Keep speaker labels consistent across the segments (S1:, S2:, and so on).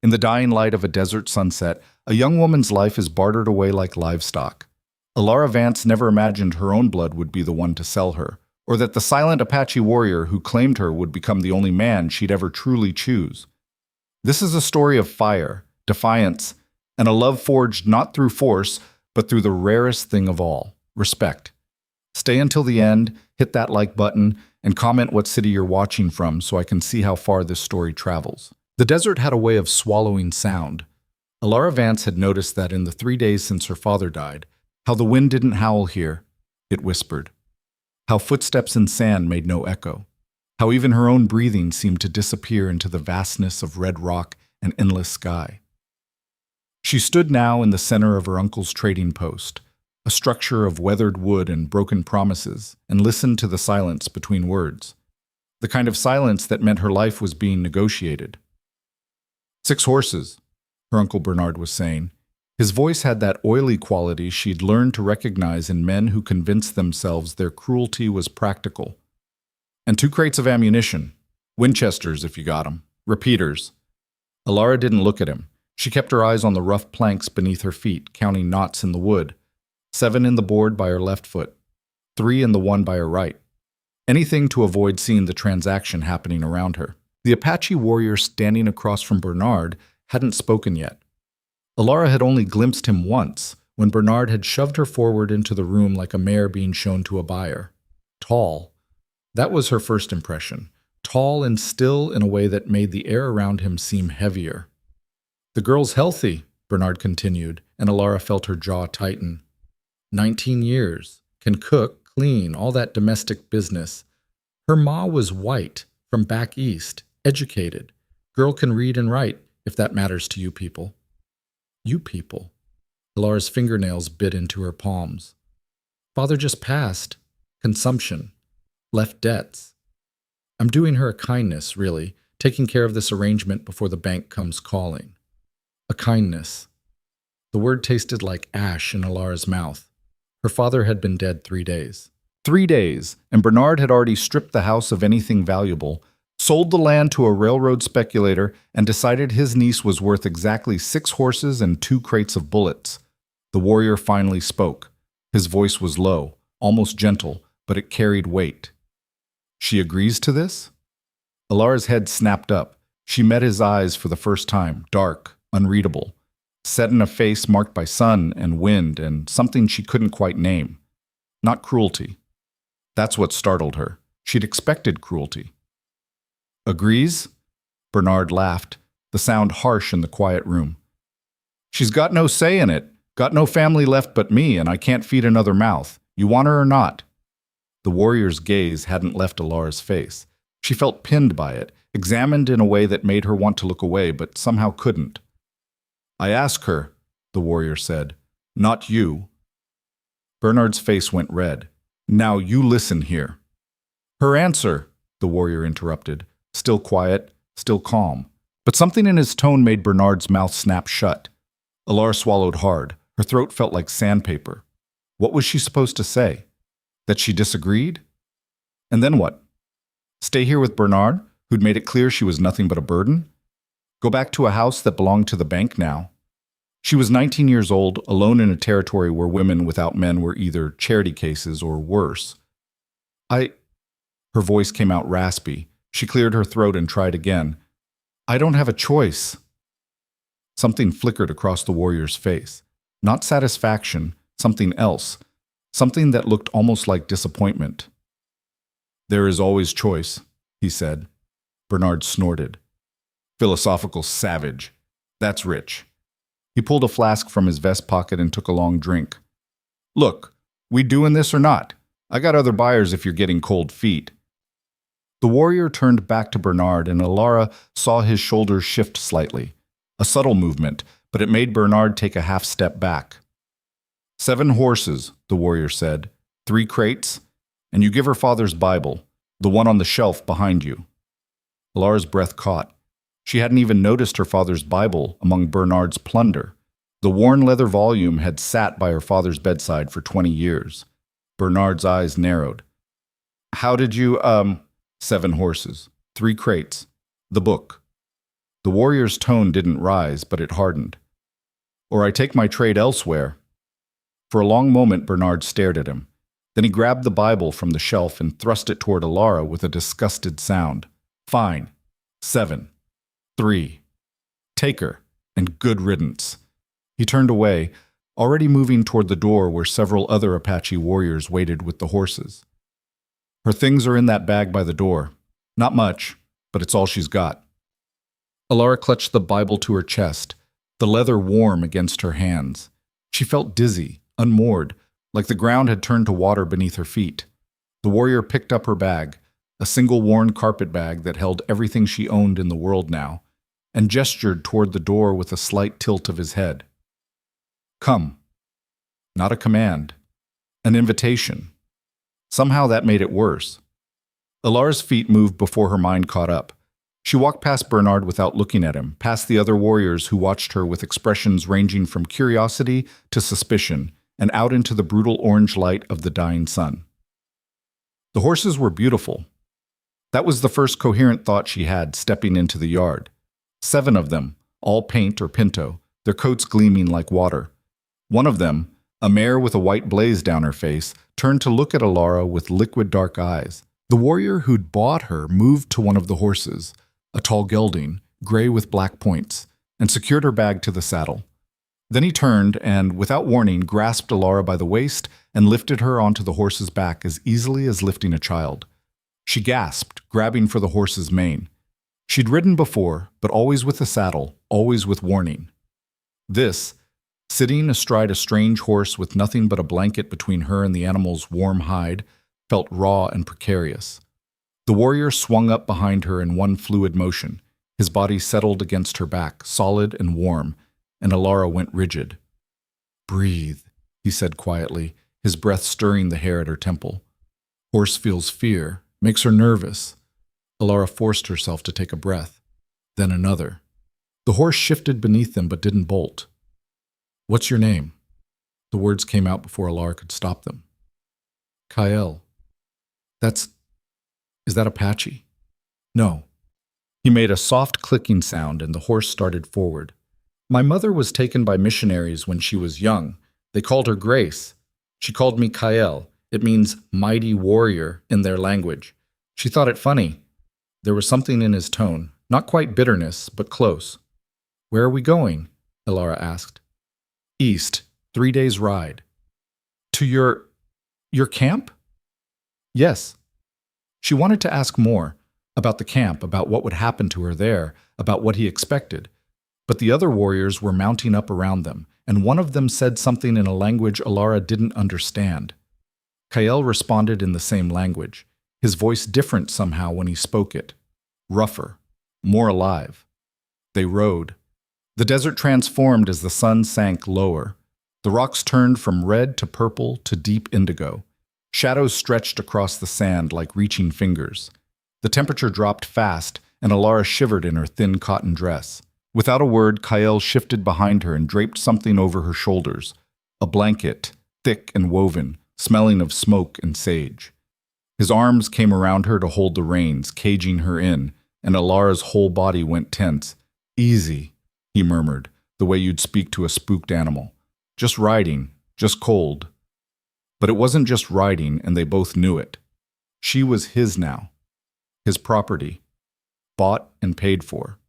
S1: In the dying light of a desert sunset, a young woman's life is bartered away like livestock. Alara Vance never imagined her own blood would be the one to sell her, or that the silent Apache warrior who claimed her would become the only man she'd ever truly choose. This is a story of fire, defiance, and a love forged not through force, but through the rarest thing of all, respect. Stay until the end, hit that like button, and comment what city you're watching from so I can see how far this story travels. The desert had a way of swallowing sound. Alara Vance had noticed that in the 3 days since her father died, how the wind didn't howl here, it whispered. How footsteps in sand made no echo. How even her own breathing seemed to disappear into the vastness of red rock and endless sky. She stood now in the center of her uncle's trading post, a structure of weathered wood and broken promises, and listened to the silence between words. The kind of silence that meant her life was being negotiated. 6 horses, her Uncle Bernard was saying. His voice had that oily quality she'd learned to recognize in men who convinced themselves their cruelty was practical. And 2 crates of ammunition. Winchesters, if you got 'em. Repeaters. Alara didn't look at him. She kept her eyes on the rough planks beneath her feet, counting knots in the wood. 7 in the board by her left foot. 3 in the one by her right. Anything to avoid seeing the transaction happening around her. The Apache warrior standing across from Bernard hadn't spoken yet. Alara had only glimpsed him once, when Bernard had shoved her forward into the room like a mare being shown to a buyer. Tall. That was her first impression. Tall and still in a way that made the air around him seem heavier. The girl's healthy, Bernard continued, and Alara felt her jaw tighten. 19 years. Can cook, clean, all that domestic business. Her ma was white, from back east, educated. Girl can read and write, if that matters to you people. You people. Alara's fingernails bit into her palms. Father just passed. Consumption. Left debts. I'm doing her a kindness, really, taking care of this arrangement before the bank comes calling. A kindness. The word tasted like ash in Alara's mouth. Her father had been dead 3 days. 3 days, and Bernard had already stripped the house of anything valuable, sold the land to a railroad speculator, and decided his niece was worth exactly 6 horses and 2 crates of bullets. The warrior finally spoke. His voice was low, almost gentle, but it carried weight. She agrees to this? Alara's head snapped up. She met his eyes for the first time, dark, unreadable, set in a face marked by sun and wind and something she couldn't quite name. Not cruelty. That's what startled her. She'd expected cruelty. Agrees? Bernard laughed, the sound harsh in the quiet room. She's got no say in it, got no family left but me, and I can't feed another mouth. You want her or not? The warrior's gaze hadn't left Alara's face. She felt pinned by it, examined in a way that made her want to look away, but somehow couldn't. I ask her, the warrior said, not you. Bernard's face went red. Now you listen here. Her answer, the warrior interrupted, still quiet, still calm. But something in his tone made Bernard's mouth snap shut. Alara swallowed hard. Her throat felt like sandpaper. What was she supposed to say? That she disagreed? And then what? Stay here with Bernard, who'd made it clear she was nothing but a burden? Go back to a house that belonged to the bank now? She was 19 years old, alone in a territory where women without men were either charity cases or worse. Her voice came out raspy. She cleared her throat and tried again. I don't have a choice. Something flickered across the warrior's face. Not satisfaction, something else. Something that looked almost like disappointment. There is always choice, he said. Bernard snorted. Philosophical savage. That's rich. He pulled a flask from his vest pocket and took a long drink. Look, we doing this or not? I got other buyers if you're getting cold feet. The warrior turned back to Bernard, and Alara saw his shoulders shift slightly. A subtle movement, but it made Bernard take a half step back. 7 horses, the warrior said, 3 crates, and you give her father's Bible, the one on the shelf behind you. Alara's breath caught. She hadn't even noticed her father's Bible among Bernard's plunder. The worn leather volume had sat by her father's bedside for 20 years. Bernard's eyes narrowed. How did you, 7 horses, 3 crates, the book. The warrior's tone didn't rise, but it hardened. Or I take my trade elsewhere. For a long moment, Bernard stared at him. Then he grabbed the Bible from the shelf and thrust it toward Alara with a disgusted sound. Fine. 7. 3. Take her, and good riddance. He turned away, already moving toward the door where several other Apache warriors waited with the horses. Her things are in that bag by the door. Not much, but it's all she's got. Alara clutched the Bible to her chest, the leather warm against her hands. She felt dizzy, unmoored, like the ground had turned to water beneath her feet. The warrior picked up her bag, a single worn carpet bag that held everything she owned in the world now, and gestured toward the door with a slight tilt of his head. Come. Not a command. An invitation. Somehow that made it worse. Alara's feet moved before her mind caught up. She walked past Bernard without looking at him, past the other warriors who watched her with expressions ranging from curiosity to suspicion, and out into the brutal orange light of the dying sun. The horses were beautiful. That was the first coherent thought she had stepping into the yard. 7 of them, all paint or pinto, their coats gleaming like water. One of them, a mare with a white blaze down her face, turned to look at Alara with liquid dark eyes. The warrior who'd bought her moved to one of the horses, a tall gelding, gray with black points, and secured her bag to the saddle. Then he turned and, without warning, grasped Alara by the waist and lifted her onto the horse's back as easily as lifting a child. She gasped, grabbing for the horse's mane. She'd ridden before, but always with a saddle, always with warning. This, sitting astride a strange horse with nothing but a blanket between her and the animal's warm hide, felt raw and precarious. The warrior swung up behind her in one fluid motion. His body settled against her back, solid and warm, and Alara went rigid. Breathe, he said quietly, his breath stirring the hair at her temple. Horse feels fear, makes her nervous. Alara forced herself to take a breath, then another. The horse shifted beneath them but didn't bolt. What's your name? The words came out before Alara could stop them. Kael. Is that Apache? No. He made a soft clicking sound and the horse started forward. My mother was taken by missionaries when she was young. They called her Grace. She called me Kael. It means mighty warrior in their language. She thought it funny. There was something in his tone, not quite bitterness, but close. Where are we going? Alara asked. East, 3 days' ride. To your camp? Yes. She wanted to ask more, about the camp, about what would happen to her there, about what he expected. But the other warriors were mounting up around them, and one of them said something in a language Alara didn't understand. Kael responded in the same language, his voice different somehow when he spoke it. Rougher, more alive. They rode. The desert transformed as the sun sank lower. The rocks turned from red to purple to deep indigo. Shadows stretched across the sand like reaching fingers. The temperature dropped fast, and Alara shivered in her thin cotton dress. Without a word, Kael shifted behind her and draped something over her shoulders. A blanket, thick and woven, smelling of smoke and sage. His arms came around her to hold the reins, caging her in, and Alara's whole body went tense. Easy, he murmured, the way you'd speak to a spooked animal. Just riding, just cold. But it wasn't just riding, and they both knew it. She was his now. His property. Bought and paid for.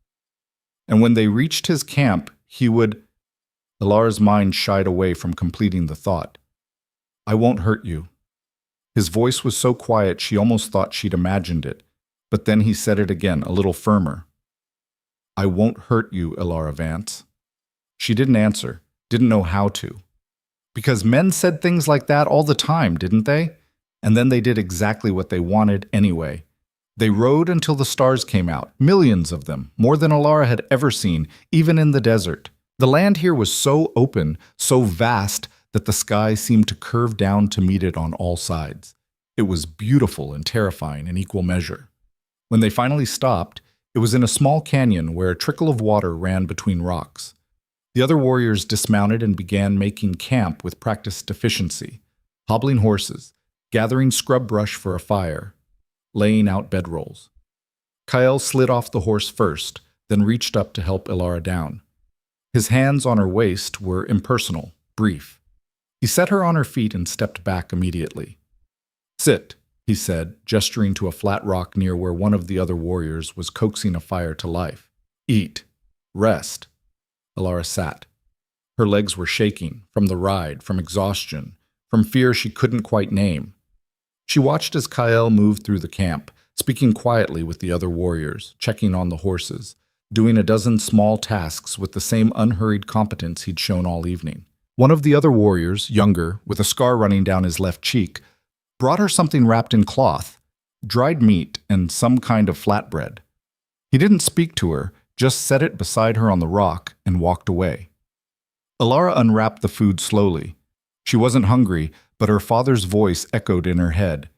S1: And when they reached his camp, he would... Alara's mind shied away from completing the thought. I won't hurt you. His voice was so quiet she almost thought she'd imagined it, but then he said it again, a little firmer. I won't hurt you, Alara Vance. She didn't answer, didn't know how to. Because men said things like that all the time, didn't they? And then they did exactly what they wanted anyway. They rode until the stars came out, millions of them, more than Alara had ever seen, even in the desert. The land here was so open, so vast, that the sky seemed to curve down to meet it on all sides. It was beautiful and terrifying in equal measure. When they finally stopped, it was in a small canyon where a trickle of water ran between rocks. The other warriors dismounted and began making camp with practiced efficiency, hobbling horses, gathering scrub brush for a fire, laying out bedrolls. Kael slid off the horse first, then reached up to help Ilara down. His hands on her waist were impersonal, brief. He set her on her feet and stepped back immediately. "Sit," he said, gesturing to a flat rock near where one of the other warriors was coaxing a fire to life. "Eat. Rest." Ilara sat. Her legs were shaking, from the ride, from exhaustion, from fear she couldn't quite name. She watched as Kael moved through the camp, speaking quietly with the other warriors, checking on the horses, doing a dozen small tasks with the same unhurried competence he'd shown all evening. One of the other warriors, younger, with a scar running down his left cheek, brought her something wrapped in cloth, dried meat and some kind of flatbread. He didn't speak to her, just set it beside her on the rock and walked away. Ilara unwrapped the food slowly. She wasn't hungry, but her father's voice echoed in her head.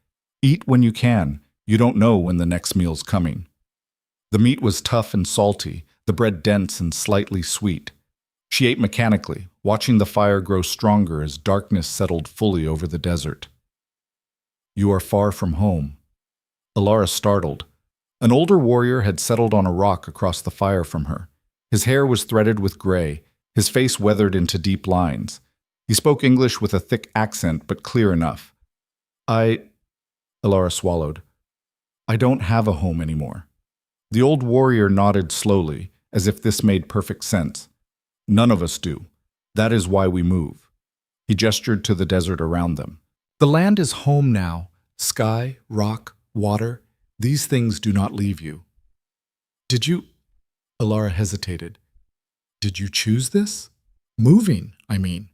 S1: "Eat when you can. You don't know when the next meal's coming." The meat was tough and salty, the bread dense and slightly sweet. She ate mechanically, watching the fire grow stronger as darkness settled fully over the desert. "You are far from home." Ilara startled. An older warrior had settled on a rock across the fire from her. His hair was threaded with gray, his face weathered into deep lines. He spoke English with a thick accent, but clear enough. Ilara swallowed. "I don't have a home anymore." The old warrior nodded slowly, as if this made perfect sense. "None of us do. That is why we move." He gestured to the desert around them. "The land is home now. Sky, rock, water, these things do not leave you." "Did you—" Ilara hesitated. "Did you choose this? Moving, I mean."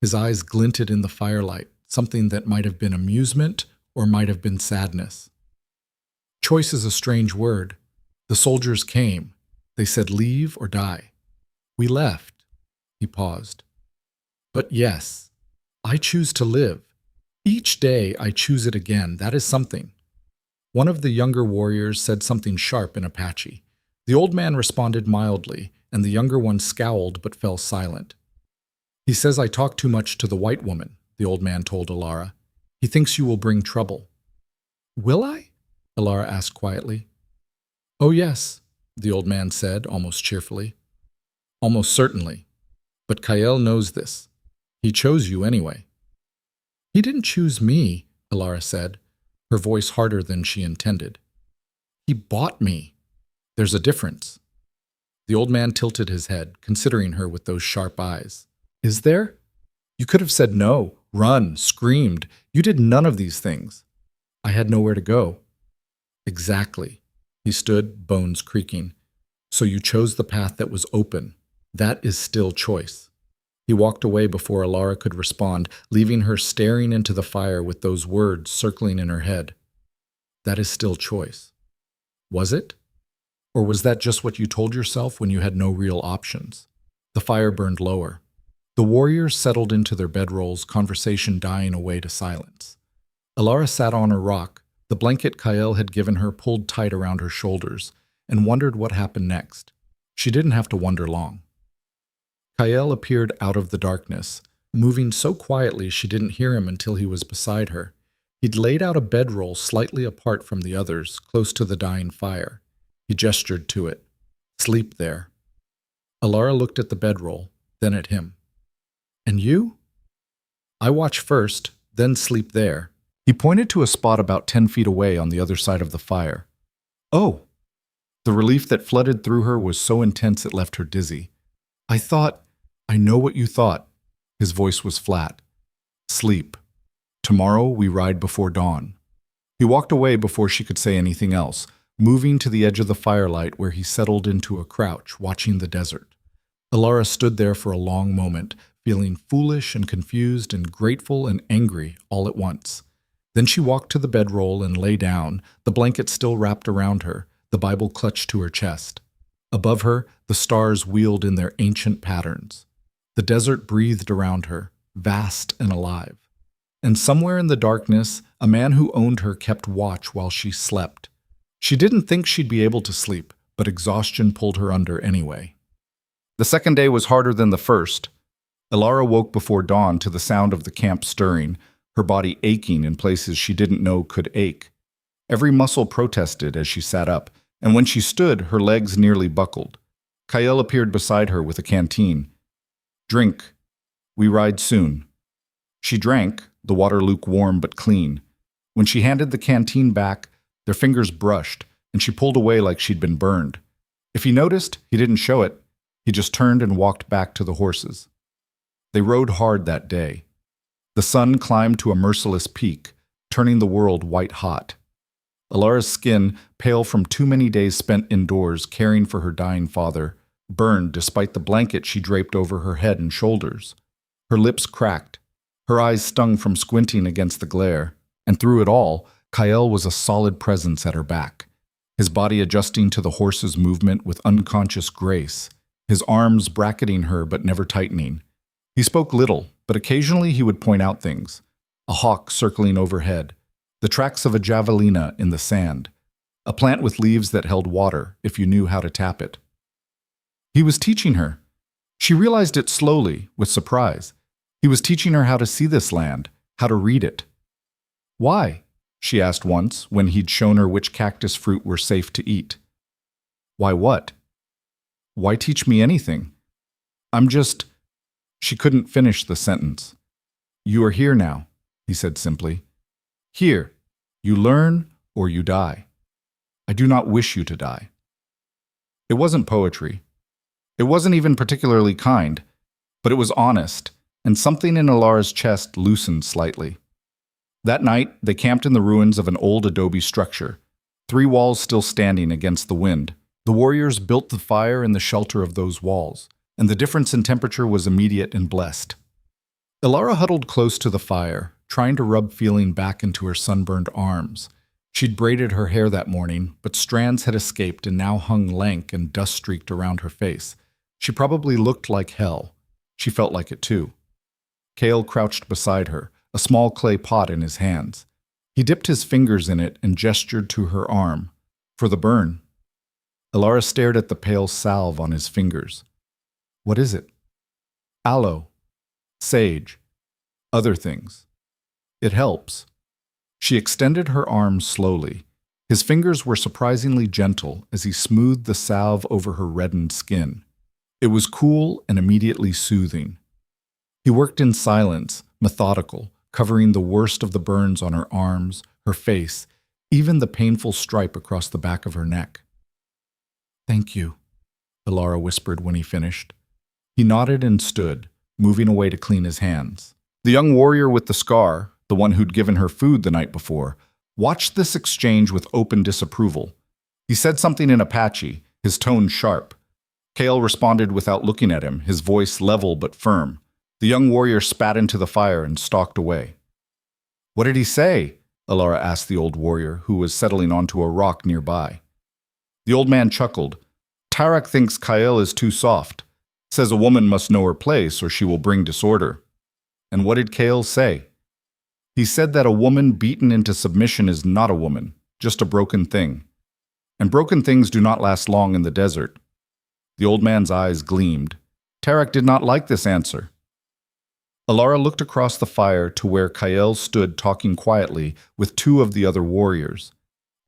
S1: His eyes glinted in the firelight, something that might have been amusement or might have been sadness. "Choice is a strange word. The soldiers came. They said leave or die. We left." He paused. "But yes, I choose to live. Each day I choose it again. That is something." One of the younger warriors said something sharp in Apache. The old man responded mildly, and the younger one scowled but fell silent. "He says I talk too much to the white woman," the old man told Ilara. "He thinks you will bring trouble." "Will I?" Ilara asked quietly. "Oh yes," the old man said, almost cheerfully. "Almost certainly. But Kael knows this. He chose you anyway." "He didn't choose me," Ilara said, her voice harder than she intended. "He bought me. There's a difference." The old man tilted his head, considering her with those sharp eyes. "Is there? You could have said no, run, screamed. You did none of these things." "I had nowhere to go." "Exactly." He stood, bones creaking. "So you chose the path that was open. That is still choice." He walked away before Ilara could respond, leaving her staring into the fire with those words circling in her head. "That is still choice." Was it? Or was that just what you told yourself when you had no real options? The fire burned lower. The warriors settled into their bedrolls, conversation dying away to silence. Ilara sat on her rock, the blanket Kael had given her pulled tight around her shoulders, and wondered what happened next. She didn't have to wonder long. Kael appeared out of the darkness, moving so quietly she didn't hear him until he was beside her. He'd laid out a bedroll slightly apart from the others, close to the dying fire. He gestured to it. "Sleep there." Ilara looked at the bedroll, then at him. "And you?" "I watch first, then sleep there." He pointed to a spot about 10 feet away on the other side of the fire. "Oh!" The relief that flooded through her was so intense it left her dizzy. I know what you thought." His voice was flat. "Sleep. Tomorrow we ride before dawn." He walked away before she could say anything else, moving to the edge of the firelight where he settled into a crouch, watching the desert. Ilara stood there for a long moment, feeling foolish and confused and grateful and angry all at once. Then she walked to the bedroll and lay down, the blanket still wrapped around her, the Bible clutched to her chest. Above her, the stars wheeled in their ancient patterns. The desert breathed around her, vast and alive. And somewhere in the darkness, a man who owned her kept watch while she slept. She didn't think she'd be able to sleep, but exhaustion pulled her under anyway. The second day was harder than the first. Ilara woke before dawn to the sound of the camp stirring, her body aching in places she didn't know could ache. Every muscle protested as she sat up, and when she stood, her legs nearly buckled. Kael appeared beside her with a canteen. "Drink. We ride soon." She drank, the water lukewarm but clean. When she handed the canteen back, their fingers brushed, and she pulled away like she'd been burned. If he noticed, he didn't show it. He just turned and walked back to the horses. They rode hard that day. The sun climbed to a merciless peak, turning the world white hot. Alara's skin, pale from too many days spent indoors caring for her dying father, burned despite the blanket she draped over her head and shoulders. Her lips cracked. Her eyes stung from squinting against the glare. And through it all, Kael was a solid presence at her back, his body adjusting to the horse's movement with unconscious grace, his arms bracketing her but never tightening. He spoke little, but occasionally he would point out things: a hawk circling overhead, the tracks of a javelina in the sand, a plant with leaves that held water if you knew how to tap it. He was teaching her. She realized it slowly, with surprise. He was teaching her how to see this land, how to read it. "Why?" she asked once, when he'd shown her which cactus fruit were safe to eat. "Why what?" "Why teach me anything? I'm just—" She couldn't finish the sentence. "You are here now," he said simply. "Here. You learn or you die. I do not wish you to die." It wasn't poetry. It wasn't even particularly kind, but it was honest, and something in Alara's chest loosened slightly. That night, they camped in the ruins of an old adobe structure, 3 walls still standing against the wind. The warriors built the fire in the shelter of those walls, and the difference in temperature was immediate and blessed. Alara huddled close to the fire, trying to rub feeling back into her sunburned arms. She'd braided her hair that morning, but strands had escaped and now hung lank and dust-streaked around her face. She probably looked like hell. She felt like it too. Kael crouched beside her, a small clay pot in his hands. He dipped his fingers in it and gestured to her arm. "For the burn." Alara stared at the pale salve on his fingers. "What is it?" "Aloe. Sage. Other things. It helps." She extended her arms slowly. His fingers were surprisingly gentle as he smoothed the salve over her reddened skin. It was cool and immediately soothing. He worked in silence, methodical, covering the worst of the burns on her arms, her face, even the painful stripe across the back of her neck. "Thank you," Alara whispered when he finished. He nodded and stood, moving away to clean his hands. The young warrior with the scar, the one who'd given her food the night before, watched this exchange with open disapproval. He said something in Apache, his tone sharp. Kael responded without looking at him, his voice level but firm. The young warrior spat into the fire and stalked away. "What did he say?" Alara asked the old warrior, who was settling onto a rock nearby. The old man chuckled. "Tarak thinks Kael is too soft. Says a woman must know her place or she will bring disorder." "And what did Kael say?" "He said that a woman beaten into submission is not a woman, just a broken thing. And broken things do not last long in the desert." The old man's eyes gleamed. Tarak did not like this answer. Alara looked across the fire to where Kael stood talking quietly with 2 of the other warriors.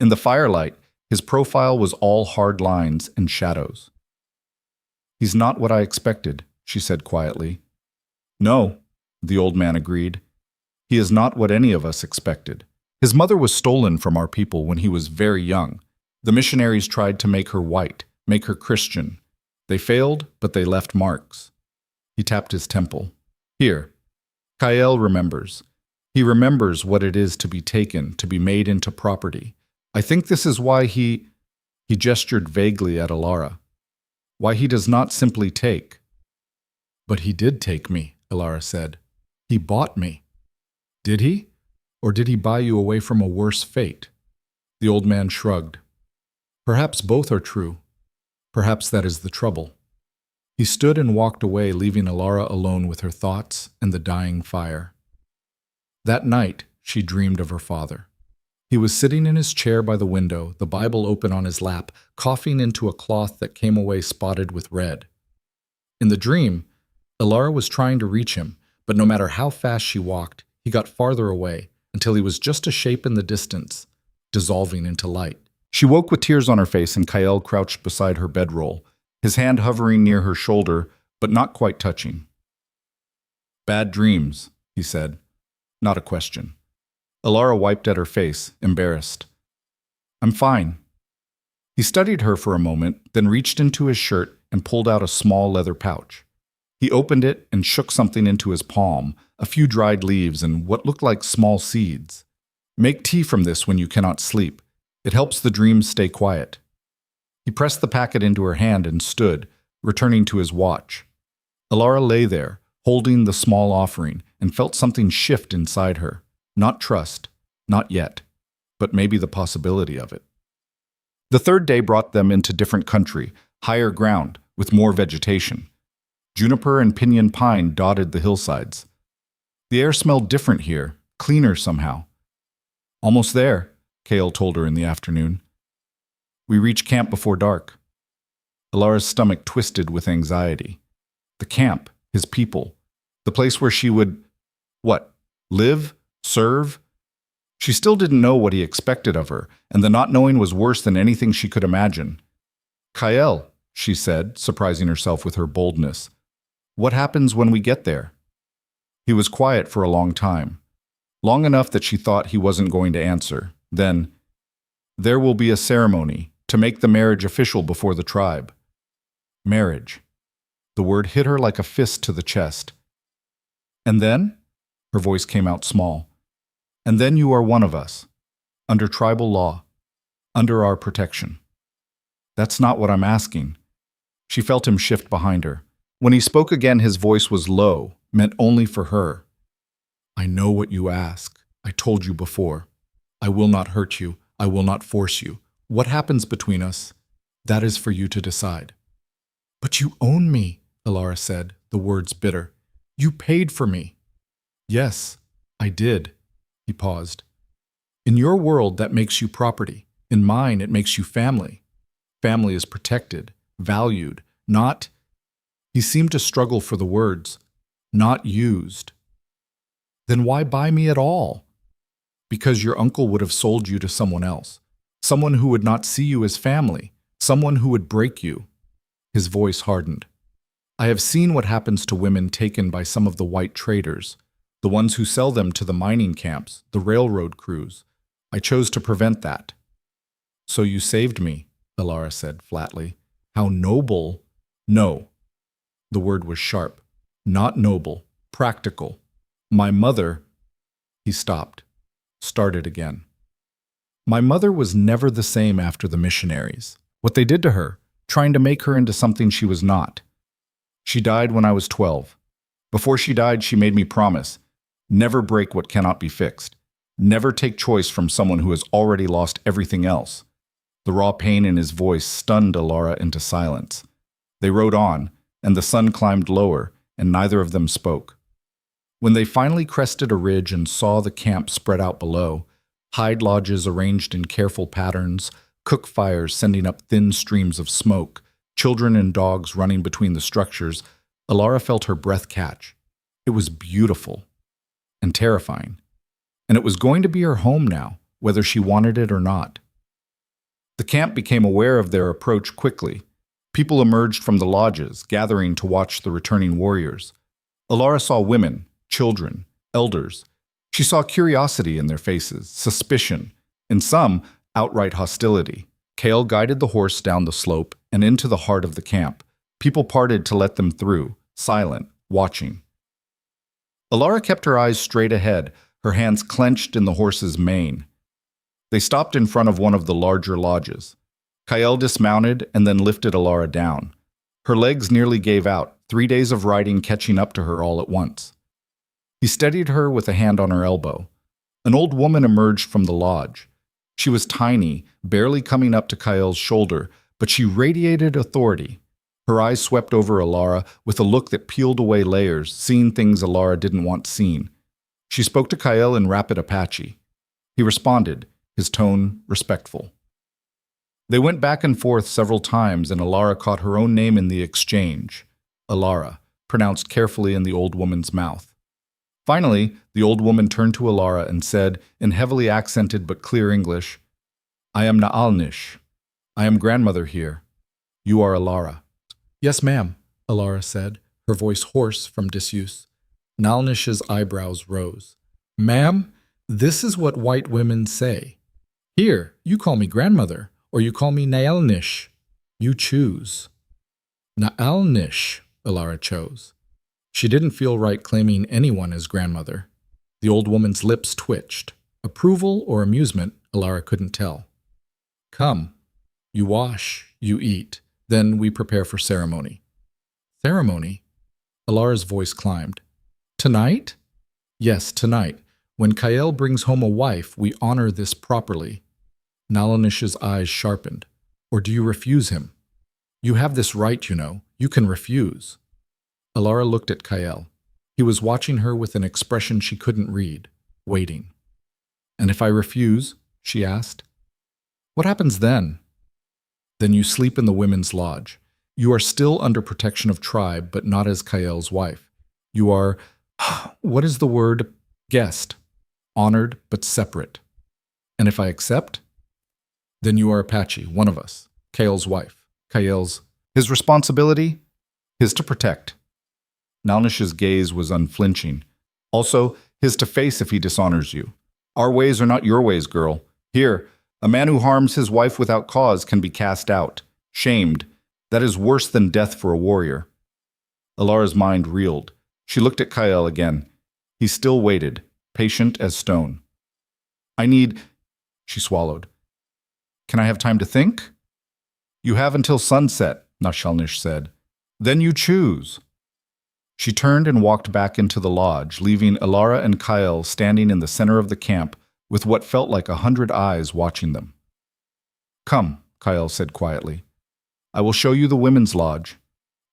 S1: In the firelight, his profile was all hard lines and shadows. "He's not what I expected," she said quietly. "No," the old man agreed. "He is not what any of us expected. His mother was stolen from our people when he was very young. The missionaries tried to make her white, make her Christian. They failed, but they left marks." He tapped his temple. "Here. Kael remembers. He remembers what it is to be taken, to be made into property. I think this is why he gestured vaguely at Alara. Why he does not simply take." "But he did take me," Alara said. "He bought me." "Did he? Or did he buy you away from a worse fate?" The old man shrugged. "Perhaps both are true. Perhaps that is the trouble." He stood and walked away, leaving Alara alone with her thoughts and the dying fire. That night, she dreamed of her father. He was sitting in his chair by the window, the Bible open on his lap, coughing into a cloth that came away spotted with red. In the dream, Alara was trying to reach him, but no matter how fast she walked, he got farther away until he was just a shape in the distance, dissolving into light. She woke with tears on her face and Kyle crouched beside her bedroll, his hand hovering near her shoulder, but not quite touching. "Bad dreams," he said, not a question. Alara wiped at her face, embarrassed. "I'm fine." He studied her for a moment, then reached into his shirt and pulled out a small leather pouch. He opened it and shook something into his palm, a few dried leaves and what looked like small seeds. "Make tea from this when you cannot sleep. It helps the dreams stay quiet." He pressed the packet into her hand and stood, returning to his watch. Alara lay there, holding the small offering, and felt something shift inside her. Not trust, not yet, but maybe the possibility of it. The third day brought them into different country, higher ground, with more vegetation. Juniper and pinyon pine dotted the hillsides. The air smelled different here, cleaner somehow. "Almost there," Kale told her in the afternoon. "We reach camp before dark." Alara's stomach twisted with anxiety. The camp, his people, the place where she would, live, serve? She still didn't know what he expected of her, and the not knowing was worse than anything she could imagine. "Kyle," she said, surprising herself with her boldness, "what happens when we get there?" He was quiet for a long time, long enough that she thought he wasn't going to answer. Then, "There will be a ceremony to make the marriage official before the tribe." Marriage. The word hit her like a fist to the chest. "And then?" Her voice came out small. "And then you are one of us, under tribal law, under our protection." "That's not what I'm asking." She felt him shift behind her. When he spoke again, his voice was low, meant only for her. "I know what you ask. I told you before. I will not hurt you. I will not force you. What happens between us, that is for you to decide." "But you own me," Alara said, the words bitter. "You paid for me." "Yes, I did." He paused. "In your world, that makes you property. In mine, it makes you family. Family is protected, valued, not—" He seemed to struggle for the words. "Not used." "Then why buy me at all?" "Because your uncle would have sold you to someone else. Someone who would not see you as family. Someone who would break you." His voice hardened. "I have seen what happens to women taken by some of the white traders, the ones who sell them to the mining camps, the railroad crews. I chose to prevent that." "So you saved me," Alara said flatly. "How noble." "No." The word was sharp. "Not noble. Practical. My mother—" He stopped. Started again. "My mother was never the same after the missionaries. What they did to her, trying to make her into something she was not. She died when I was 12. Before she died, she made me promise, never break what cannot be fixed. Never take choice from someone who has already lost everything else." The raw pain in his voice stunned Alara into silence. They rode on, and the sun climbed lower, and neither of them spoke. When they finally crested a ridge and saw the camp spread out below, hide lodges arranged in careful patterns, cook fires sending up thin streams of smoke, children and dogs running between the structures, Alara felt her breath catch. It was beautiful and terrifying, and it was going to be her home now, whether she wanted it or not. The camp became aware of their approach quickly. People emerged from the lodges, gathering to watch the returning warriors. Alara saw women, children, elders. She saw curiosity in their faces, suspicion, and some, outright hostility. Kale guided the horse down the slope and into the heart of the camp. People parted to let them through, silent, watching. Alara kept her eyes straight ahead, her hands clenched in the horse's mane. They stopped in front of one of the larger lodges. Kyle dismounted and then lifted Alara down. Her legs nearly gave out, 3 days of riding catching up to her all at once. He steadied her with a hand on her elbow. An old woman emerged from the lodge. She was tiny, barely coming up to Kyle's shoulder, but she radiated authority. Her eyes swept over Alara with a look that peeled away layers, seeing things Alara didn't want seen. She spoke to Kyle in rapid Apache. He responded, his tone respectful. They went back and forth several times, and Alara caught her own name in the exchange. Alara, pronounced carefully in the old woman's mouth. Finally, the old woman turned to Alara and said, in heavily accented but clear English, I am Naalnish. I am grandmother here. You are Alara.
S2: Yes, ma'am, Alara said, her voice hoarse from disuse. Nalnish's eyebrows rose. Ma'am, this is what white women say. Here, you call me grandmother, or you call me Naalnish. You choose. Naalnish, Alara chose. She didn't feel right claiming anyone as grandmother. The old woman's lips twitched. Approval or amusement, Alara couldn't tell. Come. You wash, you eat, then we prepare for ceremony. Ceremony? Alara's voice climbed. Tonight? Yes, tonight. When Kael brings home a wife, we honor this properly. Nalonish's eyes sharpened. Or do you refuse him? You have this right, you know. You can refuse. Alara looked at Kael. He was watching her with an expression she couldn't read, waiting. And if I refuse? She asked. What happens then? Then you sleep in the women's lodge. You are still under protection of tribe, but not as Kael's wife. You are, what is the word? Guest. Honored, but separate. And if I accept? Then you are Apache, one of us. Kael's wife. Kael's.
S1: His responsibility? His to protect. Nalnish's gaze was unflinching. Also, his to face if he dishonors you. Our ways are not your ways, girl. Here, a man who harms his wife without cause can be cast out, shamed. That is worse than death for a warrior. Alara's mind reeled. She looked at Kael again. He still waited, patient as stone. I need... She swallowed. Can I have time to think? You have until sunset, Nashalnish said. Then you choose. She turned and walked back into the lodge, leaving Alara and Kael standing in the center of the camp with what felt like 100 eyes watching them. Come, Kael said quietly. I will show you the women's lodge.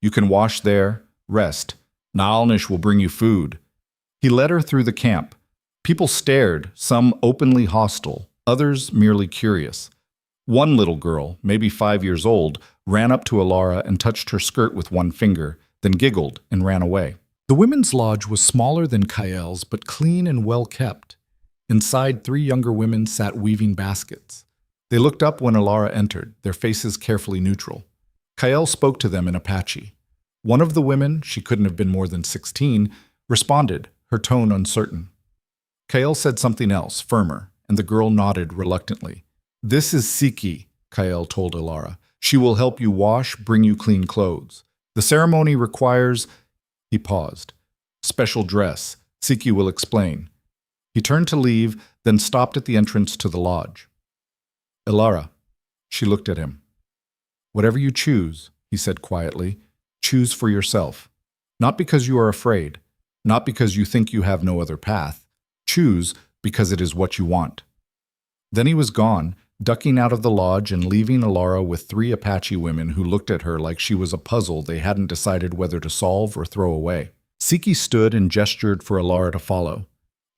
S1: You can wash there, rest. Naalnish will bring you food. He led her through the camp. People stared, some openly hostile, others merely curious. One little girl, maybe 5 years old, ran up to Alara and touched her skirt with one finger, then giggled and ran away. The women's lodge was smaller than Kael's, but clean and well kept. Inside, 3 younger women sat weaving baskets. They looked up when Alara entered, their faces carefully neutral. Kael spoke to them in Apache. One of the women, she couldn't have been more than 16, responded, her tone uncertain. Kael said something else, firmer, and the girl nodded reluctantly. This is Siki, Kael told Alara. She will help you wash, bring you clean clothes. The ceremony requires... He paused. Special dress. Siki will explain. He turned to leave, then stopped at the entrance to the lodge. Alara. She looked at him. Whatever you choose, he said quietly, choose for yourself. Not because you are afraid, not because you think you have no other path. Choose because it is what you want. Then he was gone, ducking out of the lodge and leaving Alara with 3 Apache women who looked at her like she was a puzzle they hadn't decided whether to solve or throw away. Siki stood and gestured for Alara to follow.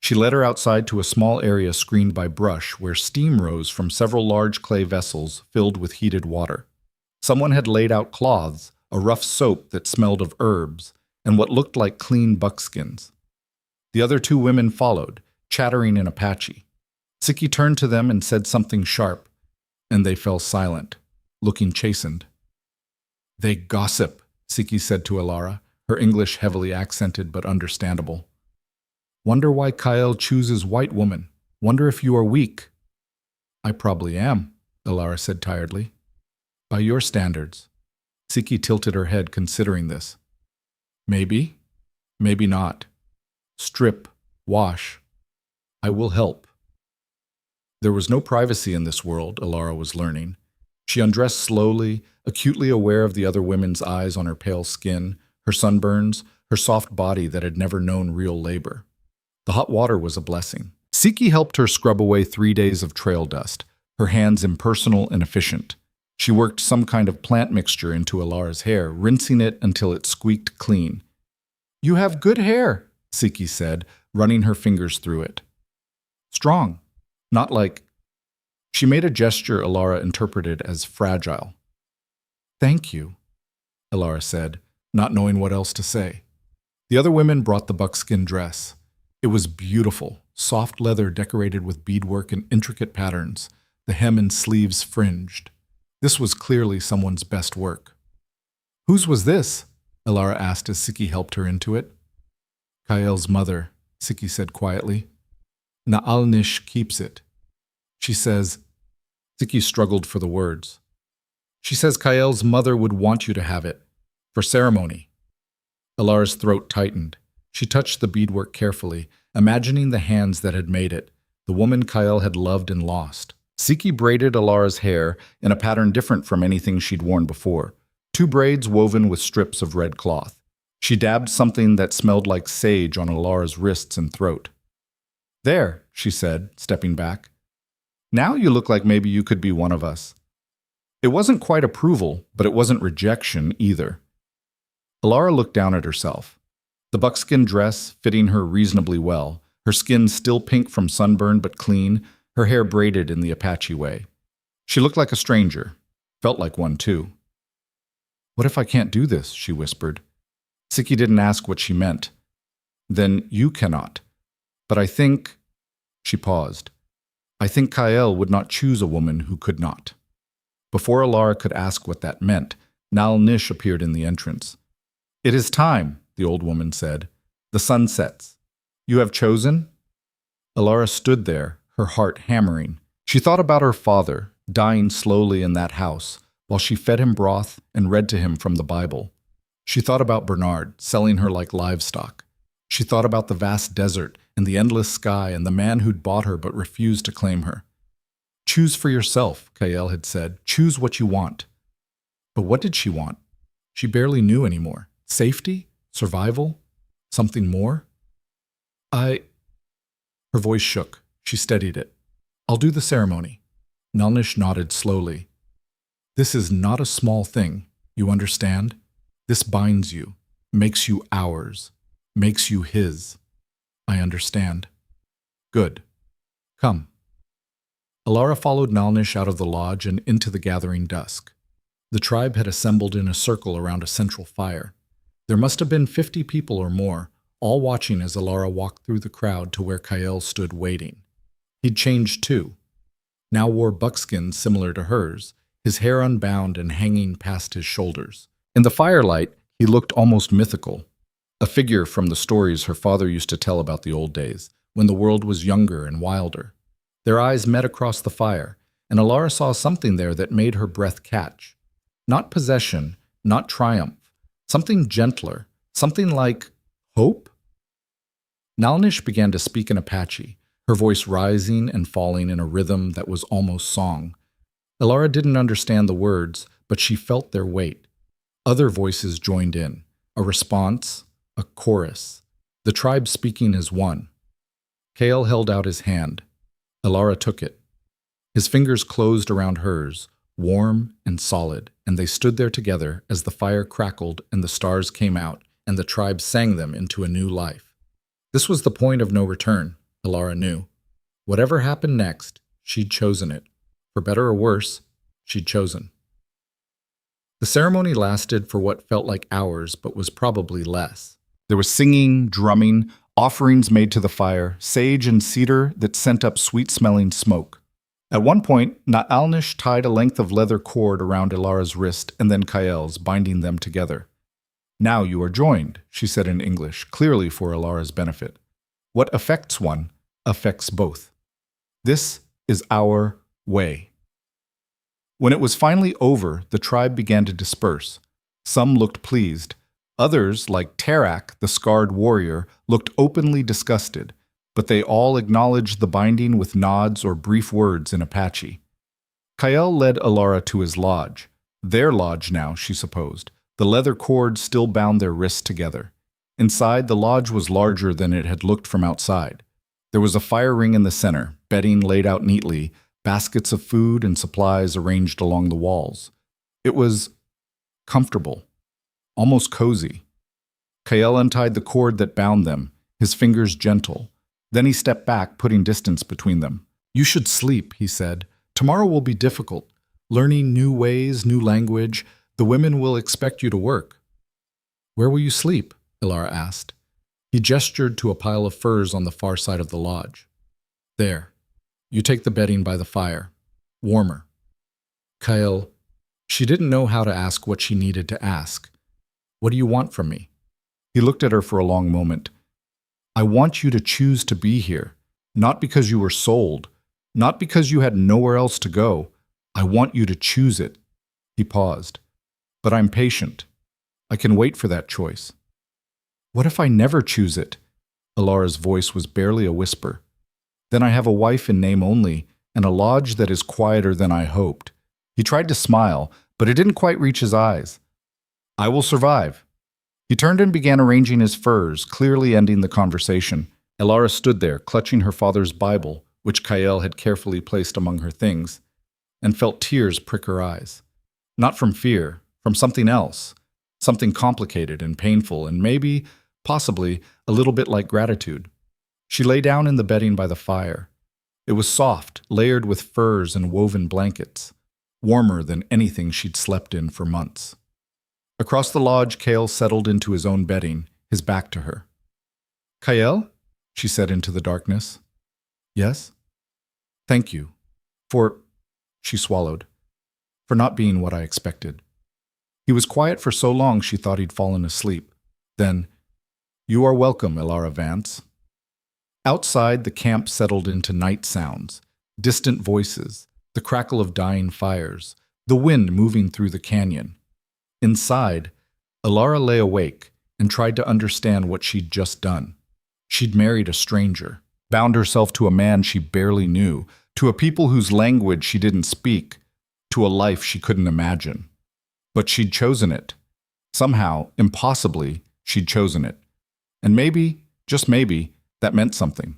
S1: She led her outside to a small area screened by brush where steam rose from several large clay vessels filled with heated water. Someone had laid out cloths, a rough soap that smelled of herbs, and what looked like clean buckskins. The other 2 women followed, chattering in Apache. Siki turned to them and said something sharp, and they fell silent, looking chastened. They gossip, Siki said to Alara, her English heavily accented but understandable. Wonder why Kael chooses white woman. Wonder if you are weak. I probably am, Alara said tiredly. By your standards. Siki tilted her head considering this. Maybe, maybe not. Strip, wash. I will help. There was no privacy in this world, Alara was learning. She undressed slowly, acutely aware of the other women's eyes on her pale skin, her sunburns, her soft body that had never known real labor. The hot water was a blessing. Siki helped her scrub away 3 days of trail dust, her hands impersonal and efficient. She worked some kind of plant mixture into Alara's hair, rinsing it until it squeaked clean. You have good hair, Siki said, running her fingers through it. Strong. Not like... She made a gesture Alara interpreted as fragile. Thank you, Alara said, not knowing what else to say. The other women brought the buckskin dress. It was beautiful, soft leather decorated with beadwork and intricate patterns.
S2: the hem and sleeves fringed. This was clearly someone's best work. "Whose was this?" Elara asked as Siki helped her into it. "Kael's mother," Siki said quietly. "Naalnish keeps it. She says—" Siki struggled for the words. "She says Kael's mother would want you to have it. For ceremony." Alara's throat tightened. She touched the beadwork carefully, imagining the hands that had made it, the woman Kael had loved and lost. Siki braided Alara's hair in a pattern different from anything she'd worn before. 2 braids woven with strips of red cloth. She dabbed something that smelled like sage on Alara's wrists and throat. "There," she said, stepping back. "Now you look like maybe you could be one of us." It wasn't quite approval, but it wasn't rejection either. Alara looked down at herself. The buckskin dress fitting her reasonably well, her skin still pink from sunburn but clean, her hair braided in the Apache way. She looked like a stranger, felt like one too. "What if I can't do this?" she whispered. Siki didn't ask what she meant. "Then you cannot. But I think—" She paused. "I think Kael would not choose a woman who could not." Before Alara could ask what that meant, Naalnish appeared in the entrance. "It is time," the old woman said. "The sun sets. You have chosen?" Alara stood there, her heart hammering. She thought about her father, dying slowly in that house, while she fed him broth and read to him from the Bible. She thought about Bernard, selling her like livestock. She thought about the vast desert and the endless sky and the man who'd bought her but refused to claim her. "Choose for yourself," Kael had said. "Choose what you want." But what did she want? She barely knew anymore. Safety? Survival? Something more? Her voice shook. She steadied it. "I'll do the ceremony." Naalnish nodded slowly. "This is not a small thing, you understand? This binds you, makes you ours, makes you his." "I understand." "Good. Come." Alara followed Naalnish out of the lodge and into the gathering dusk. The tribe had assembled in a circle around a central fire. There must have been 50 people or more, all watching as Alara walked through the crowd to where Kael stood waiting. He'd changed too. Now wore buckskin similar to hers, his hair unbound and hanging past his shoulders. In the firelight, he looked almost mythical, a figure from the stories her father used to tell about the old days, when the world was younger and wilder. Their eyes met across the fire, and Alara saw something there that made her breath catch. Not possession, not triumph, something gentler, something like hope? Naalnish began to speak in Apache, her voice rising and falling in a rhythm that was almost song. Alara didn't understand the words, but she felt their weight. Other voices joined in, a response, a chorus, the tribe speaking as one. Kael held out his hand. Alara took it. His fingers closed around hers, warm and solid, and they stood there together as the fire crackled and the stars came out and the tribe sang them into a new life. This was the point of no return, Alara knew. Whatever happened next, she'd chosen it. For better or worse, she'd chosen. The ceremony lasted for what felt like hours, but was probably less. There was singing, drumming, offerings made to the fire, sage and cedar that sent up sweet-smelling smoke. At one point, Naalnish tied a length of leather cord around Alara's wrist and then Kael's, binding them together. "Now you are joined," she said in English, clearly for Alara's benefit. "What affects one affects both. This is our way." When it was finally over, the tribe began to disperse. Some looked pleased. Others, like Tarak, the scarred warrior, looked openly disgusted, but they all acknowledged the binding with nods or brief words in Apache. Kael led Alara to his lodge. Their lodge now, she supposed. The leather cord still bound their wrists together. Inside, the lodge was larger than it had looked from outside. There was a fire ring in the center, bedding laid out neatly, baskets of food and supplies arranged along the walls. It was comfortable, almost cozy. Kael untied the cord that bound them, his fingers gentle. Then he stepped back, putting distance between them. "You should sleep," he said. "Tomorrow will be difficult. Learning new ways, new language. The women will expect you to work." "Where will you sleep?" Alara asked. He gestured to a pile of furs on the far side of the lodge. "There. You take the bedding by the fire. warmer. Kyle, she didn't know how to ask what she needed to ask. What do you want from me?
S1: He looked at her for a long moment. I want you to choose to be here, not because you were sold, not because you had nowhere else to go. I want you to choose it. He paused. But I'm patient. I can wait for that choice. What if I never choose it? Alara's voice was barely a whisper. Then I have a wife in name only, and a lodge that is quieter than I hoped. He tried to smile, but it didn't quite reach his eyes. I will survive. He turned and began arranging his furs, clearly ending the conversation. Alara stood there, clutching her father's Bible, which Kyle had carefully placed among her things, and felt tears prick her eyes. Not from fear, from something else, something complicated and painful, and maybe, possibly, a little bit like gratitude. She lay down in the bedding by the fire. It was soft, layered with furs and woven blankets, warmer than anything she'd slept in for months. Across the lodge, Kale settled into his own bedding, his back to her. Kyle? She said into the darkness. Yes? Thank you. She swallowed, for not being what I expected. He was quiet for so long she thought he'd fallen asleep. Then, You are welcome, Alara Vance. Outside, the camp settled into night sounds, distant voices, the crackle of dying fires, the wind moving through the canyon. Inside, Alara lay awake and tried to understand what she'd just done. She'd married a stranger, bound herself to a man she barely knew, to a people whose language she didn't speak, to a life she couldn't imagine. But she'd chosen it. Somehow, impossibly, she'd chosen it. And maybe, just maybe, that meant something.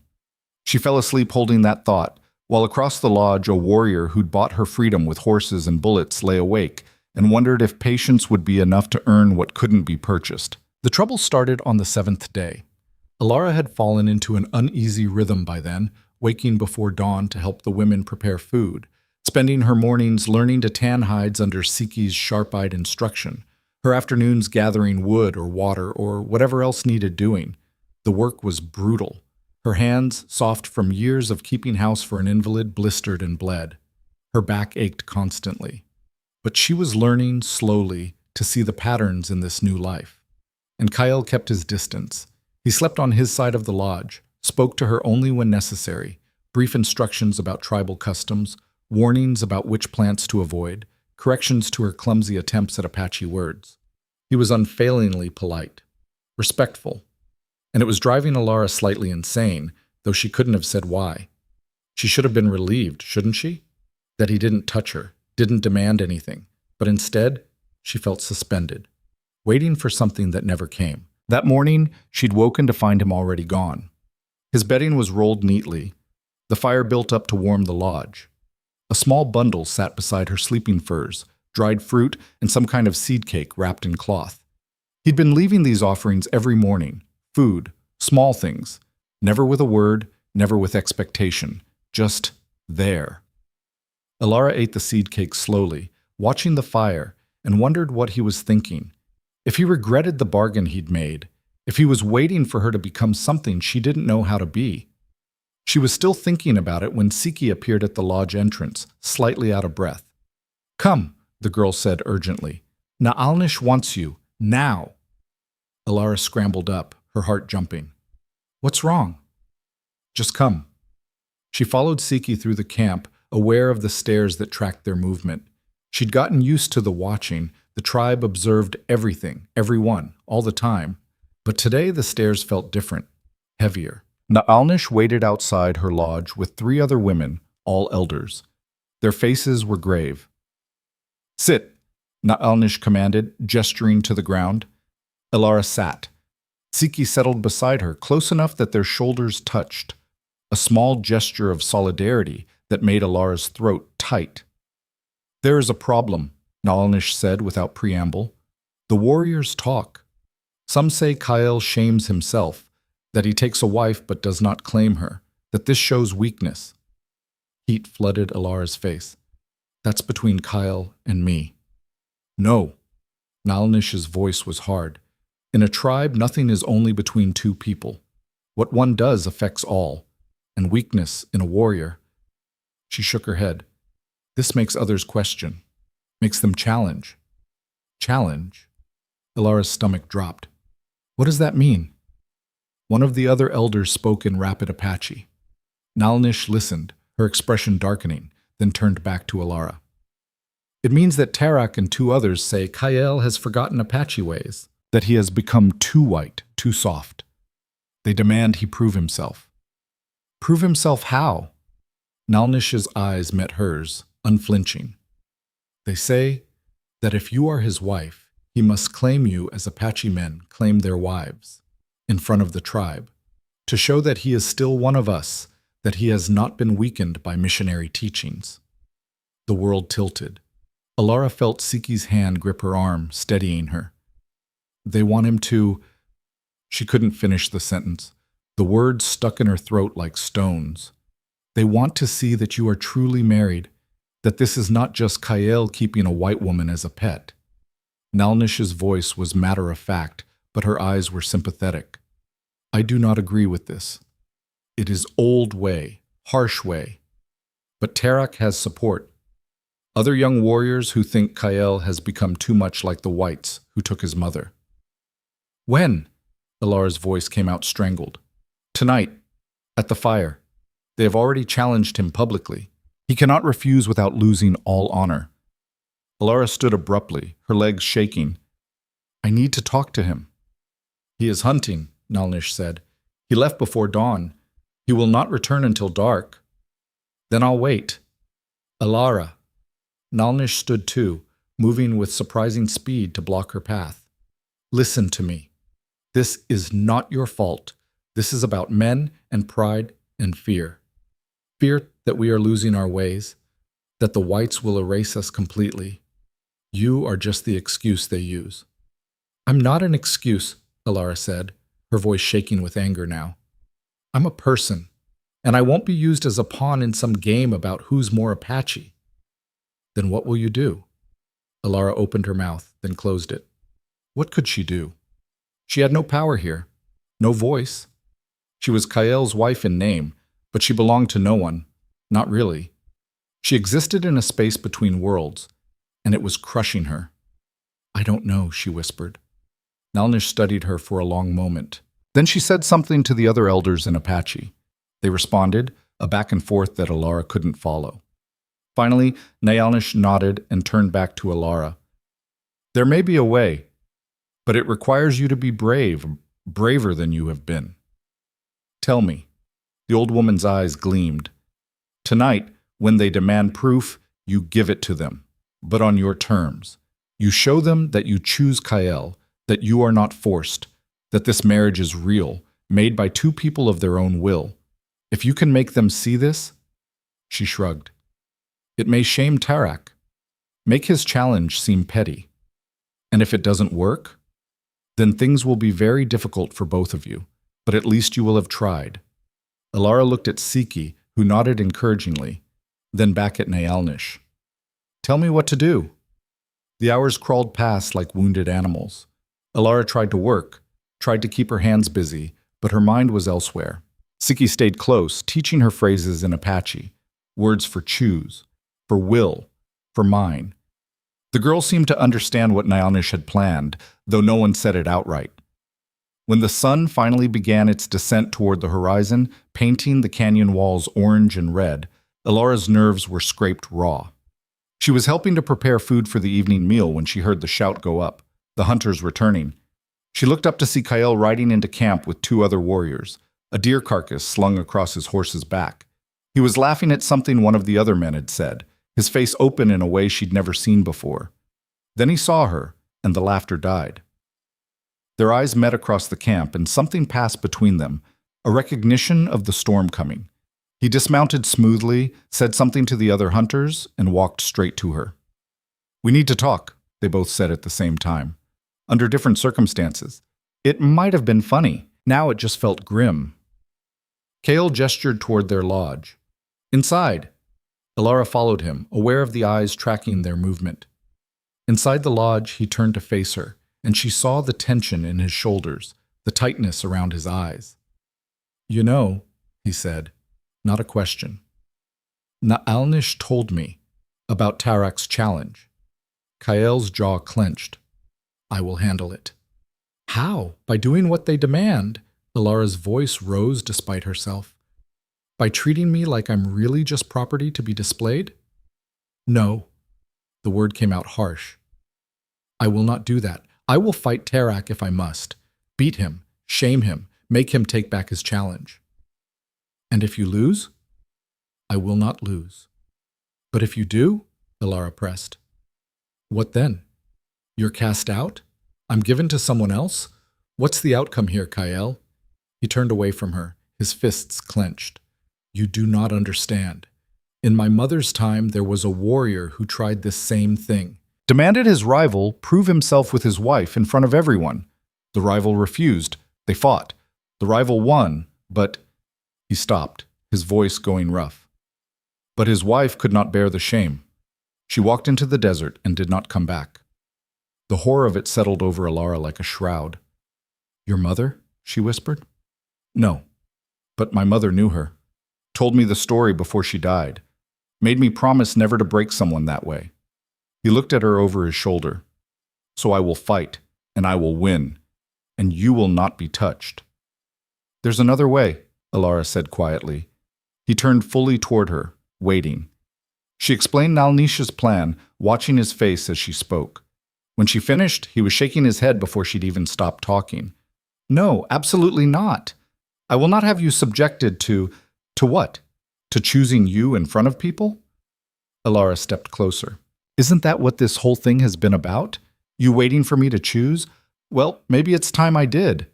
S1: She fell asleep holding that thought, while across the lodge a warrior who'd bought her freedom with horses and bullets lay awake and wondered if patience would be enough to earn what couldn't be purchased. The trouble started on the 7th day. Alara had fallen into an uneasy rhythm by then, waking before dawn to help the women prepare food, spending her mornings learning to tan hides under Siki's sharp-eyed instruction, her afternoons gathering wood or water or whatever else needed doing. The work was brutal. Her hands, soft from years of keeping house for an invalid, blistered and bled. Her back ached constantly. But she was learning, slowly, to see the patterns in this new life. And Kyle kept his distance. He slept on his side of the lodge, spoke to her only when necessary, brief instructions about tribal customs, warnings about which plants to avoid, corrections to her clumsy attempts at Apache words. He was unfailingly polite, respectful, and it was driving Alara slightly insane, though she couldn't have said why. She should have been relieved, shouldn't she? That he didn't touch her, didn't demand anything, but instead, she felt suspended, waiting for something that never came. That morning, she'd woken to find him already gone. His bedding was rolled neatly. The fire built up to warm the lodge. A small bundle sat beside her sleeping furs, dried fruit, and some kind of seed cake wrapped in cloth. He'd been leaving these offerings every morning, food, small things, never with a word, never with expectation, just there. Alara ate the seed cake slowly, watching the fire, and wondered what he was thinking. If he regretted the bargain he'd made, if he was waiting for her to become something she didn't know how to be. She was still thinking about it when Siki appeared at the lodge entrance, slightly out of breath. Come, the girl said urgently. Naalnish wants you, now. Alara scrambled up, her heart jumping. What's wrong? Just come. She followed Siki through the camp, aware of the stairs that tracked their movement. She'd gotten used to the watching. The tribe observed everything, everyone, all the time. But today the stairs felt different, heavier. Naalnish waited outside her lodge with 3 other women, all elders. Their faces were grave. Sit, Naalnish commanded, gesturing to the ground. Alara sat. Siki settled beside her, close enough that their shoulders touched. A small gesture of solidarity that made Alara's throat tight. There is a problem, Naalnish said without preamble. The warriors talk. Some say Kyle shames himself, that he takes a wife but does not claim her, that this shows weakness. Heat flooded Alara's face. That's between Kyle and me. No. Naalnish's voice was hard. In a tribe, nothing is only between 2 people. What one does affects all, and weakness in a warrior. She shook her head.
S2: This makes others question, makes them challenge. Challenge? Ilara's stomach dropped. What does that mean? One of the other elders spoke in rapid Apache. Nalnish listened, her expression darkening, then turned back to Ilara. It means that Tarak and two others say Kael has forgotten Apache ways, that he has become too white, too soft. They demand he prove himself. Prove himself how? Nalnish's eyes met hers, unflinching. They say that if you are his wife, he must claim you as Apache men claim their wives, in front of the tribe, to show that he is still one of us, that he has not been weakened by missionary teachings. The world tilted. Ilara felt Siki's hand grip her arm, steadying her. They want him to... She couldn't finish the sentence. The words stuck in her throat like stones. They want to see that you are truly married, that this is not just Kael keeping a white woman as a pet. Nalnish's voice was matter-of-fact, but her eyes were sympathetic. I do not agree with this. It is old way, harsh way. But Tarak has support. Other young warriors who think Kael has become too much like the whites who took his mother. When? Ilara's voice came out strangled. Tonight, at the fire. They have already challenged him publicly. He cannot refuse without losing all honor. Ilara stood abruptly, her legs shaking. I need to talk to him. He is hunting, Nalnish said. He left before dawn. He will not return until dark. Then I'll wait. Ilara. Nalnish stood too, moving with surprising speed to block her path. Listen to me. This is not your fault. This is about men and pride and fear. Fear that we are losing our ways, that the whites will erase us completely. You are just the excuse they use. I'm not an excuse, Ilara said, her voice shaking with anger now. I'm a person, and I won't be used as a pawn in some game about who's more Apache. Then what will you do? Ilara opened her mouth, then closed it. What could she do? She had no power here, no voice. She was Kael's wife in name, but she belonged to no one, not really. She existed in a space between worlds, and it was crushing her. I don't know, she whispered. Nalnish studied her for a long moment. Then she said something to the other elders in Apache. They responded, a back and forth that Ilara couldn't follow. Finally, Nalnish nodded and turned back to Ilara. There may be a way, but it requires you to be brave, braver than you have been. Tell me. The old woman's eyes gleamed. Tonight, when they demand proof, you give it to them, but on your terms. You show them that you choose Kael, that you are not forced, that this marriage is real, made by two people of their own will. If you can make them see this, she shrugged. It may shame Tarak. Make his challenge seem petty. And if it doesn't work, then things will be very difficult for both of you, but at least you will have tried. Ilara looked at Siki, who nodded encouragingly, then back at Nalnish. Tell me what to do. The hours crawled past like wounded animals. Ilara tried to work, tried to keep her hands busy, but her mind was elsewhere. Siki stayed close, teaching her phrases in Apache, words for choose, for will, for mine. The girl seemed to understand what Nalnish had planned, though no one said it outright. When the sun finally began its descent toward the horizon, painting the canyon walls orange and red, Ilara's nerves were scraped raw. She was helping to prepare food for the evening meal when she heard the shout go up, the hunters returning. She looked up to see Kael riding into camp with two other warriors, a deer carcass slung across his horse's back. He was laughing at something one of the other men had said, his face open in a way she'd never seen before. Then he saw her, and the laughter died. Their eyes met across the camp, and something passed between them, a recognition of the storm coming. He dismounted smoothly, said something to the other hunters, and walked straight to her. We need to talk, they both said at the same time. Under different circumstances. It might have been funny. Now it just felt grim. Kael gestured toward their lodge. Inside. Ilara followed him, aware of the eyes tracking their movement. Inside the lodge, he turned to face her, and she saw the tension in his shoulders, the tightness around his eyes. You know, he said, not a question. Nalnish told me. About Tarak's challenge. Kael's jaw clenched. I will handle it. How? By doing what they demand. Alara's voice rose despite herself. By treating me like I'm really just property to be displayed? No. The word came out harsh. I will not do that. I will fight Tarak if I must. Beat him, shame him, make him take back his challenge. And if you lose? I will not lose. But if you do? Alara pressed. What then? You're cast out? I'm given to someone else? What's the outcome here, Kael? He turned away from her, his fists clenched. You do not understand. In my mother's time, there was a warrior who tried this same thing.
S1: Demanded his rival prove himself with his wife in front of everyone. The rival refused. They fought. The rival won, but... He stopped, his voice going rough. But his wife could not bear the shame. She walked into the desert and did not come back. The horror of it settled over Alara like a shroud. Your mother? She whispered. No, but my mother knew her. Told me the story before she died. Made me promise never to break someone that way. He looked at her over his shoulder. So I will fight, and I will win, and you will not be touched. There's another way, Alara said quietly. He turned fully toward her, waiting. She explained Nalnisha's plan, watching his face as she spoke. When she finished, he was shaking his head before she'd even stopped talking. No, absolutely not. I will not have you subjected to what? To choosing you in front of people? Alara stepped closer. Isn't that what this whole thing has been about? You waiting for me to choose? Well, maybe it's time I did.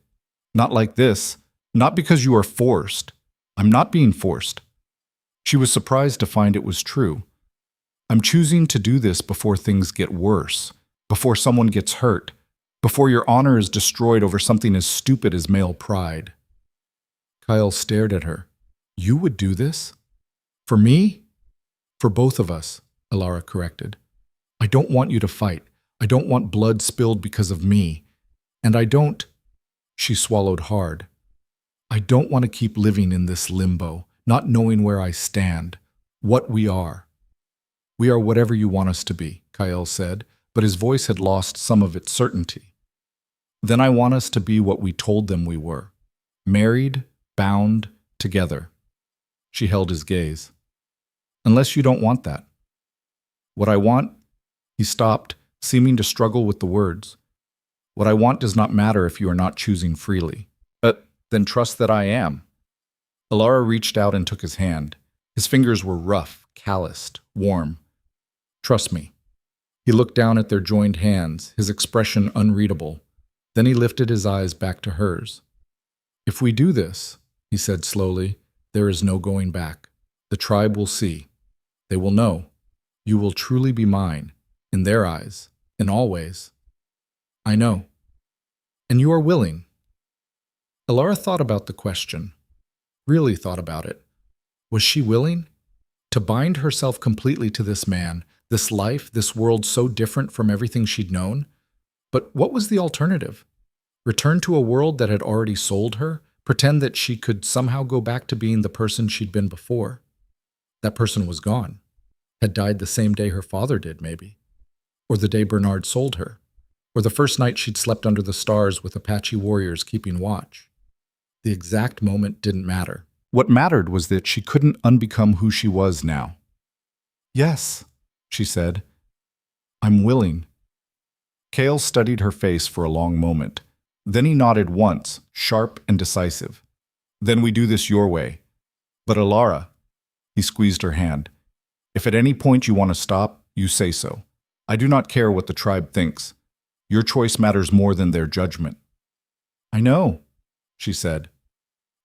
S1: Not like this. Not because you are forced. I'm not being forced. She was surprised to find it was true. I'm choosing to do this before things get worse, before someone gets hurt, before your honor is destroyed over something as stupid as male pride. Kyle stared at her. You would do this? For me? For both of us, Alara corrected. I don't want you to fight. I don't want blood spilled because of me. And I don't... She swallowed hard. I don't want to keep living in this limbo, not knowing where I stand, what we are. We are whatever you want us to be, Kyle said, but his voice had lost some of its certainty. Then I want us to be what we told them we were. Married, bound, together. She held his gaze. Unless you don't want that. What I want... He stopped, seeming to struggle with the words. What I want does not matter if you are not choosing freely. Then trust that I am. Alara reached out and took his hand. His fingers were rough, calloused, warm. Trust me. He looked down at their joined hands, his expression unreadable. Then he lifted his eyes back to hers. If we do this, he said slowly, there is no going back. The tribe will see. They will know. You will truly be mine, in their eyes, in all ways. I know. And you are willing. Alara thought about the question. Really thought about it. Was she willing? To bind herself completely to this man, this life, this world so different from everything she'd known? But what was the alternative? Return to a world that had already sold her? Pretend that she could somehow go back to being the person she'd been before? That person was gone. Had died the same day her father did, maybe. Or the day Bernard sold her. Or the first night she'd slept under the stars with Apache warriors keeping watch. The exact moment didn't matter. What mattered was that she couldn't unbecome who she was now. Yes, she said. I'm willing. Kale studied her face for a long moment. Then he nodded once, sharp and decisive. Then we do this your way. But Alara, he squeezed her hand. If at any point you want to stop, you say so. I do not care what the tribe thinks. Your choice matters more than their judgment. I know, she said.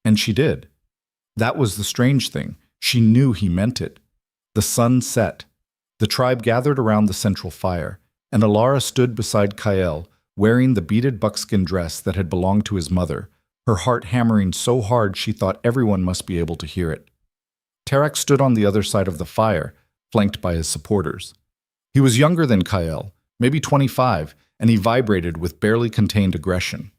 S1: And she did. That was the strange thing. She knew he meant it. The sun set. The tribe gathered around the central fire, and Alara stood beside Kael, wearing the beaded buckskin dress that had belonged to his mother, her heart hammering so hard she thought everyone must be able to hear it. Tarak stood on the other side of the fire, flanked by his supporters. He was younger than Kael, maybe 25, and he vibrated with barely contained aggression.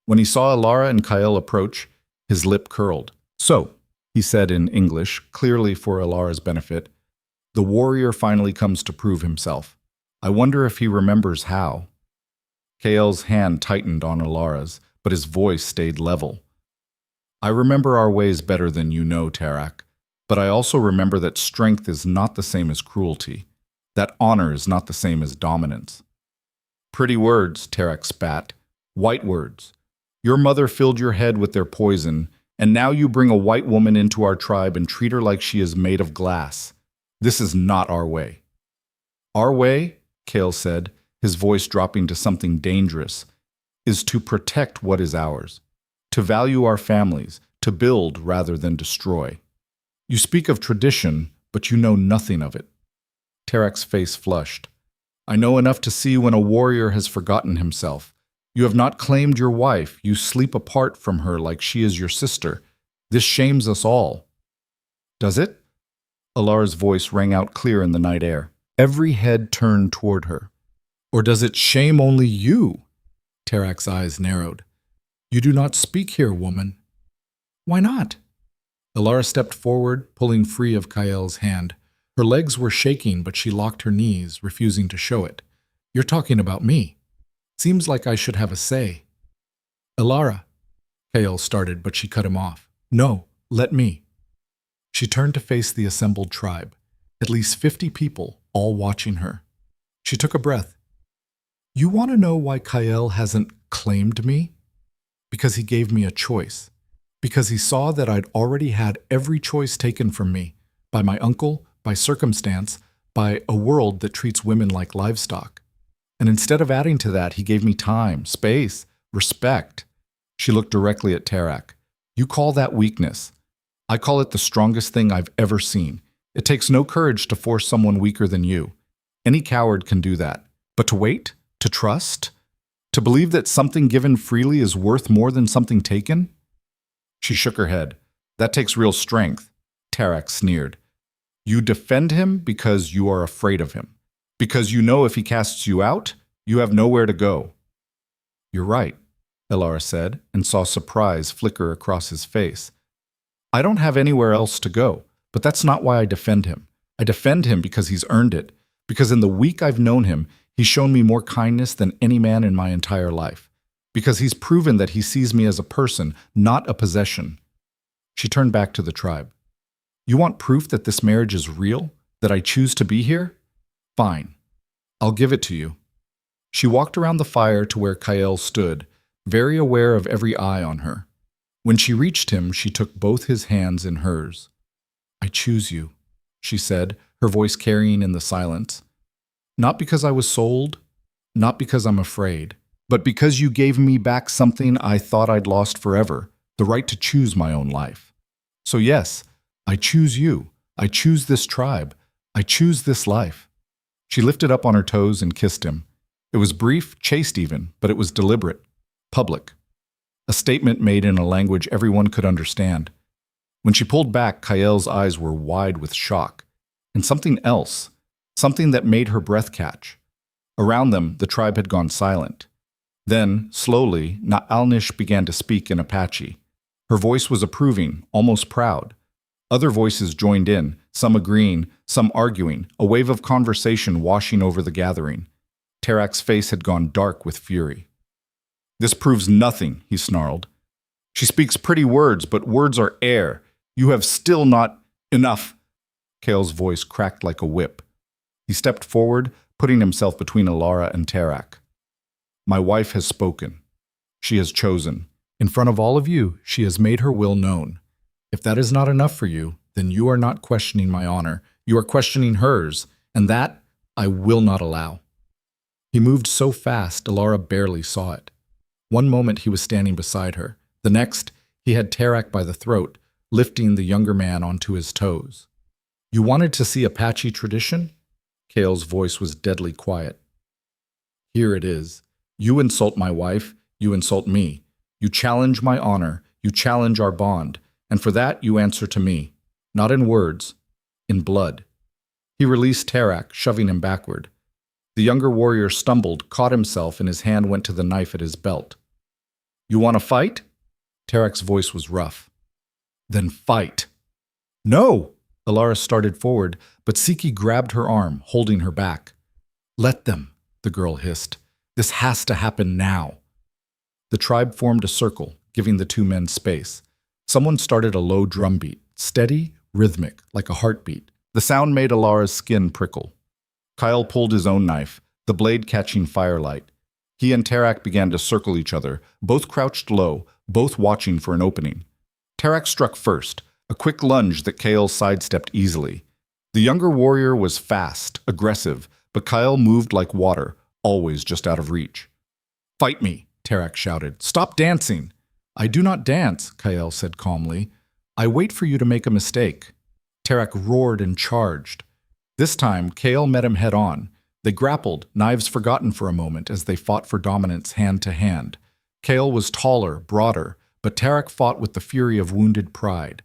S1: When he saw Alara and Kael approach, his lip curled. So, he said in English, clearly for Alara's benefit, The warrior finally comes to prove himself. I wonder if he remembers how. Kael's hand tightened on Alara's, but his voice stayed level. I remember our ways better than you know, Tarak, but I also remember that strength is not the same as cruelty, that honor is not the same as dominance. Pretty words, Tarak spat. White words. Your mother filled your head with their poison, and now you bring a white woman into our tribe and treat her like she is made of glass. This is not our way. Our way, Kael said, his voice dropping to something dangerous, is to protect what is ours, to value our families, to build rather than destroy. You speak of tradition, but you know nothing of it. Tarak's face flushed. I know enough to see when a warrior has forgotten himself. You have not claimed your wife. You sleep apart from her like she is your sister. This shames us all. Does it? Alara's voice rang out clear in the night air. Every head turned toward her. Or does it shame only you? Tarak's eyes narrowed. You do not speak here, woman. Why not? Alara stepped forward, pulling free of Kael's hand. Her legs were shaking, but she locked her knees, refusing to show it. You're talking about me. Seems like I should have a say. Alara, Kael started, but she cut him off. No, let me. She turned to face the assembled tribe, at least 50 people, all watching her. She took a breath. You want to know why Kael hasn't claimed me? Because he gave me a choice. Because he saw that I'd already had every choice taken from me, by my uncle, by circumstance, by a world that treats women like livestock. And instead of adding to that, he gave me time, space, respect. She looked directly at Tarak. You call that weakness. I call it the strongest thing I've ever seen. It takes no courage to force someone weaker than you. Any coward can do that. But to wait, to trust, to believe that something given freely is worth more than something taken? She shook her head. That takes real strength. Tarak sneered. You defend him because you are afraid of him. Because you know if he casts you out, you have nowhere to go. You're right, Alara said, and saw surprise flicker across his face. I don't have anywhere else to go, but that's not why I defend him. I defend him because he's earned it, because in the week I've known him, he's shown me more kindness than any man in my entire life, because he's proven that he sees me as a person, not a possession. She turned back to the tribe. You want proof that this marriage is real, that I choose to be here? Fine. I'll give it to you. She walked around the fire to where Kael stood, very aware of every eye on her. When she reached him, she took both his hands in hers. I choose you, she said, her voice carrying in the silence. Not because I was sold, not because I'm afraid, but because you gave me back something I thought I'd lost forever, the right to choose my own life. So yes, I choose you. I choose this tribe. I choose this life. She lifted up on her toes and kissed him. It was brief, chaste even, but it was deliberate, public. A statement made in a language everyone could understand. When she pulled back, Kael's eyes were wide with shock. And something else, something that made her breath catch. Around them, the tribe had gone silent. Then, slowly, Na'alnish began to speak in Apache. Her voice was approving, almost proud. Other voices joined in, some agreeing, some arguing, a wave of conversation washing over the gathering. Tarak's face had gone dark with fury. This proves nothing, he snarled. She speaks pretty words, but words are air. You have still not enough. Kael's voice cracked like a whip. He stepped forward, putting himself between Alara and Tarak. My wife has spoken. She has chosen. In front of all of you, she has made her will known. If that is not enough for you, then you are not questioning my honor. You are questioning hers, and that I will not allow. He moved so fast, Alara barely saw it. One moment he was standing beside her. The next, he had Tarak by the throat, lifting the younger man onto his toes. You wanted to see Apache tradition? Kael's voice was deadly quiet. Here it is. You insult my wife, you insult me. You challenge my honor, you challenge our bond, and for that you answer to me. Not in words, in blood. He released Tarak, shoving him backward. The younger warrior stumbled, caught himself, and his hand went to the knife at his belt. You want to fight? Tarak's voice was rough. Then fight. No! Alara started forward, but Siki grabbed her arm, holding her back.
S2: Let them, the girl hissed. This has to happen now.
S1: The tribe formed a circle, giving the two men space. Someone started a low drum beat, steady, rhythmic, like a heartbeat. The sound made Alara's skin prickle. Kyle pulled his own knife, the blade catching firelight. He and Tarak began to circle each other, both crouched low, both watching for an opening. Tarak struck first, a quick lunge that Kale sidestepped easily. The younger warrior was fast, aggressive, but Kyle moved like water, always just out of reach.
S2: Fight me, Tarak shouted. Stop dancing.
S1: I do not dance, Kyle said calmly. I wait for you to make a mistake. Tarak roared and charged. This time, Kale met him head on. They grappled, knives forgotten for a moment as they fought for dominance hand to hand. Kale was taller, broader, but Tarak fought with the fury of wounded pride.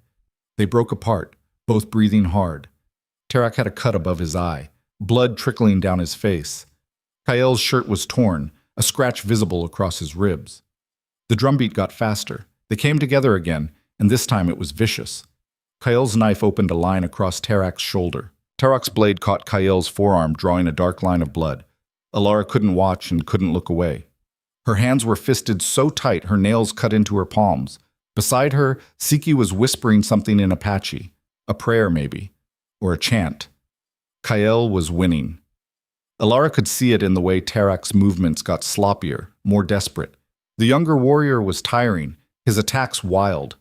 S1: They broke apart, both breathing hard. Tarak had a cut above his eye, blood trickling down his face. Kyle's shirt was torn, a scratch visible across his ribs. The drumbeat got faster. They came together again, and this time it was vicious. Kyle's knife opened a line across Tarak's shoulder. Tarak's blade caught Kyle's forearm, drawing a dark line of blood. Alara couldn't watch and couldn't look away. Her hands were fisted so tight her nails cut into her palms. Beside her, Siki was whispering something in Apache. A prayer, maybe. Or a chant. Kyle was winning. Alara could see it in the way Tarak's movements got sloppier, more desperate. The younger warrior was tiring, his attacks wild.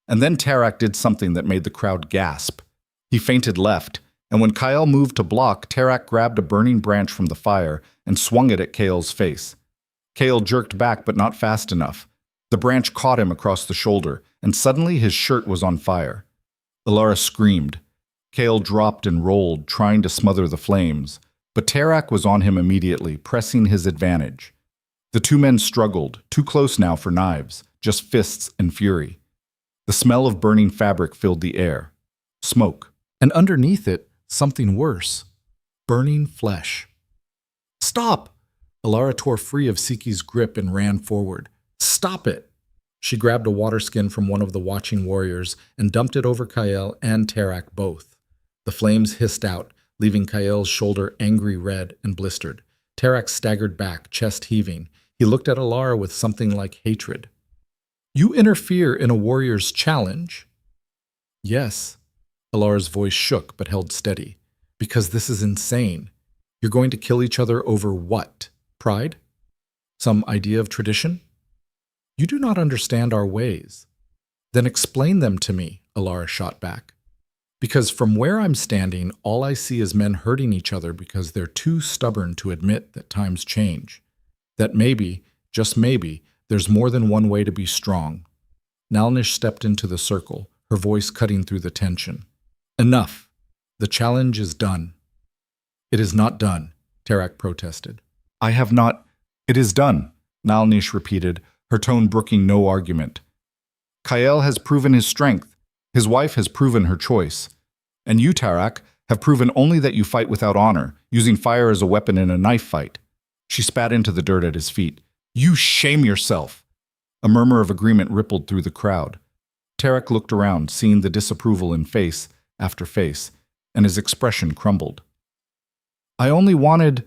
S1: And then Tarak did something that made the crowd gasp. He feinted left, and when Kyle moved to block, Tarak grabbed a burning branch from the fire and swung it at Kale's face. Kale jerked back, but not fast enough. The branch caught him across the shoulder, and suddenly his shirt was on fire. Alara screamed. Kale dropped and rolled, trying to smother the flames, but Tarak was on him immediately, pressing his advantage. The two men struggled, too close now for knives, just fists and fury. The smell of burning fabric filled the air. Smoke.
S2: And underneath it, something worse. Burning flesh. Stop!
S1: Alara tore free of Siki's grip and ran forward.
S2: Stop it! She grabbed a water skin from one of the watching warriors and dumped it over Kyle and Tarak both. The flames hissed out, leaving Kyle's shoulder angry red and blistered. Tarak staggered back, chest heaving. He looked at Alara with something like hatred. You interfere in a warrior's challenge?
S1: Yes.
S2: Alara's voice shook but held steady. Because this is insane. You're going to kill each other over what? Pride? Some idea of tradition? You do not understand our ways. Then explain them to me, Alara shot back. Because from where I'm standing, all I see is men hurting each other because they're too stubborn to admit that times change. That maybe, just maybe, there's more than one way to be strong. Nalnish stepped into the circle, her voice cutting through the tension. Enough. The challenge is done. It is not done, Tarak protested.
S1: I have not. It is done, Nalnish repeated, her tone brooking no argument. Kyle has proven his strength. His wife has proven her choice. And you, Tarak, have proven only that you fight without honor, using fire as a weapon in a knife fight. She spat into the dirt at his feet. You shame yourself! A murmur of agreement rippled through the crowd. Tarak looked around, seeing the disapproval in face after face, and his expression crumbled. I only wanted...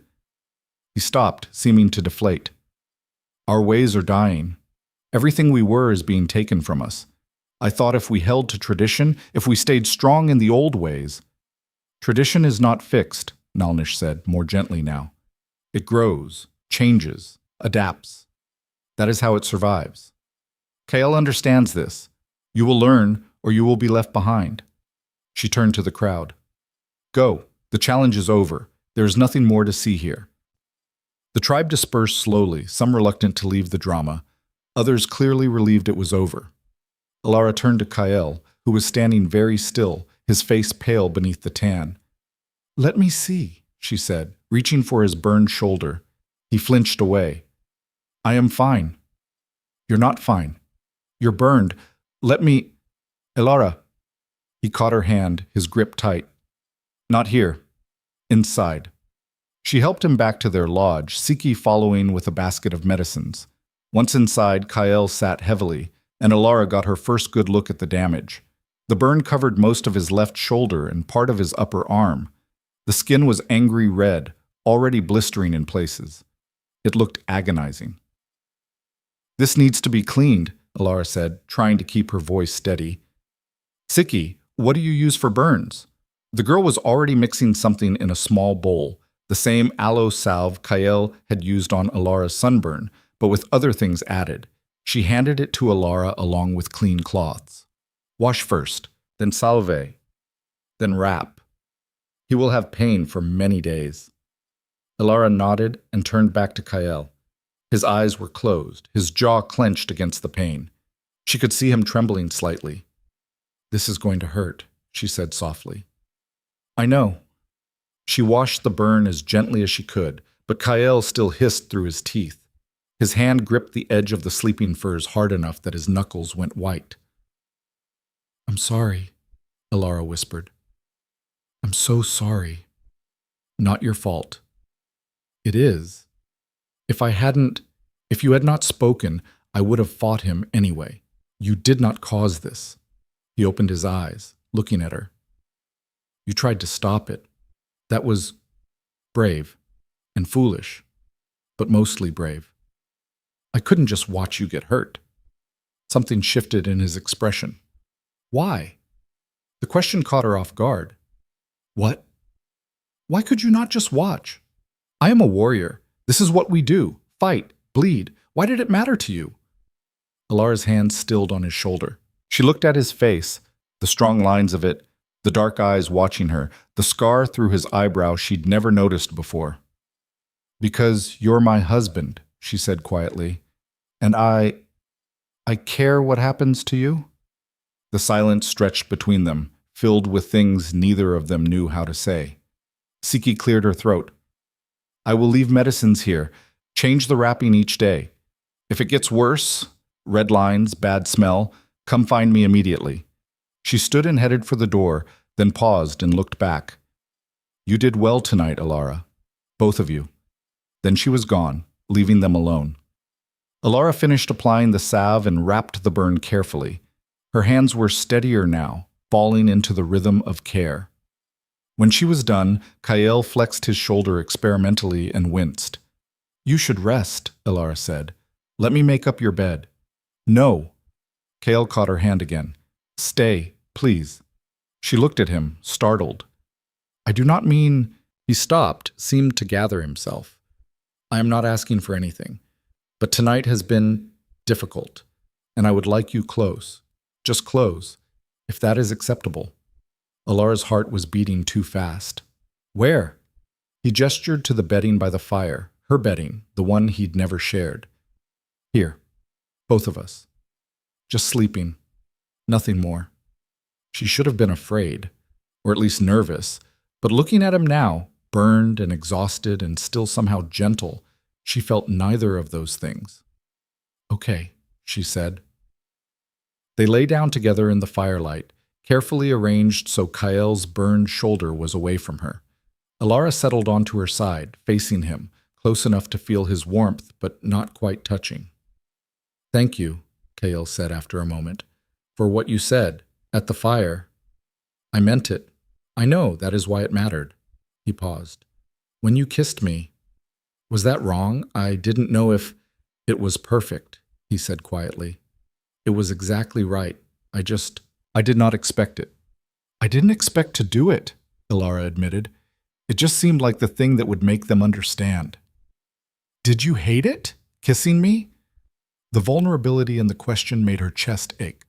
S1: He stopped, seeming to deflate. Our ways are dying. Everything we were is being taken from us. I thought if we held to tradition, if we stayed strong in the old ways... Tradition is not fixed, Nalnish said, more gently now. It grows, changes, adapts. That is how it survives. Kale understands this. You will learn, or you will be left behind. She turned to the crowd. Go, the challenge is over. There is nothing more to see here. The tribe dispersed slowly, some reluctant to leave the drama, others clearly relieved it was over. Alara turned to Kyle, who was standing very still, his face pale beneath the tan. Let me see, she said, reaching for his burned shoulder. He flinched away. I am fine. You're not fine. You're burned. Let me... Alara. He caught her hand, his grip tight. Not here. Inside. She helped him back to their lodge, Siki following with a basket of medicines. Once inside, Kyle sat heavily, and Alara got her first good look at the damage. The burn covered most of his left shoulder and part of his upper arm. The skin was angry red, already blistering in places. It looked agonizing. "This needs to be cleaned," Alara said, trying to keep her voice steady. "Siki, what do you use for burns?" The girl was already mixing something in a small bowl, the same aloe salve Kael had used on Alara's sunburn, but with other things added. She handed it to Alara along with clean cloths. "Wash first, then salve, then wrap. He will have pain for many days." Alara nodded and turned back to Kael. His eyes were closed, his jaw clenched against the pain. She could see him trembling slightly. "This is going to hurt," she said softly. "I know." She washed the burn as gently as she could, but Kael still hissed through his teeth. His hand gripped the edge of the sleeping furs hard enough that his knuckles went white. "I'm sorry," Alara whispered. "I'm so sorry." "Not your fault." "It is. If you had not spoken, I would have fought him anyway. You did not cause this." He opened his eyes, looking at her. "You tried to stop it. That was brave and foolish, but mostly brave. I couldn't just watch you get hurt." Something shifted in his expression. "Why?" The question caught her off guard. "What? Why could you not just watch? I am a warrior. This is what we do. Fight, bleed. Why did it matter to you?" Alara's hand stilled on his shoulder. She looked at his face, the strong lines of it, the dark eyes watching her, the scar through his eyebrow she'd never noticed before. "Because you're my husband," she said quietly, "and I care what happens to you." The silence stretched between them, filled with things neither of them knew how to say. Siki cleared her throat. "I will leave medicines here. Change the wrapping each day. If it gets worse, red lines, bad smell, come find me immediately." She stood and headed for the door, then paused and looked back. "You did well tonight, Alara. Both of you." Then she was gone, leaving them alone. Alara finished applying the salve and wrapped the burn carefully. Her hands were steadier now, falling into the rhythm of care. When she was done, Kael flexed his shoulder experimentally and winced. "You should rest," Alara said. "Let me make up your bed." "No." Kael caught her hand again. "Stay, please." She looked at him, startled. "I do not mean—" He stopped, seemed to gather himself. "I am not asking for anything, but tonight has been difficult, and I would like you close. Just close, if that is acceptable." Alara's heart was beating too fast. "Where?" He gestured to the bedding by the fire, her bedding, the one he'd never shared. "Here, both of us. Just sleeping. Nothing more." She should have been afraid, or at least nervous, but looking at him now, burned and exhausted and still somehow gentle, she felt neither of those things. "Okay," she said. They lay down together in the firelight, carefully arranged so Kael's burned shoulder was away from her. Alara settled onto her side, facing him, close enough to feel his warmth, but not quite touching. "Thank you," Kael said after a moment, "for what you said, at the fire. I meant it. I know that is why it mattered." He paused. "When you kissed me, was that wrong? I didn't know if—" "It was perfect," he said quietly. "It was exactly right. I did not expect it." "I didn't expect to do it," Alara admitted. "It just seemed like the thing that would make them understand." "Did you hate it? Kissing me?" The vulnerability in the question made her chest ache.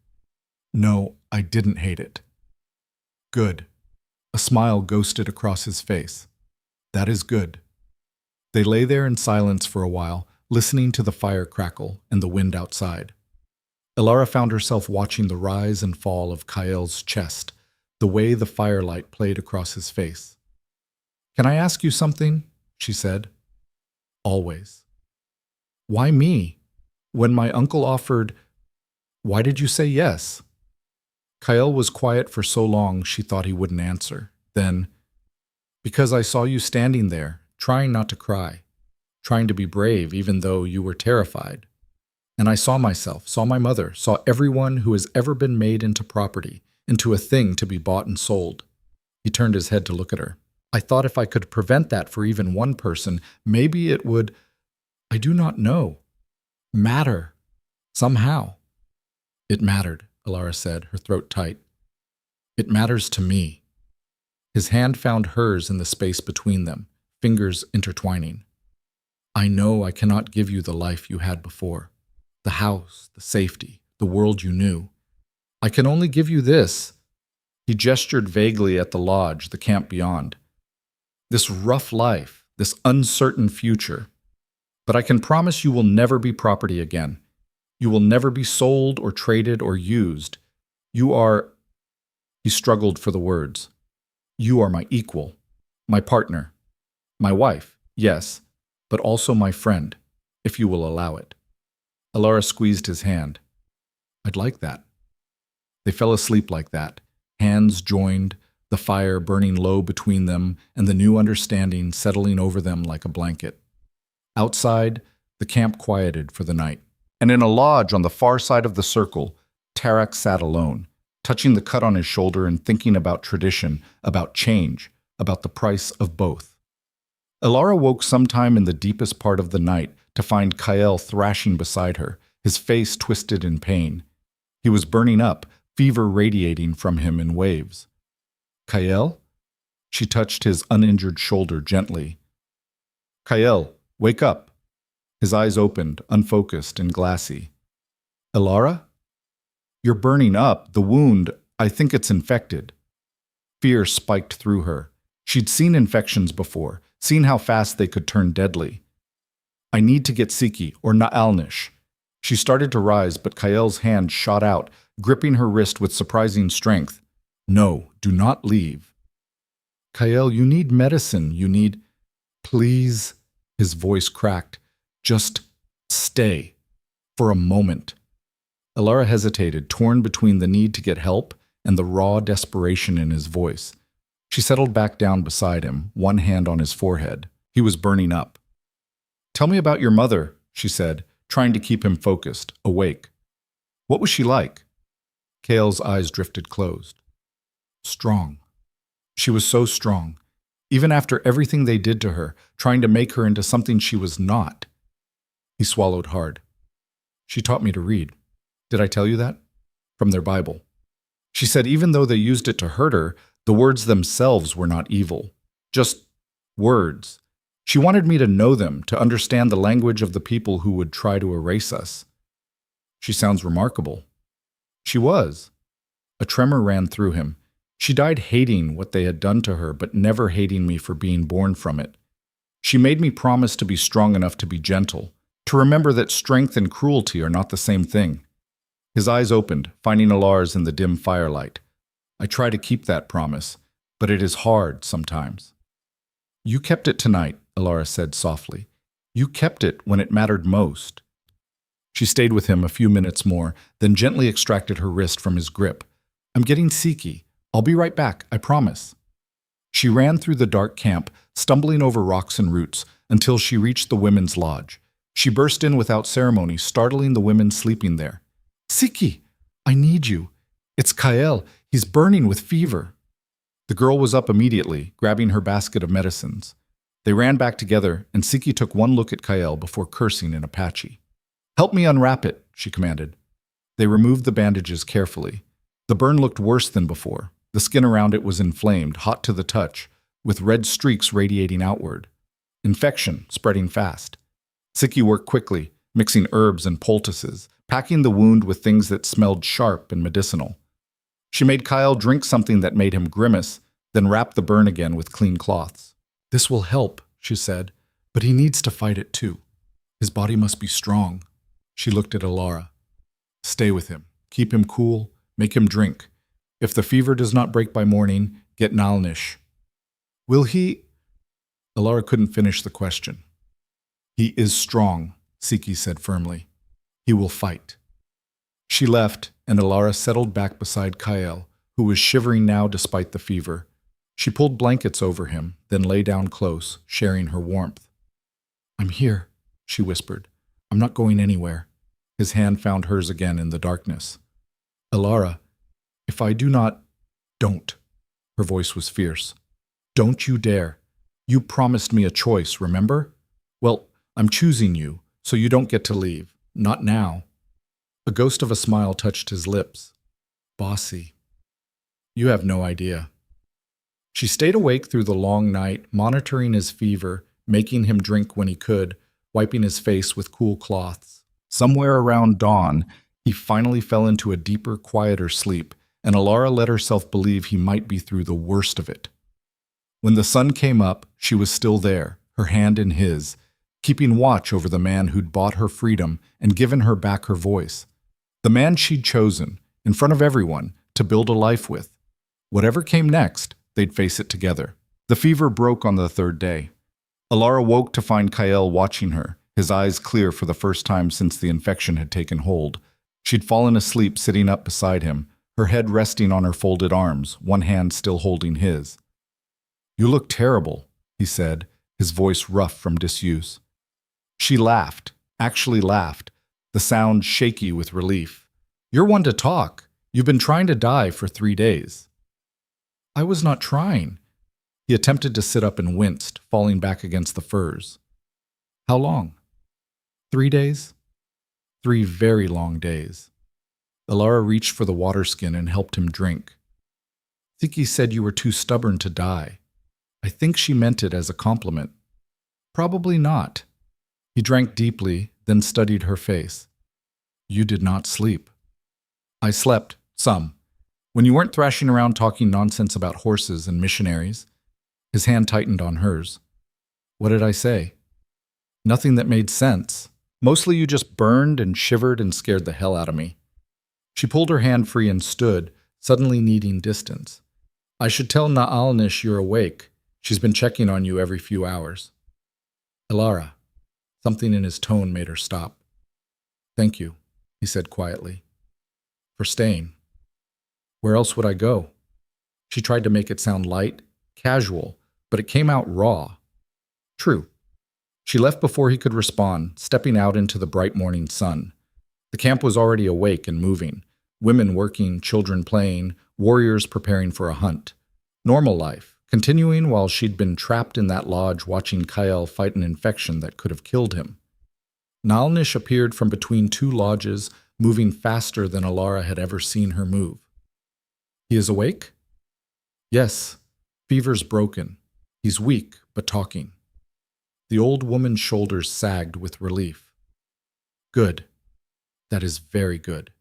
S1: "No, I didn't hate it." "Good." A smile ghosted across his face. "That is good." They lay there in silence for a while, listening to the fire crackle and the wind outside. Alara found herself watching the rise and fall of Kael's chest, the way the firelight played across his face. "Can I ask you something?" she said. "Always." "Why me? When my uncle offered, why did you say yes?" Kael was quiet for so long she thought he wouldn't answer. Then, "Because I saw you standing there, trying not to cry, trying to be brave even though you were terrified. And I saw myself, saw my mother, saw everyone who has ever been made into property,
S2: into a thing to be bought and sold. He turned his head to look at her. I thought if I could prevent that for even one person, maybe it would, I do not know, matter, somehow. It mattered, Alara said, her throat tight. It matters to me. His hand found hers in the space between them, fingers intertwining. I know I cannot give you the life you had before, the house, the safety, the world you knew. I can only give you this. He gestured vaguely at the lodge, the camp beyond. This rough life, this uncertain future. But I can promise you will never be property again. You will never be sold or traded or used. You are, he struggled for the words. You are my equal, my partner, my wife, yes, but also my friend, if you will allow it. Alara squeezed his hand. I'd like that. They fell asleep like that, hands joined, the fire burning low between them, and the new understanding settling over them like a blanket. Outside, the camp quieted for the night. And in a lodge on the far side of the circle, Tarak sat alone, touching the cut on his shoulder and thinking about tradition, about change, about the price of both. Alara woke sometime in the deepest part of the night to find Kael thrashing beside her, his face twisted in pain. He was burning up, fever radiating from him in waves. Kael? She touched his uninjured shoulder gently. Kael, wake up. His eyes opened, unfocused and glassy. Alara? You're burning up. The wound, I think it's infected. Fear spiked through her. She'd seen infections before, seen how fast they could turn deadly. I need to get Siki, or Naalnish. She started to rise, but Kael's hand shot out, gripping her wrist with surprising strength. No, do not leave. Kael, you need medicine. You need... Please, his voice cracked. Just stay. For a moment. Alara hesitated, torn between the need to get help and the raw desperation in his voice. She settled back down beside him, one hand on his forehead. He was burning up. Tell me about your mother, she said, trying to keep him focused, awake. What was she like? Kael's eyes drifted closed. Strong. She was so strong, even after everything they did to her, trying to make her into something she was not. He swallowed hard. She taught me to read. Did I tell you that? From their Bible. She said even though they used it to hurt her, the words themselves were not evil. Just words. She wanted me to know them, to understand the language of the people who would try to erase us. She sounds remarkable. She was. A tremor ran through him. She died hating what they had done to her, but never hating me for being born from it. She made me promise to be strong enough to be gentle, to remember that strength and cruelty are not the same thing. His eyes opened, finding Alara's in the dim firelight. I try to keep that promise, but it is hard sometimes. You kept it tonight, Alara said softly. You kept it when it mattered most. She stayed with him a few minutes more, then gently extracted her wrist from his grip. I'm getting Siki. I'll be right back, I promise. She ran through the dark camp, stumbling over rocks and roots, until she reached the women's lodge. She burst in without ceremony, startling the women sleeping there. Siki, I need you. It's Kael. He's burning with fever. The girl was up immediately, grabbing her basket of medicines. They ran back together, and Siki took one look at Kael before cursing in Apache. Help me unwrap it, she commanded. They removed the bandages carefully. The burn looked worse than before. The skin around it was inflamed, hot to the touch, with red streaks radiating outward. Infection spreading fast. Siki worked quickly, mixing herbs and poultices, packing the wound with things that smelled sharp and medicinal. She made Kael drink something that made him grimace, then wrapped the burn again with clean cloths. This will help, she said, but he needs to fight it too. His body must be strong. She looked at Alara. Stay with him. Keep him cool. Make him drink. If the fever does not break by morning, get Naalnish. Will he? Alara couldn't finish the question. He is strong, Siki said firmly. He will fight. She left, and Alara settled back beside Kael, who was shivering now despite the fever. She pulled blankets over him, then lay down close, sharing her warmth. I'm here, she whispered. I'm not going anywhere. His hand found hers again in the darkness. Alara, if If I do not, don't. Her voice was fierce. Don't you dare. You promised me a choice, remember? Well, I'm choosing you, so you don't get to leave. Not now. A ghost of a smile touched his lips. Bossy. You have no idea. She stayed awake through the long night, monitoring his fever, making him drink when he could, wiping his face with cool cloths. Somewhere around dawn, he finally fell into a deeper, quieter sleep, and Alara let herself believe he might be through the worst of it. When the sun came up, she was still there, her hand in his, keeping watch over the man who'd bought her freedom and given her back her voice. The man she'd chosen, in front of everyone, to build a life with. Whatever came next, they'd face it together. The fever broke on the third day. Alara woke to find Kyle watching her, his eyes clear for the first time since the infection had taken hold. She'd fallen asleep sitting up beside him, her head resting on her folded arms, one hand still holding his. You look terrible, he said, his voice rough from disuse. She laughed, actually laughed, the sound shaky with relief. You're one to talk. You've been trying to die for 3 days. I was not trying. He attempted to sit up and winced, falling back against the furs. How long? 3 days? 3 very long days. Alara reached for the water skin and helped him drink. Thiki said you were too stubborn to die. I think she meant it as a compliment. Probably not. He drank deeply, then studied her face. You did not sleep. I slept, some. When you weren't thrashing around talking nonsense about horses and missionaries. His hand tightened on hers. What did I say? Nothing that made sense. Mostly you just burned and shivered and scared the hell out of me. She pulled her hand free and stood, suddenly needing distance. I should tell Naalnish you're awake. She's been checking on you every few hours. Alara. Something in his tone made her stop. Thank you, he said quietly. For staying. Where else would I go? She tried to make it sound light, casual, but it came out raw. True. She left before he could respond, stepping out into the bright morning sun. The camp was already awake and moving. Women working, children playing, warriors preparing for a hunt. Normal life, continuing while she'd been trapped in that lodge watching Kyle fight an infection that could have killed him. Naalnish appeared from between 2 lodges, moving faster than Alara had ever seen her move. He is awake? Yes. Fever's broken. He's weak, but talking. The old woman's shoulders sagged with relief. Good. That is very good.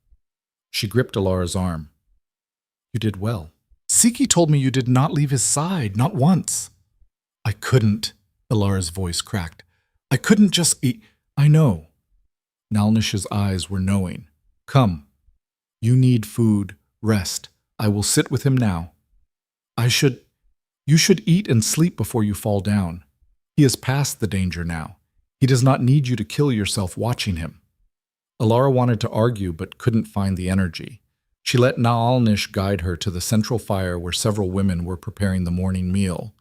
S2: She gripped Alara's arm. You did well. Siki told me you did not leave his side, not once. I couldn't, Alara's voice cracked. I couldn't just eat. I know. Naalnish's eyes were knowing. Come. You need food, rest. I will sit with him now. You should eat and sleep before you fall down. He is past the danger now. He does not need you to kill yourself watching him. Alara wanted to argue but couldn't find the energy. She let Naalnish guide her to the central fire where several women were preparing the morning meal.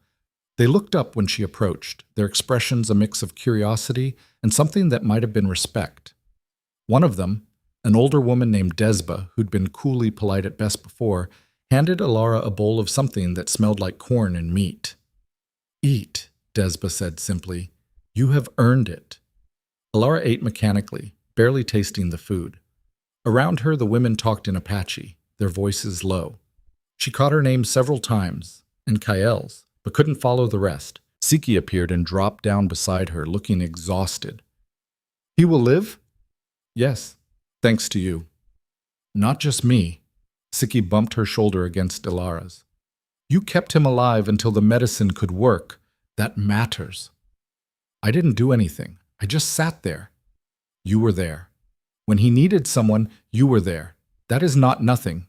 S2: They looked up when she approached, their expressions a mix of curiosity and something that might have been respect. One of them, an older woman named Desba, who'd been coolly polite at best before, handed Alara a bowl of something that smelled like corn and meat. Eat, Desba said simply. You have earned it. Alara ate mechanically, barely tasting the food. Around her, the women talked in Apache, their voices low. She caught her name several times, and Kyle's, but couldn't follow the rest. Siki appeared and dropped down beside her, looking exhausted. He will live? Yes, thanks to you. Not just me. Siki bumped her shoulder against Alara's. You kept him alive until the medicine could work. That matters. I didn't do anything. I just sat there. You were there. When he needed someone, you were there. That is not nothing.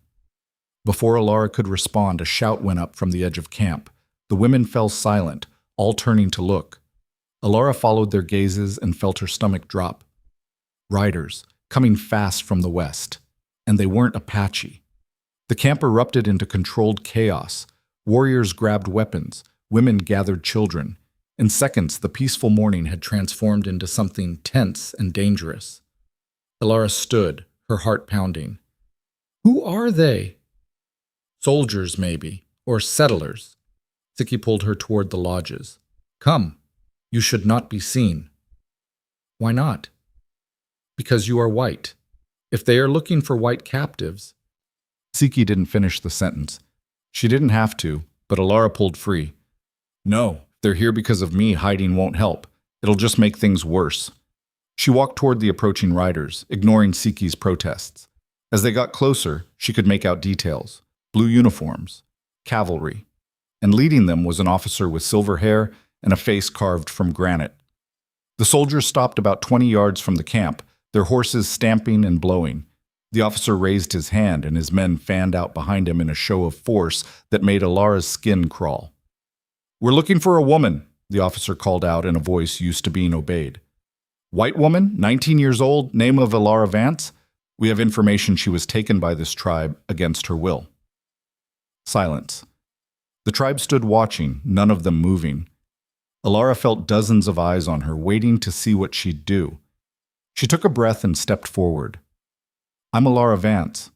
S2: Before Alara could respond, a shout went up from the edge of camp. The women fell silent, all turning to look. Alara followed their gazes and felt her stomach drop. Riders, coming fast from the west. And they weren't Apache. The camp erupted into controlled chaos. Warriors grabbed weapons. Women gathered children. In seconds, the peaceful morning had transformed into something tense and dangerous. Alara stood, her heart pounding. Who are they? Soldiers, maybe, or settlers. Siki pulled her toward the lodges. Come, you should not be seen. Why not? Because you are white. If they are looking for white captives.
S1: Siki didn't finish the sentence. She didn't have to, but Alara pulled free. No, if they're here because of me, hiding won't help. It'll just make things worse. She walked toward the approaching riders, ignoring Siki's protests. As they got closer, she could make out details. Blue uniforms, cavalry, and leading them was an officer with silver hair and a face carved from granite. The soldiers stopped about 20 yards from the camp, their horses stamping and blowing. The officer raised his hand and his men fanned out behind him in a show of force that made Alara's skin crawl. "We're looking for a woman," the officer called out in a voice used to being obeyed. "White woman, 19 years old, name of Alara Vance. We have information she was taken by this tribe against her will." Silence. The tribe stood watching, none of them moving. Alara felt dozens of eyes on her, waiting to see what she'd do. She took a breath and stepped forward. "I'm Alara Vance."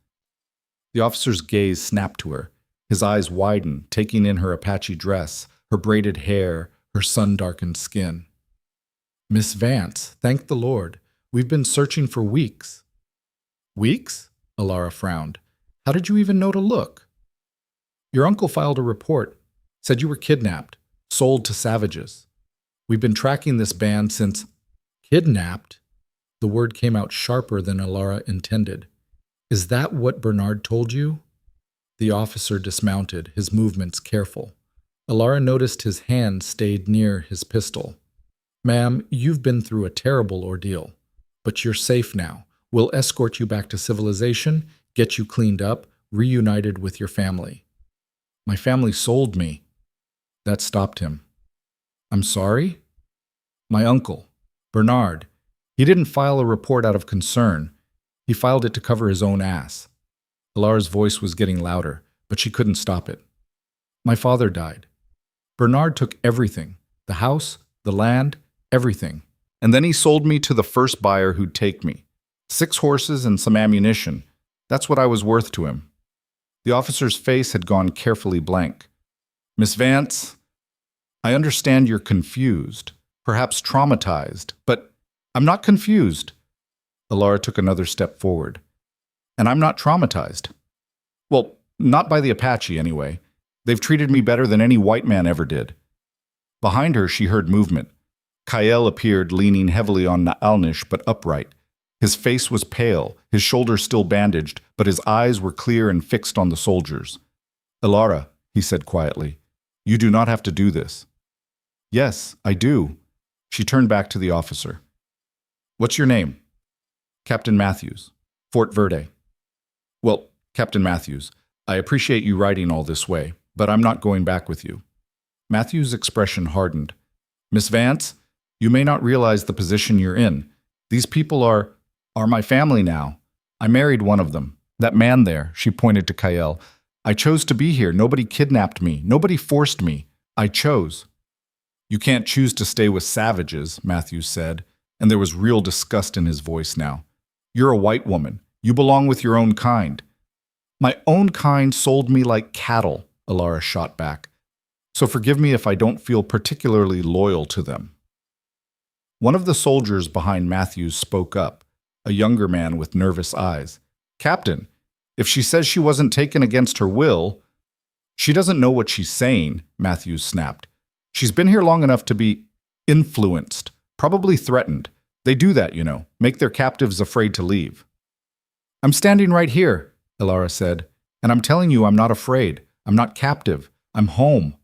S1: The officer's gaze snapped to her. His eyes widened, taking in her Apache dress, her braided hair, her sun-darkened skin. "Miss Vance, thank the Lord. We've been searching for weeks." "Weeks?" Alara frowned. "How did you even know to look?" "Your uncle filed a report. Said you were kidnapped, sold to savages. We've been tracking this band since—" "Kidnapped?" The word came out sharper than Alara intended. "Is that what Bernard told you?" The officer dismounted, his movements careful. Alara noticed his hand stayed near his pistol. "Ma'am, you've been through a terrible ordeal. But you're safe now. We'll escort you back to civilization, get you cleaned up, reunited with your family." "My family sold me." That stopped him. "I'm sorry?" "My uncle, Bernard. He didn't file a report out of concern. He filed it to cover his own ass." Alara's voice was getting louder, but she couldn't stop it. "My father died. Bernard took everything, the house, the land, everything. And then he sold me to the first buyer who'd take me. 6 horses and some ammunition. That's what I was worth to him." The officer's face had gone carefully blank. "Miss Vance, I understand you're confused, perhaps traumatized, but I'm not confused." Alara took another step forward. "And I'm not traumatized. Well, not by the Apache, anyway. They've treated me better than any white man ever did." Behind her, she heard movement. Kael appeared, leaning heavily on Naalnish, but upright. His face was pale, his shoulders still bandaged, but his eyes were clear and fixed on the soldiers. "Alara," he said quietly, "you do not have to do this." "Yes, I do." She turned back to the officer. "What's your name?" "Captain Matthews, Fort Verde." "Well, Captain Matthews, I appreciate you riding all this way, but I'm not going back with you." Matthews' expression hardened. "Miss Vance, you may not realize the position you're in. These people are my family now. I married one of them. That man there," she pointed to Kael. "I chose to be here. Nobody kidnapped me. Nobody forced me. I chose." "You can't choose to stay with savages," Matthews said, and there was real disgust in his voice now. "You're a white woman. You belong with your own kind." "My own kind sold me like cattle," Alara shot back. "So forgive me if I don't feel particularly loyal to them." One of the soldiers behind Matthews spoke up, a younger man with nervous eyes. "Captain, if she says she wasn't taken against her will—" "She doesn't know what she's saying," Matthews snapped. "She's been here long enough to be influenced, probably threatened. They do that, you know, make their captives afraid to leave." "I'm standing right here," Alara said, "and I'm telling you I'm not afraid. I'm not captive. I'm home."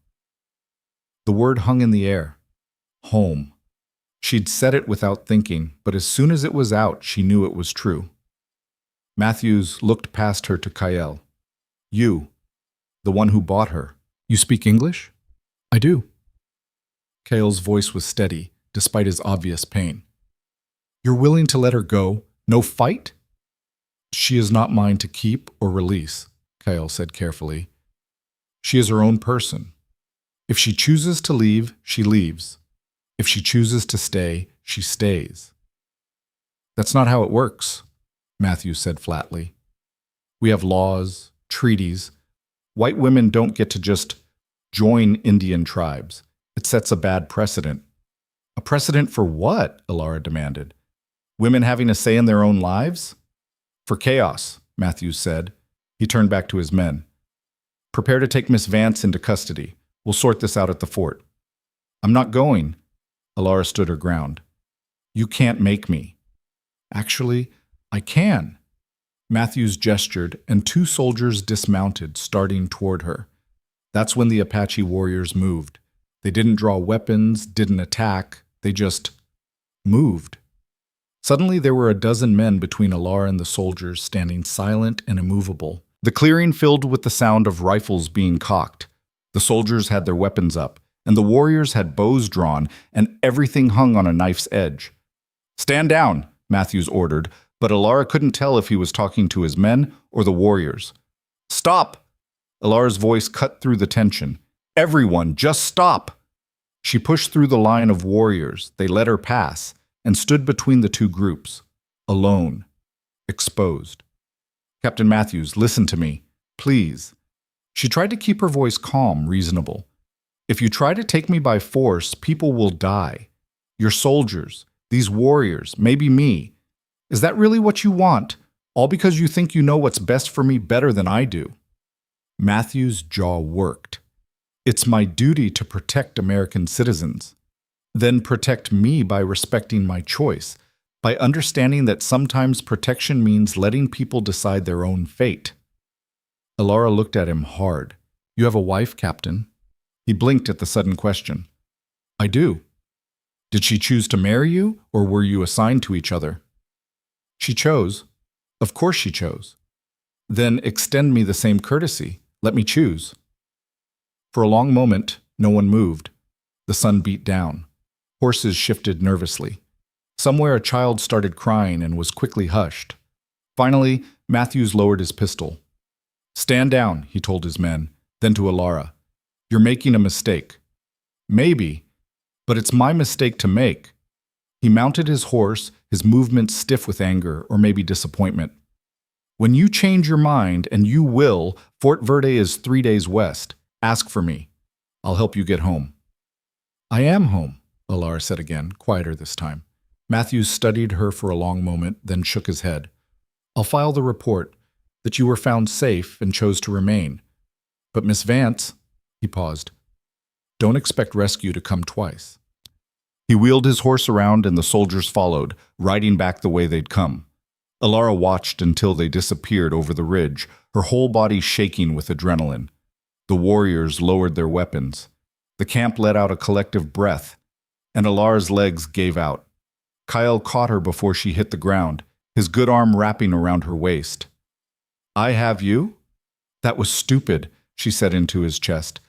S1: The word hung in the air. Home. She'd said it without thinking, but as soon as it was out, she knew it was true. Matthews looked past her to Kael. "You, the one who bought her. You speak English?" "I do." Kael's voice was steady, despite his obvious pain. "You're willing to let her go? No fight?" "She is not mine to keep or release," Kael said carefully. "She is her own person. If she chooses to leave, she leaves. If she chooses to stay, she stays." "That's not how it works," Matthews said flatly. "We have laws, treaties. White women don't get to just join Indian tribes. It sets a bad precedent. A precedent for what? Alara demanded. Women having a say in their own lives? For chaos, Matthews said. He turned back to his men. Prepare to take Miss Vance into custody. We'll sort this out at the fort. I'm not going. Alara stood her ground. You can't make me. Actually, I can. Matthews gestured, and 2 soldiers dismounted, starting toward her. That's when the Apache warriors moved. They didn't draw weapons, didn't attack, they just moved. Suddenly there were a dozen men between Alara and the soldiers, standing silent and immovable. The clearing filled with the sound of rifles being cocked. The soldiers had their weapons up, and the warriors had bows drawn, and everything hung on a knife's edge. Stand down, Matthews ordered, but Alara couldn't tell if he was talking to his men or the warriors. Stop! Alara's voice cut through the tension. Everyone, just stop! She pushed through the line of warriors. They let her pass and stood between the 2 groups, alone, exposed. Captain Matthews, listen to me, please. She tried to keep her voice calm, reasonable. If you try to take me by force, people will die. Your soldiers, these warriors, maybe me. Is that really what you want? All because you think you know what's best for me better than I do? Matthew's jaw worked. It's my duty to protect American citizens. Then protect me by respecting my choice, by understanding that sometimes protection means letting people decide their own fate. Alara looked at him hard. You have a wife, Captain? He blinked at the sudden question. I do. Did she choose to marry you, or were you assigned to each other? She chose. Of course she chose. Then extend me the same courtesy. Let me choose. For a long moment, no one moved. The sun beat down. Horses shifted nervously. Somewhere a child started crying and was quickly hushed. Finally, Matthews lowered his pistol. Stand down, he told his men, then to Alara. You're making a mistake. Maybe, but it's my mistake to make. He mounted his horse, his movements stiff with anger or maybe disappointment. When you change your mind, and you will, Fort Verde is 3 days west. Ask for me. I'll help you get home. I am home, Alara said again, quieter this time. Matthews studied her for a long moment, then shook his head. I'll file the report that you were found safe and chose to remain. But Miss Vance, he paused, don't expect rescue to come twice. He wheeled his horse around and the soldiers followed, riding back the way they'd come. Alara watched until they disappeared over the ridge, her whole body shaking with adrenaline. The warriors lowered their weapons. The camp let out a collective breath, and Alara's legs gave out. Kyle caught her before she hit the ground, his good arm wrapping around her waist. I have you? That was stupid, she said into his chest.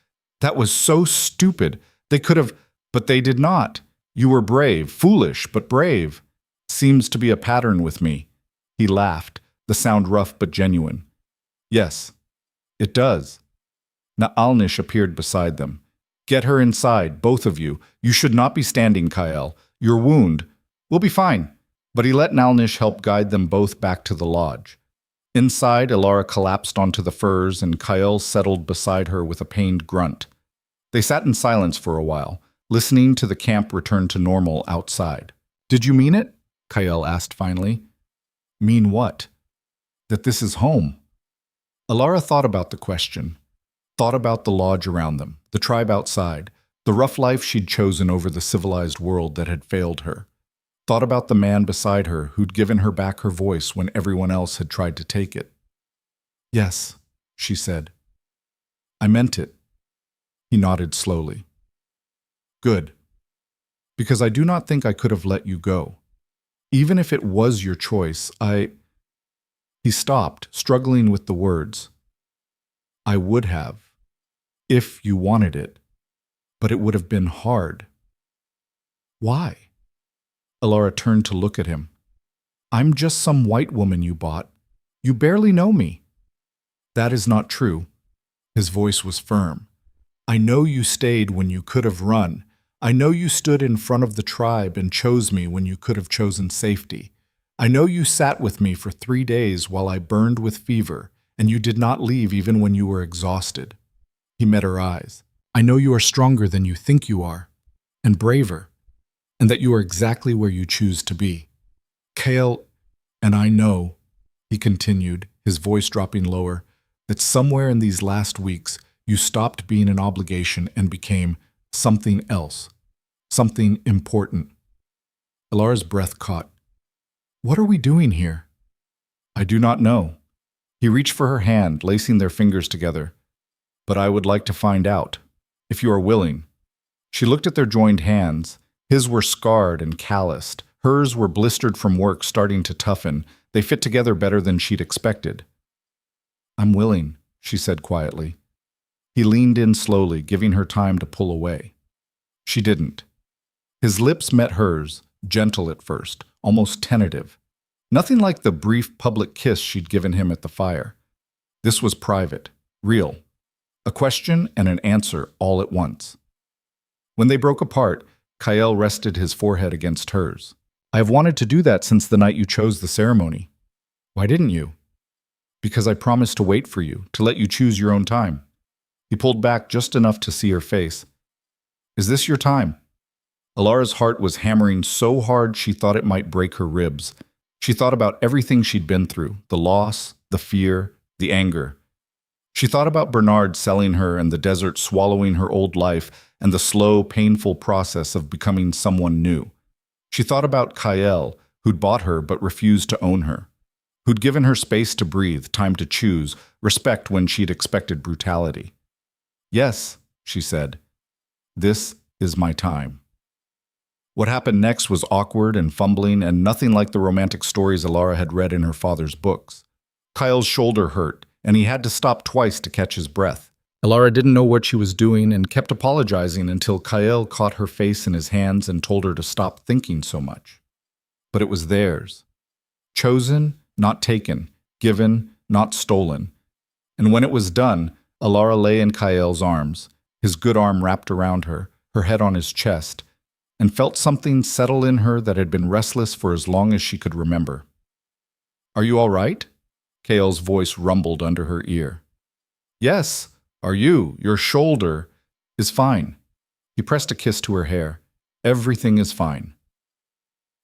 S1: That was so stupid. They could have, but they did not. You were brave, foolish, but brave. Seems to be a pattern with me. He laughed, the sound rough but genuine. Yes, it does. Naalnish appeared beside them. Get her inside, both of you. You should not be standing, Kyle. Your wound. We'll be fine. But he let Naalnish help guide them both back to the lodge. Inside, Alara collapsed onto the furs and Kyle settled beside her with a pained grunt. They sat in silence for a while, listening to the camp return to normal outside. Did you mean it? Kyle asked finally. Mean what? That this is home. Alara thought about the question, thought about the lodge around them, the tribe outside, the rough life she'd chosen over the civilized world that had failed her. Thought about the man beside her who'd given her back her voice when everyone else had tried to take it. Yes, she said. I meant it. He nodded slowly. Good. Because I do not think I could have let you go. Even if it was your choice, He stopped, struggling with the words. I would have, if you wanted it, but it would have been hard. Why? Alara turned to look at him. I'm just some white woman you bought. You barely know me. That is not true. His voice was firm. I know you stayed when you could have run. I know you stood in front of the tribe and chose me when you could have chosen safety. I know you sat with me for 3 days while I burned with fever
S2: and you did not leave even when you were exhausted. He met her eyes. I know you are stronger than you think you are, and braver, and that you are exactly where you choose to be. Kale, and I know, he continued, his voice dropping lower, that somewhere in these last weeks you stopped being an obligation and became something else, something important. Alara's breath caught. What are we doing here? I do not know. He reached for her hand, lacing their fingers together. But I would like to find out, if you are willing. She looked at their joined hands. His were scarred and calloused. Hers were blistered from work, starting to toughen. They fit together better than she'd expected. I'm willing, she said quietly. He leaned in slowly, giving her time to pull away. She didn't. His lips met hers, gentle at first, almost tentative. Nothing like the brief public kiss she'd given him at the fire. This was private, real. A question and an answer all at once. When they broke apart, Kyle rested his forehead against hers. I have wanted to do that since the night you chose the ceremony. Why didn't you? Because I promised to wait for you, to let you choose your own time. He pulled back just enough to see her face. Is this your time? Alara's heart was hammering so hard she thought it might break her ribs. She thought about everything she'd been through, the loss, the fear, the anger. She thought about Bernard selling her and the desert swallowing her old life and the slow, painful process of becoming someone new. She thought about Kyle, who'd bought her but refused to own her, who'd given her space to breathe, time to choose, respect when she'd expected brutality. Yes, she said, this is my time. What happened next was awkward and fumbling and nothing like the romantic stories Alara had read in her father's books. Kyle's shoulder hurt, and he had to stop twice to catch his breath. Alara didn't know what she was doing and kept apologizing until Kyle caught her face in his hands and told her to stop thinking so much. But it was theirs. Chosen, not taken. Given, not stolen. And when it was done, Alara lay in Kyle's arms, his good arm wrapped around her, her head on his chest, and felt something settle in her that had been restless for as long as she could remember. Are you all right? Kyle's voice rumbled under her ear. Yes. Are you? Your shoulder is fine. He pressed a kiss to her hair. Everything is fine.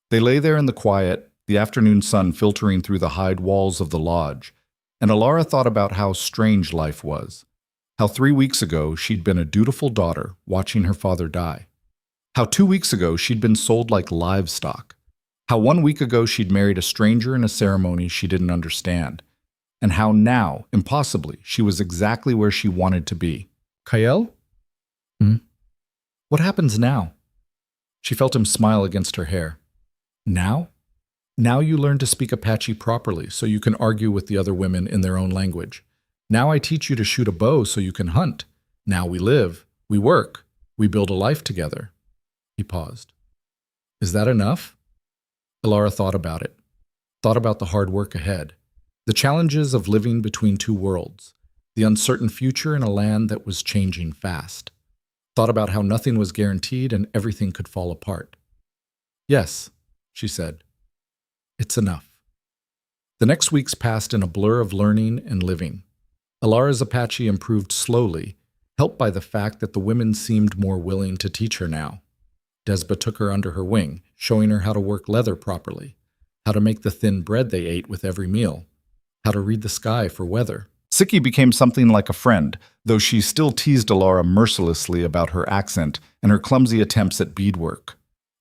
S2: They lay there in the quiet, the afternoon sun filtering through the hide walls of the lodge, and Alara thought about how strange life was. How 3 weeks ago she'd been a dutiful daughter watching her father die. How 2 weeks ago she'd been sold like livestock. How 1 week ago she'd married a stranger in a ceremony she didn't understand. And how now, impossibly, she was exactly where she wanted to be. Kyle? What happens now? She felt him smile against her hair. Now? Now you learn to speak Apache properly so you can argue with the other women in their own language. Now I teach you to shoot a bow so you can hunt. Now we live, we work, we build a life together. He paused. Is that enough? Alara thought about it. Thought about the hard work ahead. The challenges of living between two worlds, the uncertain future in a land that was changing fast. Thought about how nothing was guaranteed and everything could fall apart. Yes, she said. It's enough. The next weeks passed in a blur of learning and living. Alara's Apache improved slowly, helped by the fact that the women seemed more willing to teach her now. Desba took her under her wing, showing her how to work leather properly, how to make the thin bread they ate with every meal, how to read the sky for weather. Siki became something like a friend, though she still teased Alara mercilessly about her accent and her clumsy attempts at beadwork.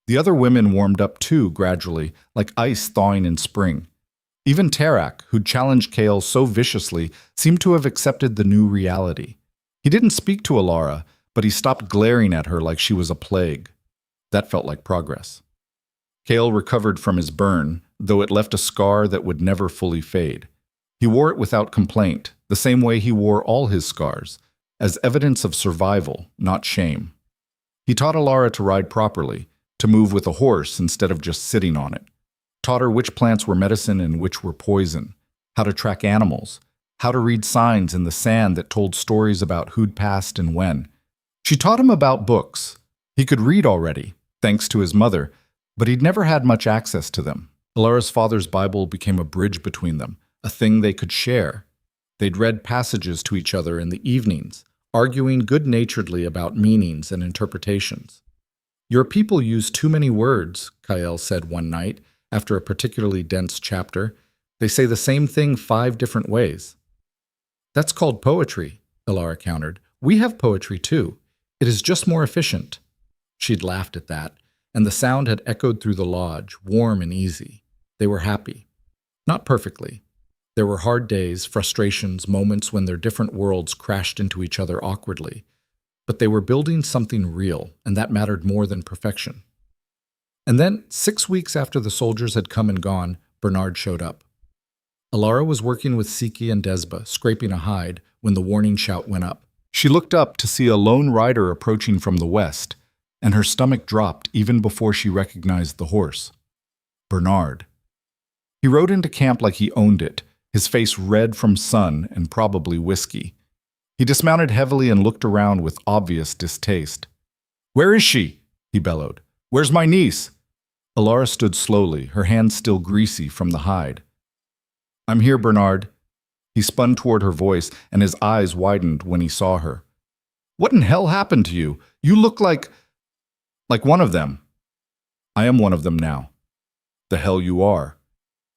S2: The other women warmed up too, gradually, like ice thawing in spring. Even Tarak, who'd challenged Kale so viciously, seemed to have accepted the new reality. He didn't speak to Alara, but he stopped glaring at her like she was a plague. That felt like progress. Kale recovered from his burn, though it left a scar that would never fully fade. He wore it without complaint, the same way he wore all his scars, as evidence of survival, not shame. He taught Alara to ride properly, to move with a horse instead of just sitting on it. Taught her which plants were medicine and which were poison, how to track animals, how to read signs in the sand that told stories about who'd passed and when. She taught him about books. He could read already, thanks to his mother, but he'd never had much access to them. Alara's father's Bible became a bridge between them, a thing they could share. They'd read passages to each other in the evenings, arguing good-naturedly about meanings and interpretations. "Your people use too many words," Kael said one night, after a particularly dense chapter. "They say the same thing 5 different ways." "That's called poetry," Alara countered. "We have poetry too. It is just more efficient." She'd laughed at that, and the sound had echoed through the lodge, warm and easy. They were happy. Not perfectly. There were hard days, frustrations, moments when their different worlds crashed into each other awkwardly. But they were building something real, and that mattered more than perfection. And then, 6 weeks after the soldiers had come and gone, Bernard showed up. Alara was working with Siki and Desba, scraping a hide, when the warning shout went up.
S1: She looked up to see a lone rider approaching from the west, and her stomach dropped even before she recognized the horse. Bernard. He rode into camp like he owned it, his face red from sun and probably whiskey. He dismounted heavily and looked around with obvious distaste. "Where is she?" he bellowed. "Where's my niece?" Alara stood slowly, her hands still greasy from the hide. "I'm here, Bernard." He spun toward her voice, and his eyes widened when he saw her. "What in hell happened to you? You look like one of them." "I am one of them now." "The hell you are."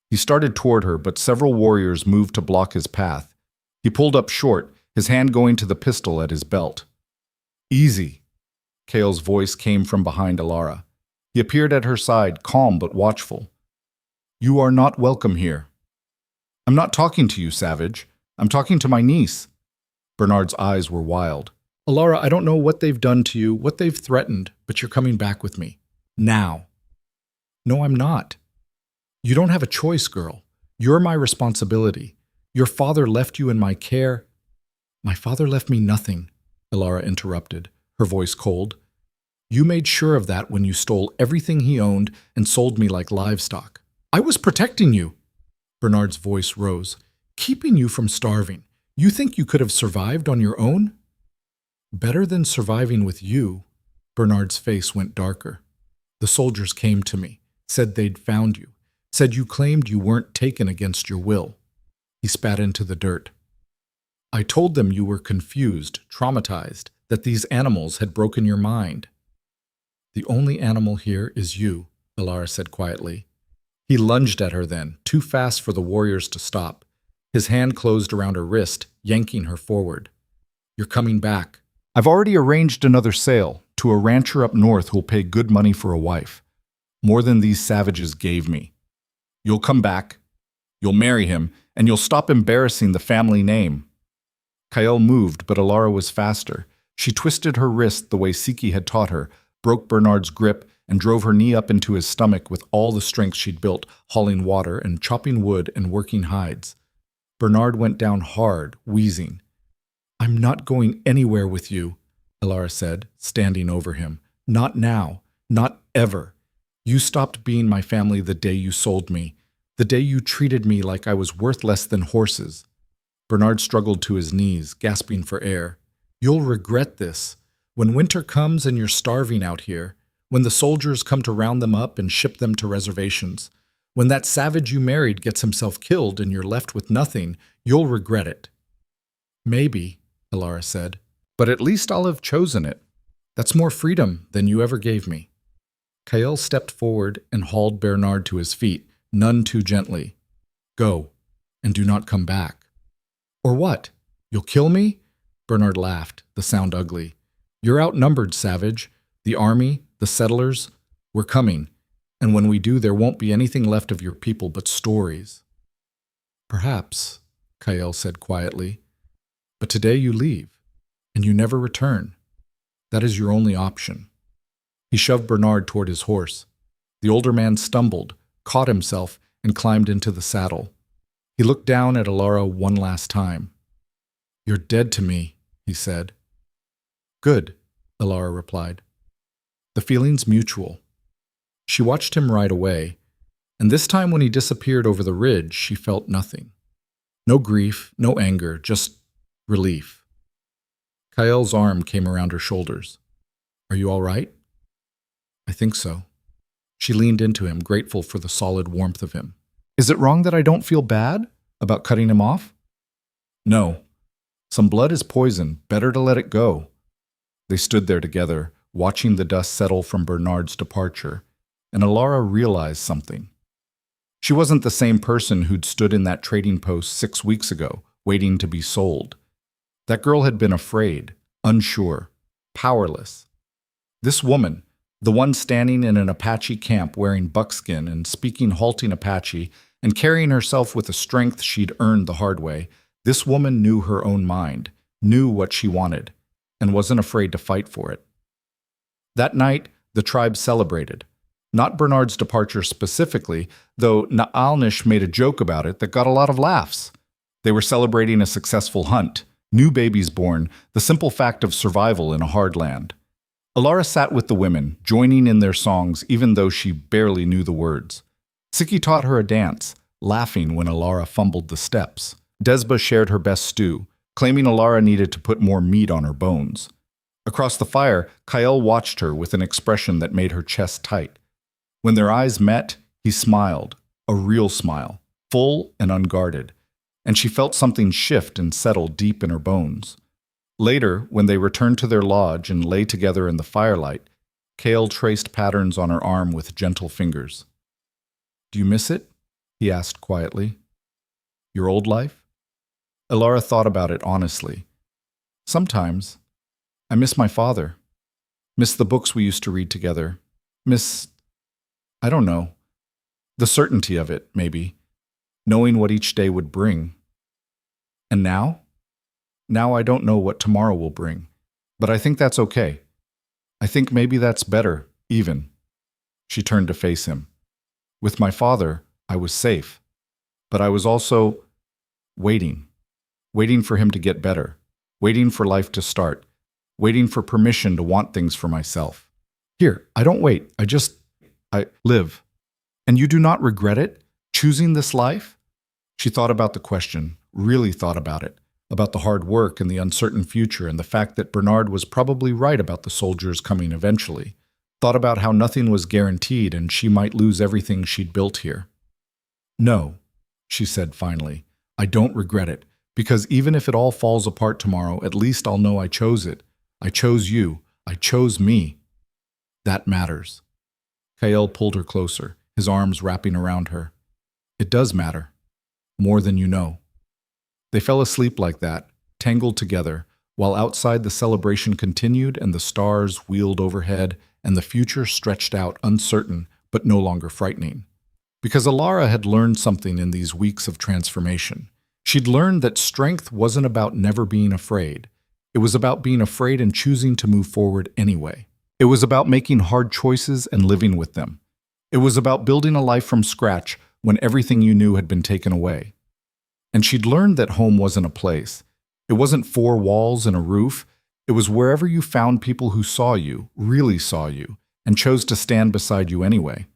S1: He started toward her, but several warriors moved to block his path. He pulled up short, his hand going to the pistol at his belt. "Easy." Kael's voice came from behind Alara. He appeared at her side, calm but watchful. "You are not welcome here." "I'm not talking to you, savage. I'm talking to my niece." Bernard's eyes were wild. "Alara, I don't know what they've done to you, what they've threatened, but you're coming back with me. Now." "No, I'm not." "You don't have a choice, girl. You're my responsibility. Your father left you in my care." "My father left me nothing," Alara interrupted, her voice cold. "You made sure of that when you stole everything he owned and sold me like livestock. I was protecting you." Bernard's voice rose. "Keeping you from starving. You think you could have survived on your own?" "Better than surviving with you." Bernard's face went darker. "The soldiers came to me, said they'd found you, said you claimed you weren't taken against your will." He spat into the dirt. "I told them you were confused, traumatized, that these animals had broken your mind." "The only animal here is you," Alara said quietly. He lunged at her then, too fast for the warriors to stop. His hand closed around her wrist, yanking her forward. "You're coming back." "I've already arranged another sale to a rancher up north who'll pay good money for a wife. More than these savages gave me. You'll come back, you'll marry him, and you'll stop embarrassing the family name." Kael moved, but Alara was faster. She twisted her wrist the way Siki had taught her, broke Bernard's grip, and drove her knee up into his stomach with all the strength she'd built, hauling water and chopping wood and working hides. Bernard went down hard, wheezing. "I'm not going anywhere with you," Alara said, standing over him. "Not now. Not ever. You stopped being my family the day you sold me, the day you treated me like I was worth less than horses." Bernard struggled to his knees, gasping for air. "You'll regret this. When winter comes and you're starving out here, when the soldiers come to round them up and ship them to reservations, when that savage you married gets himself killed and you're left with nothing, you'll regret it." "Maybe," Alara said, "but at least I'll have chosen it. That's more freedom than you ever gave me." Kael stepped forward and hauled Bernard to his feet, none too gently. "Go, and do not come back." "Or what? You'll kill me?" Bernard laughed, the sound ugly. "You're outnumbered, savage. The army, the settlers, we're coming. And when we do, there won't be anything left of your people but stories." "Perhaps," Kael said quietly. "But today you leave, and you never return. That is your only option." He shoved Bernard toward his horse. The older man stumbled, caught himself, and climbed into the saddle. He looked down at Alara one last time. "You're dead to me," he said. "Good," Alara replied. The feeling's mutual. She watched him ride away, and this time when he disappeared over the ridge, she felt nothing. No grief, no anger, just relief. Kael's arm came around her shoulders. "Are you all right?" "I think so." She leaned into him, grateful for the solid warmth of him. "Is it wrong that I don't feel bad about cutting him off?" No. Some blood is poison. Better to let it go. They stood there together, watching the dust settle from Bernard's departure, and Alara realized something. She wasn't the same person who'd stood in that trading post 6 weeks ago, waiting to be sold. That girl had been afraid, unsure, powerless. This woman, the one standing in an Apache camp wearing buckskin and speaking halting Apache and carrying herself with a strength she'd earned the hard way, this woman knew her own mind, knew what she wanted, and wasn't afraid to fight for it. That night, the tribe celebrated. Not Bernard's departure specifically, though Naalnish made a joke about it that got a lot of laughs. They were celebrating a successful hunt, new babies born, the simple fact of survival in a hard land. Alara sat with the women, joining in their songs even though she barely knew the words. Siki taught her a dance, laughing when Alara fumbled the steps. Desba shared her best stew, claiming Alara needed to put more meat on her bones. Across the fire, Kael watched her with an expression that made her chest tight. When their eyes met, he smiled, a real smile, full and unguarded, and she felt something shift and settle deep in her bones. Later, when they returned to their lodge and lay together in the firelight, Kael traced patterns on her arm with gentle fingers. "Do you miss it?" he asked quietly. "Your old life?" Alara thought about it honestly. "Sometimes. I miss my father. Miss the books we used to read together. I don't know. The certainty of it, maybe. Knowing what each day would bring. And now? Now I don't know what tomorrow will bring. But I think that's okay. I think maybe that's better, even." She turned to face him. "With my father, I was safe. But I was also waiting. Waiting for him to get better. Waiting for life to start. Waiting for permission to want things for myself. Here, I don't wait. I live. And you do not regret it? Choosing this life?" She thought about the question, really thought about it, about the hard work and the uncertain future and the fact that Bernard was probably right about the soldiers coming eventually. Thought about how nothing was guaranteed and she might lose everything she'd built here. "No," she said finally, "I don't regret it, because even if it all falls apart tomorrow, at least I'll know I chose it. I chose you. I chose me. That matters." Kael pulled her closer, his arms wrapping around her. "It does matter. More than you know." They fell asleep like that, tangled together, while outside the celebration continued and the stars wheeled overhead and the future stretched out uncertain but no longer frightening. Because Alara had learned something in these weeks of transformation. She'd learned that strength wasn't about never being afraid. It was about being afraid and choosing to move forward anyway. It was about making hard choices and living with them. It was about building a life from scratch when everything you knew had been taken away. And she'd learned that home wasn't a place. It wasn't 4 walls and a roof. It was wherever you found people who saw you, really saw you, and chose to stand beside you anyway.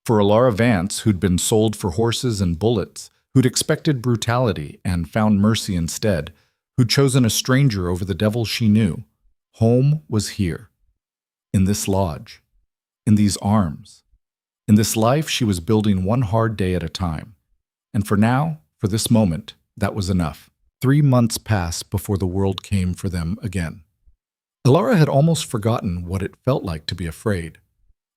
S1: For Alara Vance, who'd been sold for horses and bullets, who'd expected brutality and found mercy instead, who'd chosen a stranger over the devil she knew, home was here. In this lodge. In these arms. In this life she was building one hard day at a time. And for now, for this moment, that was enough. 3 months passed before the world came for them again. Alara had almost forgotten what it felt like to be afraid.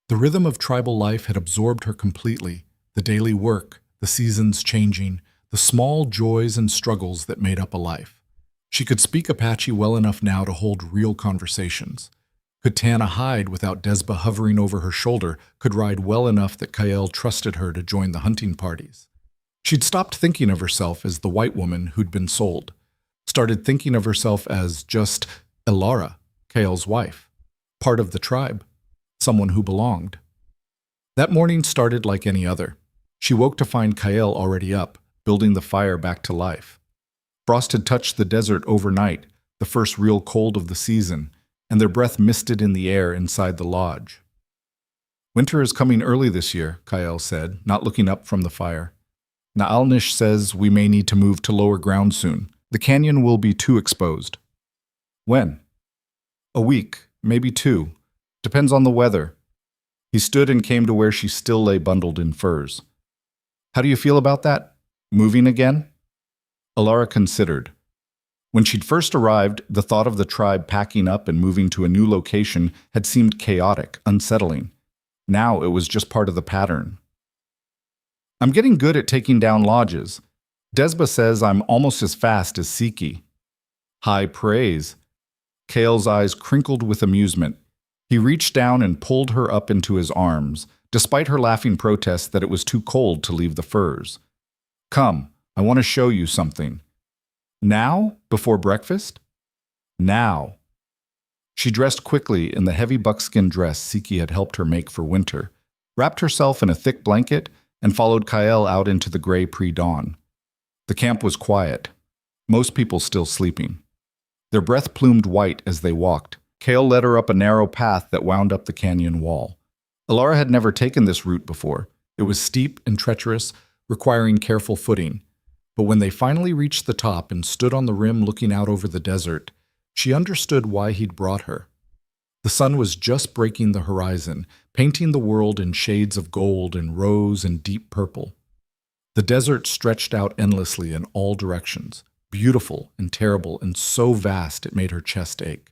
S1: The rhythm of tribal life had absorbed her completely, the daily work, the seasons changing, the small joys and struggles that made up a life. She could speak Apache well enough now to hold real conversations. Could tan a hide without Desba hovering over her shoulder, could ride well enough that Kael trusted her to join the hunting parties. She'd stopped thinking of herself as the white woman who'd been sold, started thinking of herself as just Alara, Kael's wife, part of the tribe, someone who belonged. That morning started like any other. She woke to find Kael already up, building the fire back to life. Frost had touched the desert overnight, the first real cold of the season, and their breath misted in the air inside the lodge. "Winter is coming early this year," Kael said, not looking up from the fire. "Naalnish says we may need to move to lower ground soon. The canyon will be too exposed." "When?" "A week, maybe 2. Depends on the weather." He stood and came to where she still lay bundled in furs. "How do you feel about that? Moving again?" Alara considered. When she'd first arrived, the thought of the tribe packing up and moving to a new location had seemed chaotic, unsettling. Now it was just part of the pattern. I'm getting good at taking down lodges. Desba says I'm almost as fast as Siki. High praise. Kale's eyes crinkled with amusement. He reached down and pulled her up into his arms, despite her laughing protests that it was too cold to leave the furs. Come, I want to show you something. Now? Before breakfast? Now. She dressed quickly in the heavy buckskin dress Siki had helped her make for winter, wrapped herself in a thick blanket, and followed Kael out into the gray pre-dawn. The camp was quiet, most people still sleeping. Their breath plumed white as they walked. Kael led her up a narrow path that wound up the canyon wall. Alara had never taken this route before. It was steep and treacherous, requiring careful footing. But when they finally reached the top and stood on the rim looking out over the desert, she understood why he'd brought her. The sun was just breaking the horizon, painting the world in shades of gold and rose and deep purple. The desert stretched out endlessly in all directions, beautiful and terrible and so vast it made her chest ache.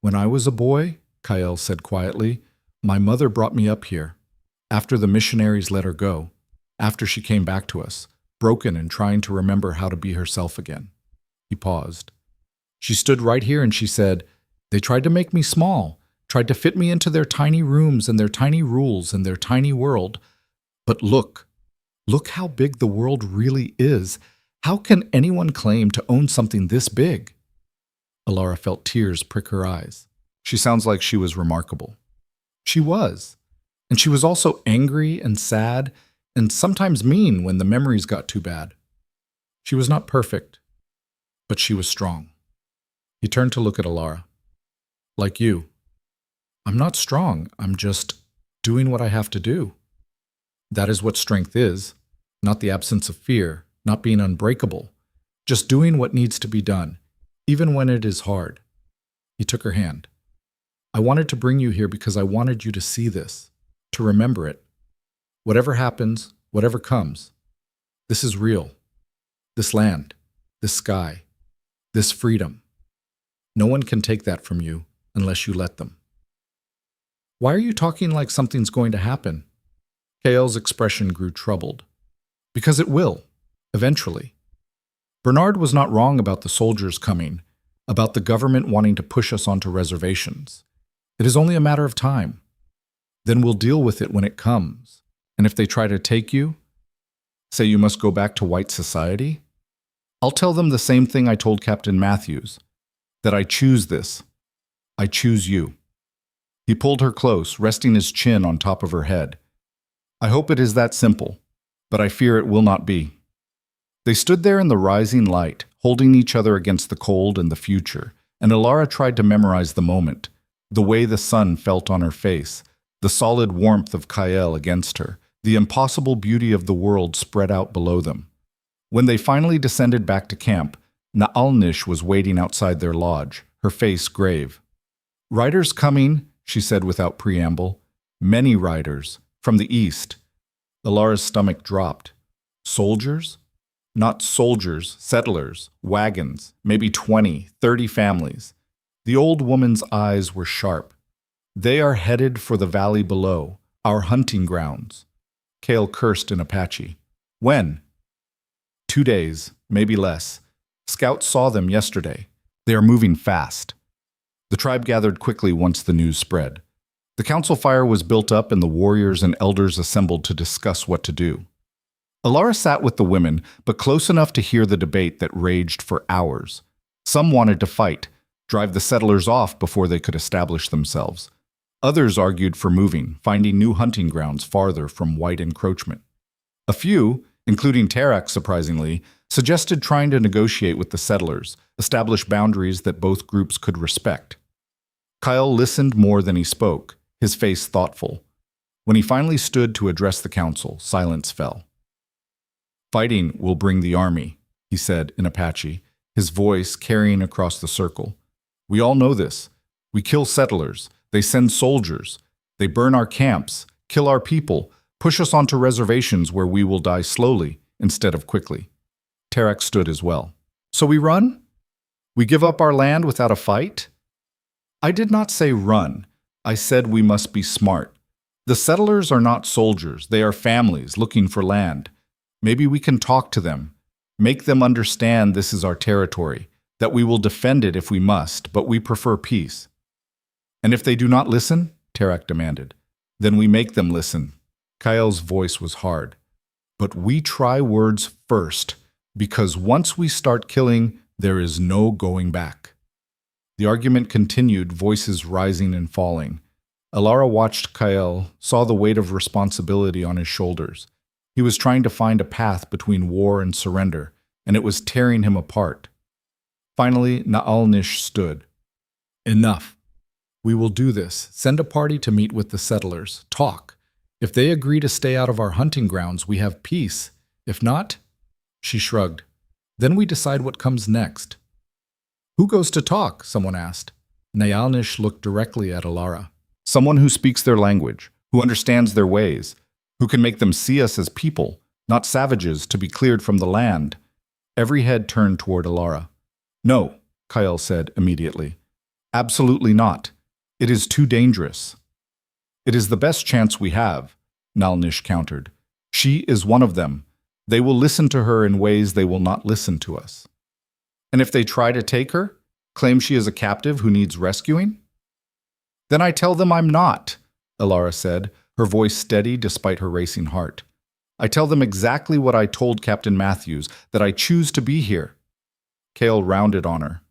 S1: When I was a boy, Kael said quietly, my mother brought me up here, after the missionaries let her go, after she came back to us, broken and trying to remember how to be herself again. He paused. She stood right here and she said, they tried to make me small, tried to fit me into their tiny rooms and their tiny rules and their tiny world. But look how big the world really is. How can anyone claim to own something this big? Alara felt tears prick her eyes. She sounds like she was remarkable. She was. And she was also angry and sad and sometimes mean when the memories got too bad. She was not perfect, but she was strong. He turned to look at Alara. Like you. I'm not strong. I'm just doing what I have to do. That is what strength is, not the absence of fear, not being unbreakable, just doing what needs to be done, even when it is hard. He took her hand. I wanted to bring you here because I wanted you to see this, to remember it. Whatever happens, whatever comes, this is real. This land, this sky, this freedom. No one can take that from you unless you let them. Why are you talking like something's going to happen? Kael's expression grew troubled. Because it will, eventually. Bernard was not wrong about the soldiers coming, about the government wanting to push us onto reservations. It is only a matter of time. Then we'll deal with it when it comes. And if they try to take you, say you must go back to white society, I'll tell them the same thing I told Captain Matthews, that I choose this. I choose you. He pulled her close, resting his chin on top of her head. I hope it is that simple, but I fear it will not be. They stood there in the rising light, holding each other against the cold and the future, and Alara tried to memorize the moment, the way the sun felt on her face, the solid warmth of Kael against her, the impossible beauty of the world spread out below them. When they finally descended back to camp, Naalnish was waiting outside their lodge, her face grave. Riders coming, she said without preamble. Many riders, from the east. Alara's stomach dropped. Soldiers? Not soldiers, settlers, wagons, maybe 20, 30 families. The old woman's eyes were sharp. They are headed for the valley below, our hunting grounds. Kael cursed in Apache. When? 2 days, maybe less. Scouts saw them yesterday. They are moving fast. The tribe gathered quickly once the news spread. The council fire was built up and the warriors and elders assembled to discuss what to do. Alara sat with the women, but close enough to hear the debate that raged for hours. Some wanted to fight, drive the settlers off before they could establish themselves. Others argued for moving, finding new hunting grounds farther from white encroachment. A few, including Tarak surprisingly, suggested trying to negotiate with the settlers, establish boundaries that both groups could respect. Kyle listened more than he spoke, his face thoughtful. When he finally stood to address the council, silence fell. Fighting will bring the army, he said in Apache, his voice carrying across the circle. We all know this. We kill settlers. They send soldiers. They burn our camps, kill our people, push us onto reservations where we will die slowly instead of quickly. Tarak stood as well. So we run? We give up our land without a fight? I did not say run. I said we must be smart. The settlers are not soldiers. They are families looking for land. Maybe we can talk to them. Make them understand this is our territory, that we will defend it if we must, but we prefer peace. And if they do not listen, Tarak demanded, then we make them listen. Kael's voice was hard. But we try words first, because once we start killing, there is no going back. The argument continued, voices rising and falling. Alara watched Kael, saw the weight of responsibility on his shoulders. He was trying to find a path between war and surrender, and it was tearing him apart. Finally, Naalnish stood. Enough. We will do this. Send a party to meet with the settlers. Talk. If they agree to stay out of our hunting grounds, we have peace. If not, she shrugged. Then we decide what comes next. Who goes to talk? Someone asked. Naalnish looked directly at Alara. Someone who speaks their language, who understands their ways, who can make them see us as people, not savages to be cleared from the land. Every head turned toward Alara. No, Kael said immediately. Absolutely not. It is too dangerous. It is the best chance we have, Naalnish countered. She is one of them. They will listen to her in ways they will not listen to us. And if they try to take her, claim she is a captive who needs rescuing? Then I tell them I'm not, Alara said, her voice steady despite her racing heart. I tell them exactly what I told Captain Matthews, that I choose to be here. Kael rounded on her.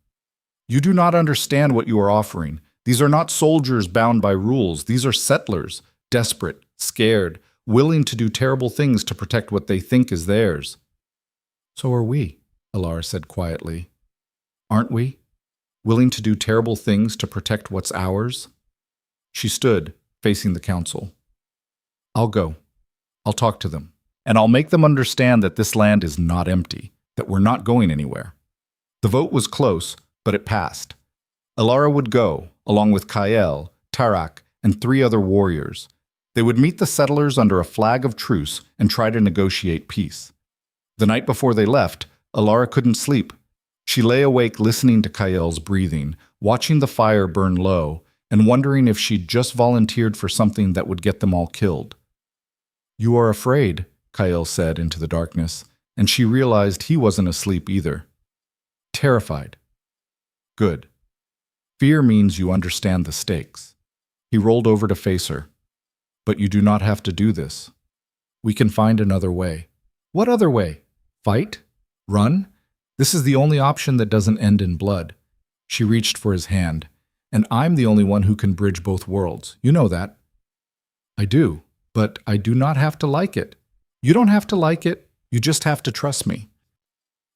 S1: You do not understand what you are offering. These are not soldiers bound by rules. These are settlers, desperate, scared, willing to do terrible things to protect what they think is theirs. So are we, Alara said quietly. Aren't we? Willing to do terrible things to protect what's ours? She stood, facing the council. I'll go. I'll talk to them. And I'll make them understand that this land is not empty, that we're not going anywhere. The vote was close, but it passed. Alara would go, along with Kael, Tarak, and 3 other warriors. They would meet the settlers under a flag of truce and try to negotiate peace. The night before they left, Alara couldn't sleep. She lay awake listening to Kael's breathing, watching the fire burn low, and wondering if she'd just volunteered for something that would get them all killed. You are afraid, Kael said into the darkness, and she realized he wasn't asleep either. Terrified. Good. Fear means you understand the stakes. He rolled over to face her. But you do not have to do this. We can find another way. What other way? Fight? Run? This is the only option that doesn't end in blood. She reached for his hand. And I'm the only one who can bridge both worlds. You know that. I do, but I do not have to like it. You don't have to like it. You just have to trust me.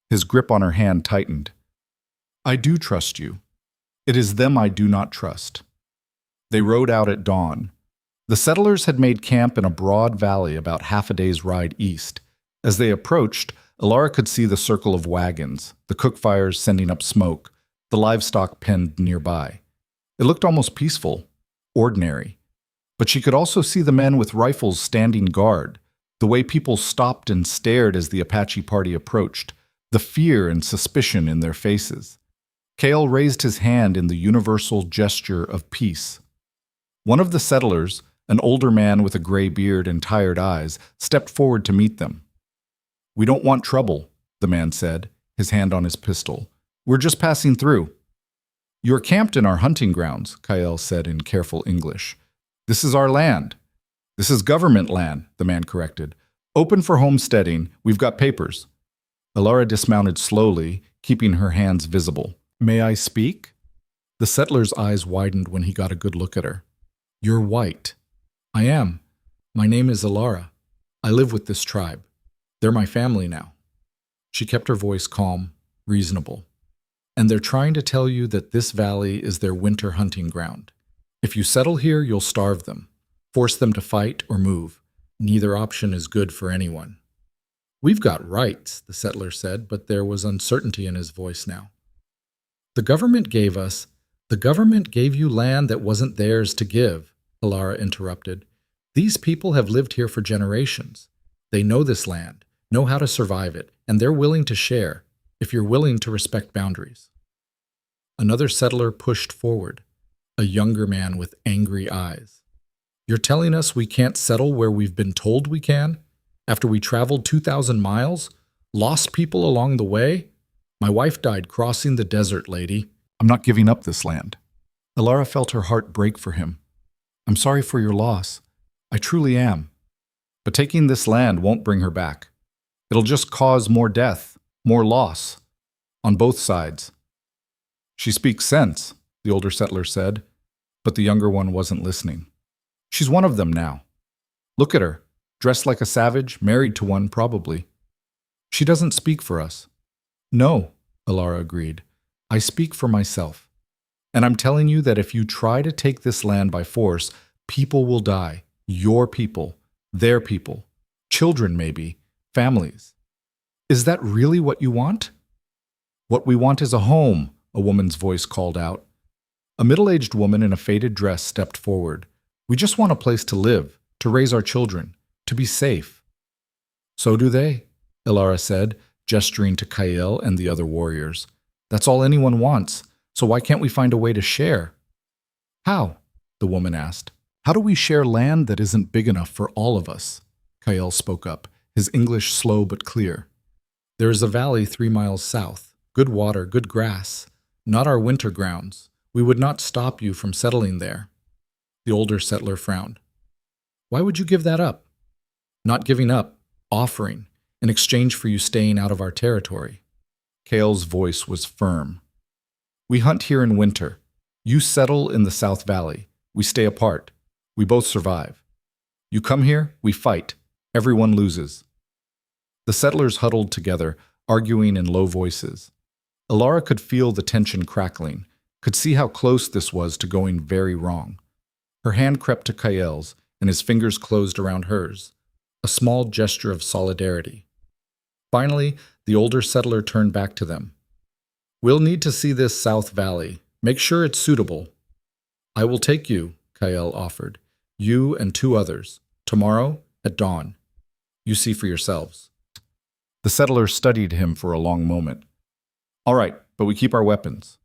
S1: His grip on her hand tightened. I do trust you. It is them I do not trust. They rode out at dawn. The settlers had made camp in a broad valley about half a day's ride east. As they approached, Alara could see the circle of wagons, the cook fires sending up smoke, the livestock penned nearby. It looked almost peaceful, ordinary. But she could also see the men with rifles standing guard, the way people stopped and stared as the Apache party approached, the fear and suspicion in their faces. Kael raised his hand in the universal gesture of peace. One of the settlers, an older man with a gray beard and tired eyes, stepped forward to meet them. We don't want trouble, the man said, his hand on his pistol. We're just passing through. You're camped in our hunting grounds, Kael said in careful English. This is our land. This is government land, the man corrected. Open for homesteading. We've got papers. Alara dismounted slowly, keeping her hands visible. May I speak? The settler's eyes widened when he got a good look at her. You're white. I am. My name is Alara. I live with this tribe. They're my family now. She kept her voice calm, reasonable. And they're trying to tell you that this valley is their winter hunting ground. If you settle here, you'll starve them, force them to fight or move. Neither option is good for anyone. We've got rights, the settler said, but there was uncertainty in his voice now. The government gave you land that wasn't theirs to give, Alara interrupted. These people have lived here for generations. They know this land, know how to survive it, and they're willing to share, if you're willing to respect boundaries.
S2: Another settler pushed forward, a younger man with angry eyes. You're telling us we can't settle where we've been told we can? After we traveled 2,000 miles? Lost people along the way? My wife died crossing the desert, lady.
S1: I'm not giving up this land. Alara felt her heart break for him. I'm sorry for your loss. I truly am. But taking this land won't bring her back. It'll just cause more death, more loss, on both sides. She speaks sense, the older settler said, but the younger one wasn't listening. She's one of them now. Look at her, dressed like a savage, married to one probably. She doesn't speak for us. No, Alara agreed. I speak for myself. And I'm telling you that if you try to take this land by force, people will die. Your people, their people, children maybe, families. Is that really what you want? What we want is a home, a woman's voice called out. A middle-aged woman in a faded dress stepped forward. We just want a place to live, to raise our children, to be safe. So do they, Alara said, gesturing to Kael and the other warriors. That's all anyone wants, so why can't we find a way to share? How? The woman asked. How do we share land that isn't big enough for all of us? Kael spoke up, his English slow but clear. There is a valley 3 miles south. Good water, good grass. Not our winter grounds. We would not stop you from settling there. The older settler frowned. Why would you give that up? Not giving up, offering, in exchange for you staying out of our territory. Kael's voice was firm. We hunt here in winter. You settle in the South Valley. We stay apart. We both survive. You come here, we fight. Everyone loses. The settlers huddled together, arguing in low voices. Alara could feel the tension crackling, could see how close this was to going very wrong. Her hand crept to Kael's, and his fingers closed around hers, a small gesture of solidarity. Finally, the older settler turned back to them. We'll need to see this South Valley. Make sure it's suitable. I will take you, Kael offered. You and 2 others. Tomorrow, at dawn. You see for yourselves. The settlers studied him for a long moment. All right, but we keep our weapons.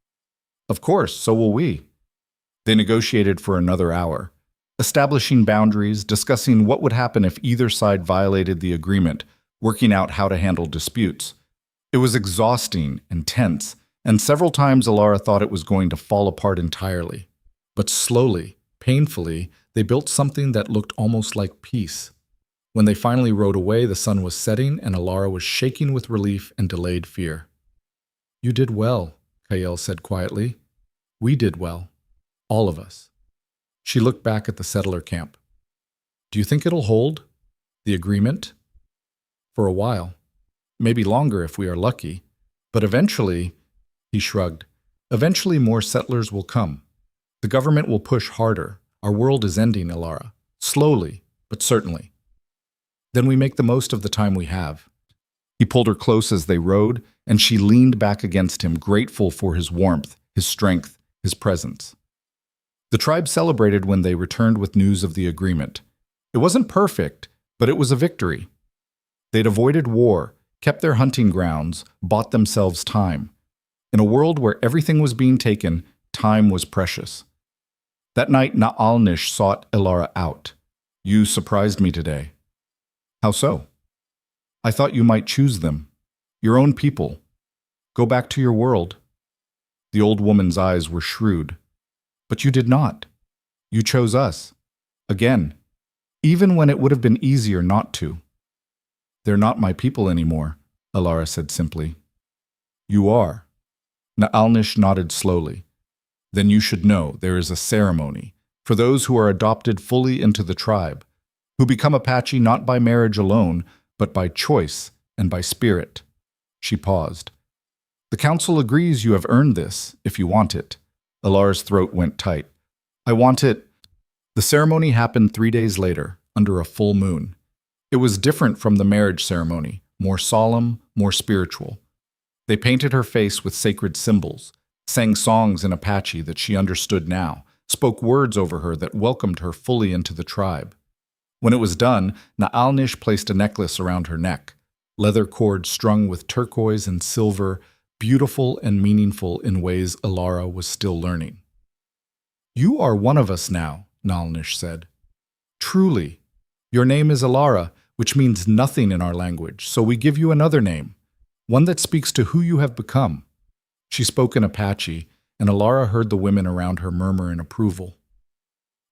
S1: Of course, so will we. They negotiated for another hour, establishing boundaries, discussing what would happen if either side violated the agreement, working out how to handle disputes. It was exhausting and tense, and several times Alara thought it was going to fall apart entirely. But slowly, painfully, they built something that looked almost like peace. When they finally rode away, the sun was setting and Alara was shaking with relief and delayed fear. You did well, Kael said quietly. We did well. All of us. She looked back at the settler camp. Do you think it'll hold? The agreement? For a while. Maybe longer if we are lucky. But eventually, he shrugged, eventually more settlers will come. The government will push harder. Our world is ending, Alara. Slowly, but certainly. Then we make the most of the time we have. He pulled her close as they rode, and she leaned back against him, grateful for his warmth, his strength, his presence. The tribe celebrated when they returned with news of the agreement. It wasn't perfect, but it was a victory. They'd avoided war, kept their hunting grounds, bought themselves time. In a world where everything was being taken, time was precious. That night, Na'alnish sought Alara out. You surprised me today. How so? I thought you might choose them. Your own people. Go back to your world. The old woman's eyes were shrewd. But you did not. You chose us. Again. Even when it would have been easier not to. They're not my people anymore, Alara said simply. You are. Na'alnish nodded slowly. Then you should know there is a ceremony for those who are adopted fully into the tribe, who become Apache not by marriage alone, but by choice and by spirit. She paused. The council agrees you have earned this, if you want it. Alara's throat went tight. I want it. The ceremony happened 3 days later, under a full moon. It was different from the marriage ceremony, more solemn, more spiritual. They painted her face with sacred symbols, sang songs in Apache that she understood now, spoke words over her that welcomed her fully into the tribe. When it was done, Na'alnish placed a necklace around her neck, leather cord strung with turquoise and silver,
S2: beautiful and meaningful in ways Alara was still learning. "You are one of us now," Nalnish said. "Truly. Your name is Alara, which means nothing in our language, so we give you another name, one that speaks to who you have become." She spoke in Apache, and Alara heard the women around her murmur in approval.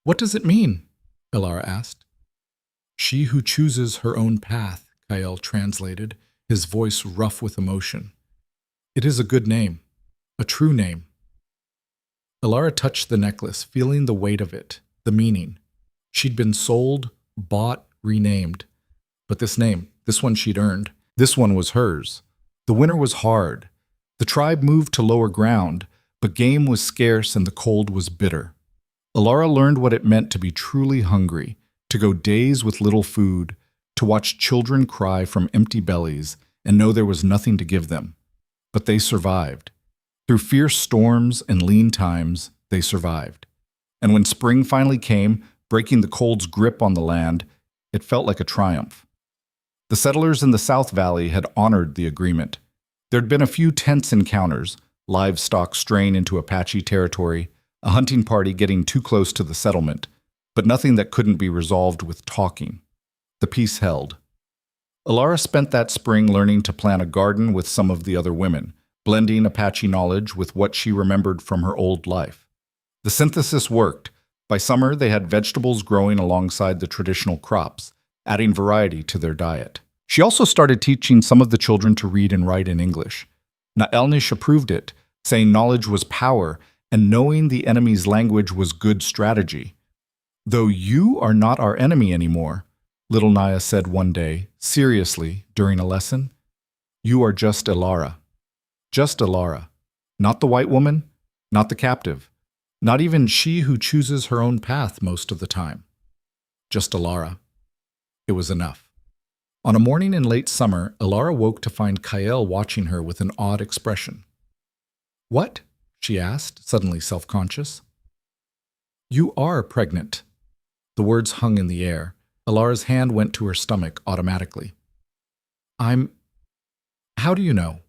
S2: "What does it mean?" Alara asked. "She who chooses her own path," Kael translated, his voice rough with emotion. "It is a good name, a true name." Alara touched the necklace, feeling the weight of it, the meaning. She'd been sold, bought, renamed. But this name, this one she'd earned, this one was hers. The winter was hard. The tribe moved to lower ground, but game was scarce and the cold was bitter. Alara learned what it meant to be truly hungry, to go days with little food, to watch children cry from empty bellies and know there was nothing to give them. But they survived. Through fierce storms and lean times, they survived. And when spring finally came, breaking the cold's grip on the land, it felt like a triumph. The settlers in the South Valley had honored the agreement. There'd been a few tense encounters, livestock straying into Apache territory, a hunting party getting too close to the settlement, but nothing that couldn't be resolved with talking. The peace held. Alara spent that spring learning to plant a garden with some of the other women, blending Apache knowledge with what she remembered from her old life. The synthesis worked. By summer, they had vegetables growing alongside the traditional crops, adding variety to their diet. She also started teaching some of the children to read and write in English. Na'elnish approved it, saying knowledge was power and knowing the enemy's language was good strategy. "Though you are not our enemy anymore," little Naya said one day, seriously, during a lesson, "you are just Alara. Just Alara. Not the white woman, not the captive, not even she who chooses her own path most of the time. Just Alara." It was enough. On a morning in late summer, Alara woke to find Kael watching her with an odd expression. "What?" she asked, suddenly self-conscious. "You are pregnant." The words hung in the air. Alara's hand went to her stomach automatically. How do you know?"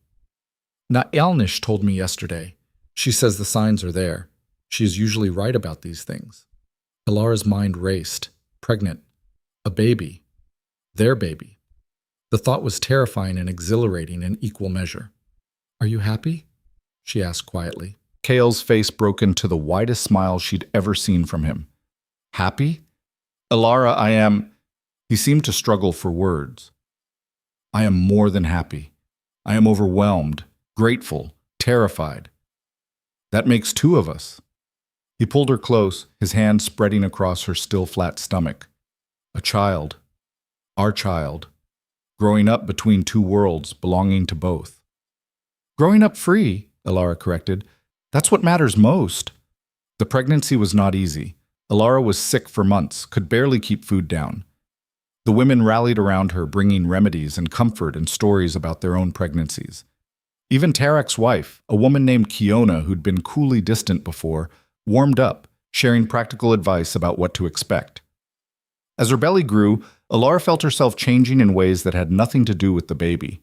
S2: "Na'elnish told me yesterday. She says the signs are there. She is usually right about these things." Alara's mind raced. Pregnant. A baby. Their baby. The thought was terrifying and exhilarating in equal measure. "Are you happy?" she asked quietly. Kael's face broke into the widest smile she'd ever seen from him. "Happy? Alara, I am—" He seemed to struggle for words. "I am more than happy. I am overwhelmed, grateful, terrified. That makes two of us." He pulled her close, his hand spreading across her still flat stomach. "A child. Our child. Growing up between two worlds, belonging to both." "Growing up free," Alara corrected. "That's what matters most." The pregnancy was not easy. Alara was sick for months, could barely keep food down. The women rallied around her, bringing remedies and comfort and stories about their own pregnancies. Even Tarek's wife, a woman named Kiona who'd been coolly distant before, warmed up, sharing practical advice about what to expect. As her belly grew, Alara felt herself changing in ways that had nothing to do with the baby.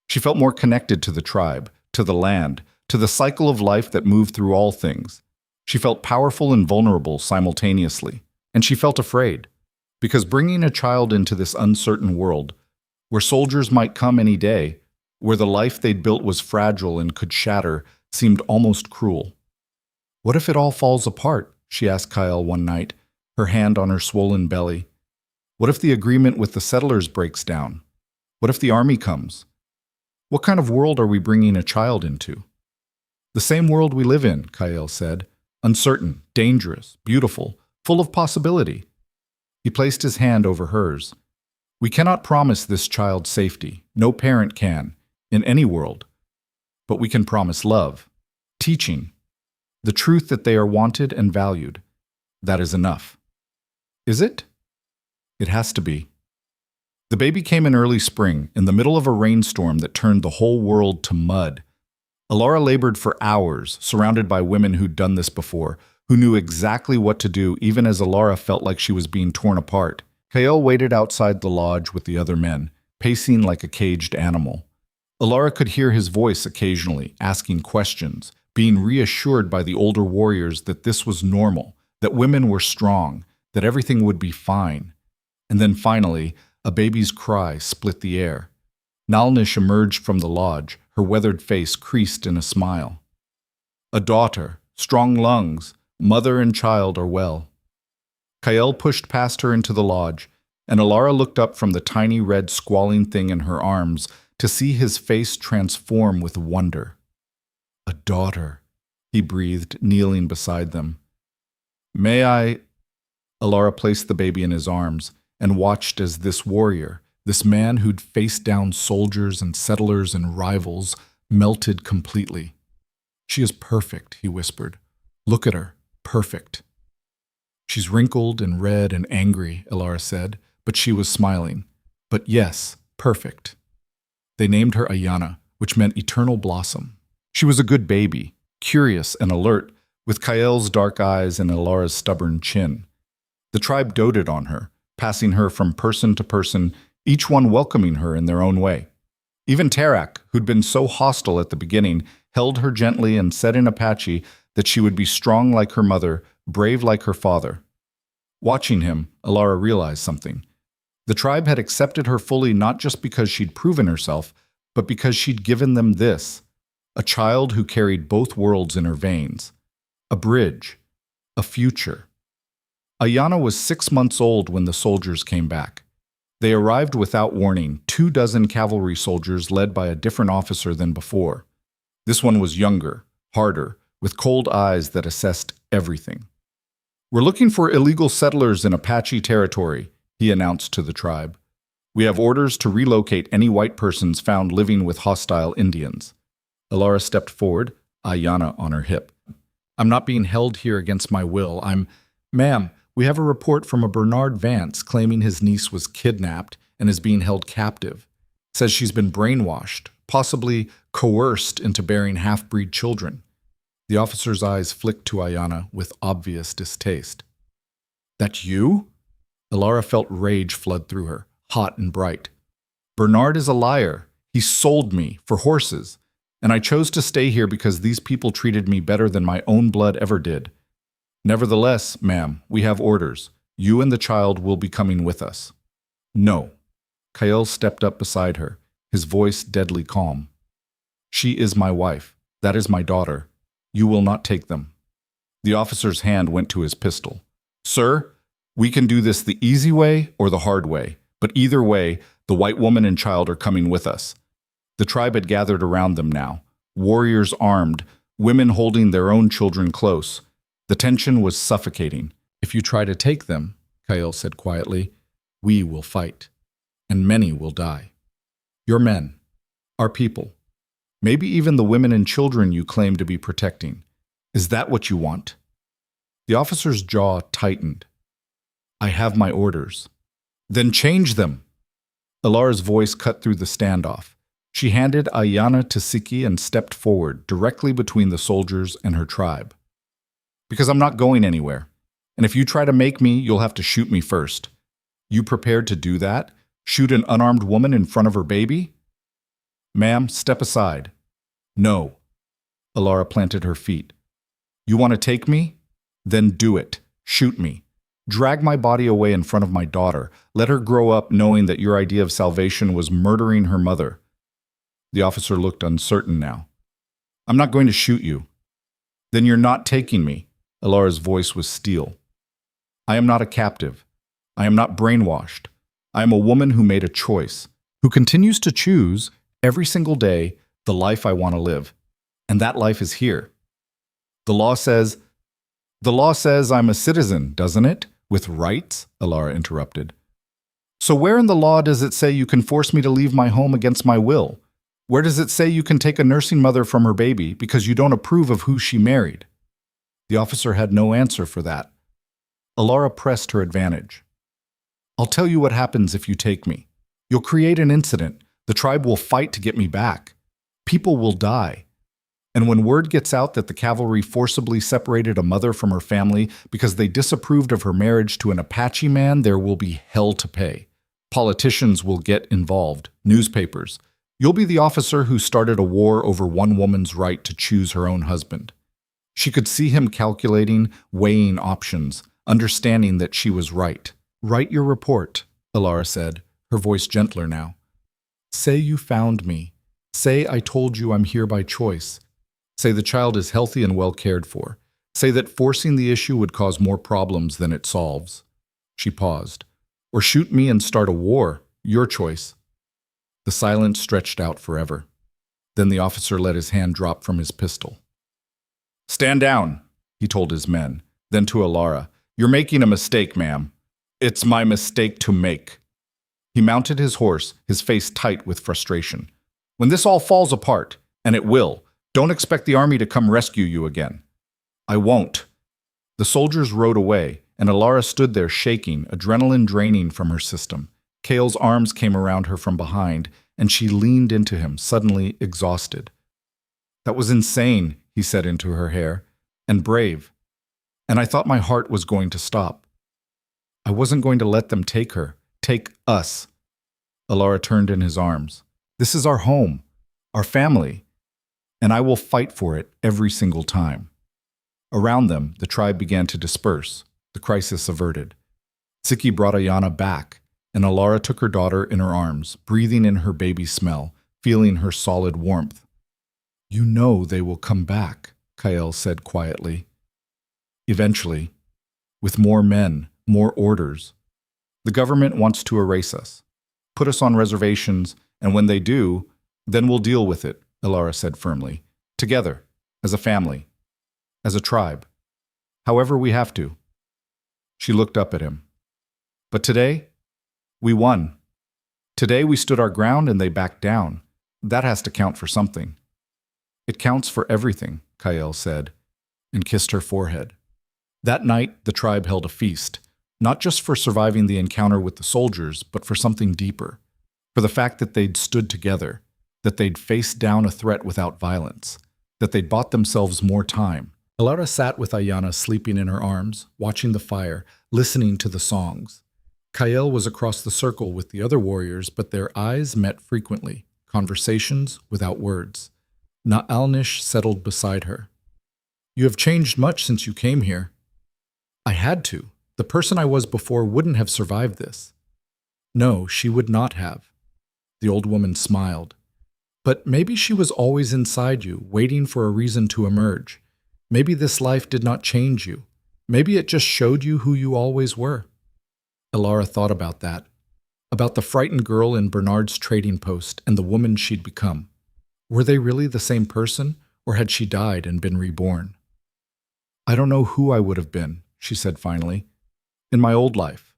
S2: She felt more connected to the tribe, to the land, to the cycle of life that moved through all things. She felt powerful and vulnerable simultaneously, and she felt afraid, because bringing a child into this uncertain world, where soldiers might come any day, where the life they'd built was fragile and could shatter, seemed almost cruel. "What if it all falls apart?" she asked Kael one night, her hand on her swollen belly. "What if the agreement with the settlers breaks down? What if the army comes? What kind of world are we bringing a child into?" "The same world we live in," Kael said. "Uncertain, dangerous, beautiful, full of possibility." He placed his hand over hers. "We cannot promise this child safety. No parent can, in any world. But we can promise love, teaching, the truth that they are wanted and valued. That is enough." "Is it?" "It has to be." The baby came in early spring, in the middle of a rainstorm that turned the whole world to mud. Alara labored for hours, surrounded by women who'd done this before, who knew exactly what to do even as Alara felt like she was being torn apart. Kael waited outside the lodge with the other men, pacing like a caged animal.
S1: Alara could hear his voice occasionally, asking questions, being reassured by the older warriors that this was normal, that women were strong, that everything would be fine. And then finally, a baby's cry split the air. Nalnish emerged from the lodge, her weathered face creased in a smile. A daughter, strong lungs, mother and child are well. Kael pushed past her into the lodge, and Alara looked up from the tiny red squalling thing in her arms to see his face transform with wonder. A daughter, he breathed, kneeling beside them. May I? Alara placed the baby in his arms and watched as this warrior, this man who'd faced down soldiers and settlers and rivals, melted completely. She is perfect, he whispered. Look at her, perfect. She's wrinkled and red and angry, Alara said, but she was smiling. But yes, perfect. They named her Ayana, which meant eternal blossom. She was a good baby, curious and alert, with Kael's dark eyes and Alara's stubborn chin. The tribe doted on her, passing her from person to person, each one welcoming her in their own way. Even Tarak, who'd been so hostile at the beginning, held her gently and said in Apache that she would be strong like her mother, brave like her father. Watching him, Alara realized something. The tribe had accepted her fully not just because she'd proven herself, but because she'd given them this, a child who carried both worlds in her veins, a bridge, a future. Ayana was 6 months old when the soldiers came back. They arrived without warning, 24 cavalry soldiers led by a different officer than before. This one was younger, harder, with cold eyes that assessed everything. We're looking for illegal settlers in Apache territory, he announced to the tribe. We have orders to relocate any white persons found living with hostile Indians. Alara stepped forward, Ayana on her hip. I'm not being held here against my will. Ma'am, we have a report from a Bernard Vance claiming his niece was kidnapped and is being held captive. Says she's been brainwashed, possibly coerced into bearing half-breed children. The officer's eyes flicked to Ayana with obvious distaste. That you? Alara felt rage flood through her, hot and bright. Bernard is a liar. He sold me for horses, and I chose to stay here because these people treated me better than my own blood ever did. Nevertheless, ma'am, we have orders. You and the child will be coming with us. No. Kael stepped up beside her, his voice deadly calm. She is my wife. That is my daughter. You will not take them. The officer's hand went to his pistol. Sir, we can do this the easy way or the hard way, but either way, the white woman and child are coming with us. The tribe had gathered around them now, warriors armed, women holding their own children close. The tension was suffocating. If you try to take them, Kael said quietly, we will fight, and many will die. Your men, our people, maybe even the women and children you claim to be protecting. Is that what you want? The officer's jaw tightened. I have my orders. Then change them. Alara's voice cut through the standoff. She handed Ayana to Siki and stepped forward, directly between the soldiers and her tribe. Because I'm not going anywhere. And if you try to make me, you'll have to shoot me first. You prepared to do that? Shoot an unarmed woman in front of her baby? Ma'am, step aside. No. Alara planted her feet. You want to take me? Then do it. Shoot me. Drag my body away in front of my daughter. Let her grow up knowing that your idea of salvation was murdering her mother. The officer looked uncertain now. I'm not going to shoot you. Then you're not taking me. Alara's voice was steel. I am not a captive. I am not brainwashed. I am a woman who made a choice, who continues to choose every single day the life I want to live. And that life is here. The law says I'm a citizen, doesn't it? With rights? Alara interrupted. So where in the law does it say you can force me to leave my home against my will? Where does it say you can take a nursing mother from her baby because you don't approve of who she married? The officer had no answer for that. Alara pressed her advantage. I'll tell you what happens if you take me. You'll create an incident. The tribe will fight to get me back. People will die. And when word gets out that the cavalry forcibly separated a mother from her family because they disapproved of her marriage to an Apache man, there will be hell to pay. Politicians will get involved, newspapers. You'll be the officer who started a war over one woman's right to choose her own husband. She could see him calculating, weighing options, understanding that she was right. Write your report, Alara said, her voice gentler now. Say you found me. Say I told you I'm here by choice. Say the child is healthy and well cared for. Say that forcing the issue would cause more problems than it solves. She paused. Or shoot me and start a war. Your choice. The silence stretched out forever. Then the officer let his hand drop from his pistol. Stand down, he told his men. Then to Alara, You're making a mistake, ma'am. It's my mistake to make. He mounted his horse, his face tight with frustration. When this all falls apart, and it will, don't expect the army to come rescue you again. I won't. The soldiers rode away, and Alara stood there shaking, adrenaline draining from her system. Kale's arms came around her from behind, and she leaned into him, suddenly exhausted. That was insane, he said into her hair, and brave. And I thought my heart was going to stop. I wasn't going to let them take her, take us. Alara turned in his arms. This is our home, our family, and I will fight for it every single time. Around them, the tribe began to disperse, the crisis averted. Siki brought Ayana back, and Alara took her daughter in her arms, breathing in her baby smell, feeling her solid warmth. You know they will come back, Kael said quietly. Eventually, with more men, more orders. The government wants to erase us, put us on reservations, and when they do, then we'll deal with it, Alara said firmly. Together, as a family, as a tribe. However we have to. She looked up at him. But today, we won. Today we stood our ground and they backed down. That has to count for something. It counts for everything, Kael said, and kissed her forehead. That night, the tribe held a feast, not just for surviving the encounter with the soldiers, but for something deeper, for the fact that they'd stood together, that they'd faced down a threat without violence, that they'd bought themselves more time. Alara sat with Ayana sleeping in her arms, watching the fire, listening to the songs. Kael was across the circle with the other warriors, but their eyes met frequently, conversations without words. Na'alnish settled beside her. You have changed much since you came here. I had to. The person I was before wouldn't have survived this. No, she would not have. The old woman smiled. But maybe she was always inside you, waiting for a reason to emerge. Maybe this life did not change you. Maybe it just showed you who you always were. Alara thought about that, about the frightened girl in Bernard's trading post and the woman she'd become. Were they really the same person, or had she died and been reborn? I don't know who I would have been, she said finally, in my old life.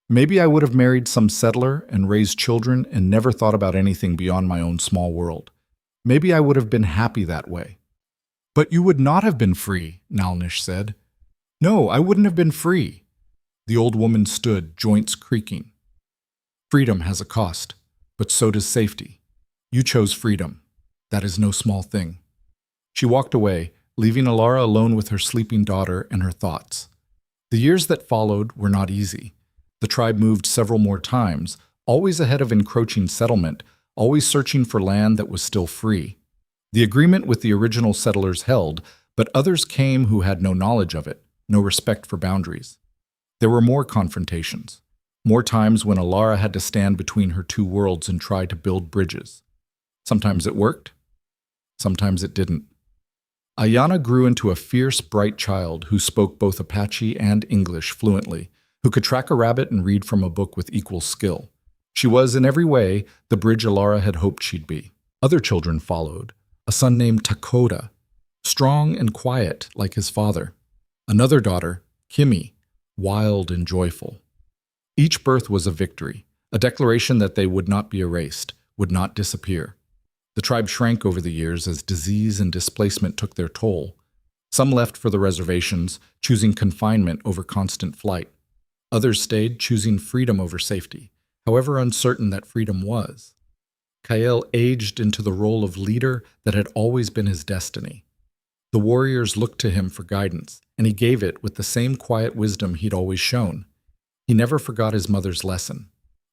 S1: Maybe I would have married some settler and raised children and never thought about anything beyond my own small world. Maybe I would have been happy that way. But you would not have been free, Nalnish said. No, I wouldn't have been free. The old woman stood, joints creaking. Freedom has a cost, but so does safety. You chose freedom. That is no small thing. She walked away, leaving Alara alone with her sleeping daughter and her thoughts. The years that followed were not easy. The tribe moved several more times, always ahead of encroaching settlement, always searching for land that was still free. The agreement with the original settlers held, but others came who had no knowledge of it, no respect for boundaries. There were more confrontations, more times when Alara had to stand between her two worlds and try to build bridges. Sometimes it worked, sometimes it didn't. Ayana grew into a fierce, bright child who spoke both Apache and English fluently, who could track a rabbit and read from a book with equal skill. She was, in every way, the bridge Alara had hoped she'd be. Other children followed. A son named Takoda, strong and quiet like his father. Another daughter, Kimi, wild and joyful. Each birth was a victory, a declaration that they would not be erased, would not disappear. The tribe shrank over the years as disease and displacement took their toll. Some left for the reservations, choosing confinement over constant flight. Others stayed, choosing freedom over safety, however uncertain that freedom was. Kael aged into the role of leader that had always been his destiny. The warriors looked to him for guidance, and he gave it with the same quiet wisdom he'd always shown. He never forgot his mother's lesson,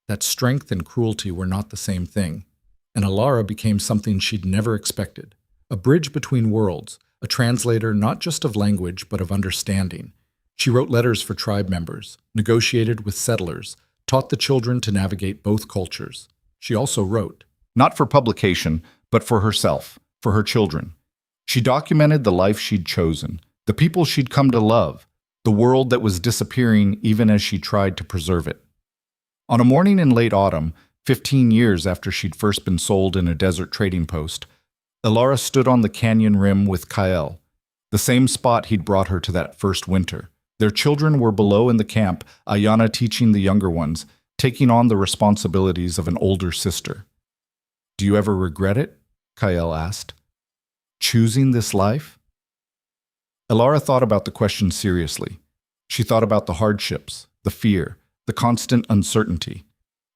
S1: that strength and cruelty were not the same thing.
S2: and Alara became something she'd never expected. A bridge between worlds, a translator not just of language but of understanding. She wrote letters for tribe members, negotiated with settlers, taught the children to navigate both cultures. She also wrote,
S1: Not for publication, but for herself, for her children. She documented the life she'd chosen, the people she'd come to love, the world that was disappearing even as she tried to preserve it. On a morning in late autumn, 15 years after she'd first been sold in a desert trading post, Alara stood on the canyon rim with Kael, the same spot he'd brought her to that first winter. Their children were below in the camp, Ayana teaching the younger ones, taking on the responsibilities of an older sister. Do you ever regret it? Kael asked. Choosing this life? Alara thought about the question seriously. She thought about the hardships, the fear, the constant uncertainty.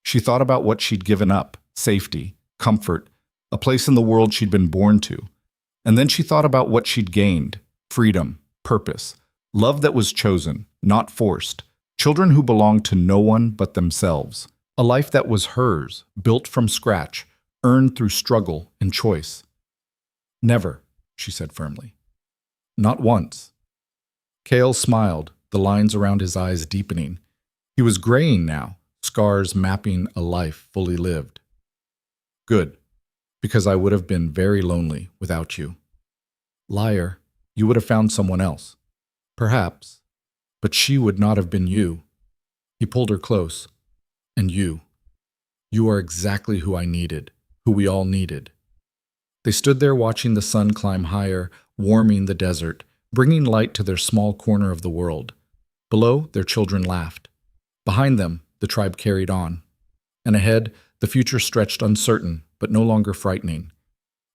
S1: She thought about what she'd given up, safety, comfort, a place in the world she'd been born to. And then she thought about what she'd gained, freedom, purpose, love that was chosen, not forced, children who belonged to no one but themselves, a life that was hers, built from scratch, earned through struggle and choice. Never, she said firmly. Not once. Kael smiled, the lines around his eyes deepening. He was graying now, scars mapping a life fully lived. Good, because I would have been very lonely without you. Liar, you would have found someone else. Perhaps, but she would not have been you. He pulled her close. And you. You are exactly who I needed, who we all needed. They stood there watching the sun climb higher, warming the desert, bringing light to their small corner of the world. Below, their children laughed. Behind them, the tribe carried on. And ahead, the future stretched uncertain, but no longer frightening.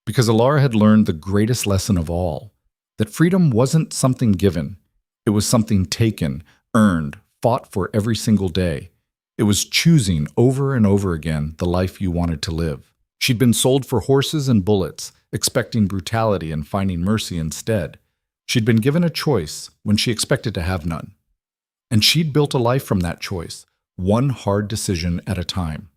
S1: Because Alara had learned the greatest lesson of all, that freedom wasn't something given. It was something taken, earned, fought for every single day. It was choosing over and over again the life you wanted to live. She'd been sold for horses and bullets, expecting brutality and finding mercy instead. She'd been given a choice when she expected to have none. And she'd built a life from that choice, one hard decision at a time.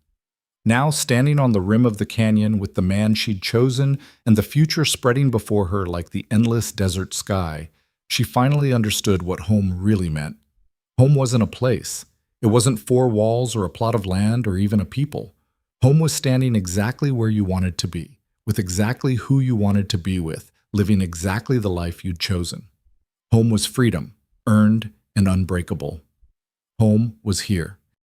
S1: Now, standing on the rim of the canyon with the man she'd chosen and the future spreading before her like the endless desert sky, she finally understood what home really meant. Home wasn't a place. It wasn't four walls or a plot of land or even a people. Home was standing exactly where you wanted to be, with exactly who you wanted to be with, living exactly the life you'd chosen. Home was freedom, earned and unbreakable. Home was here.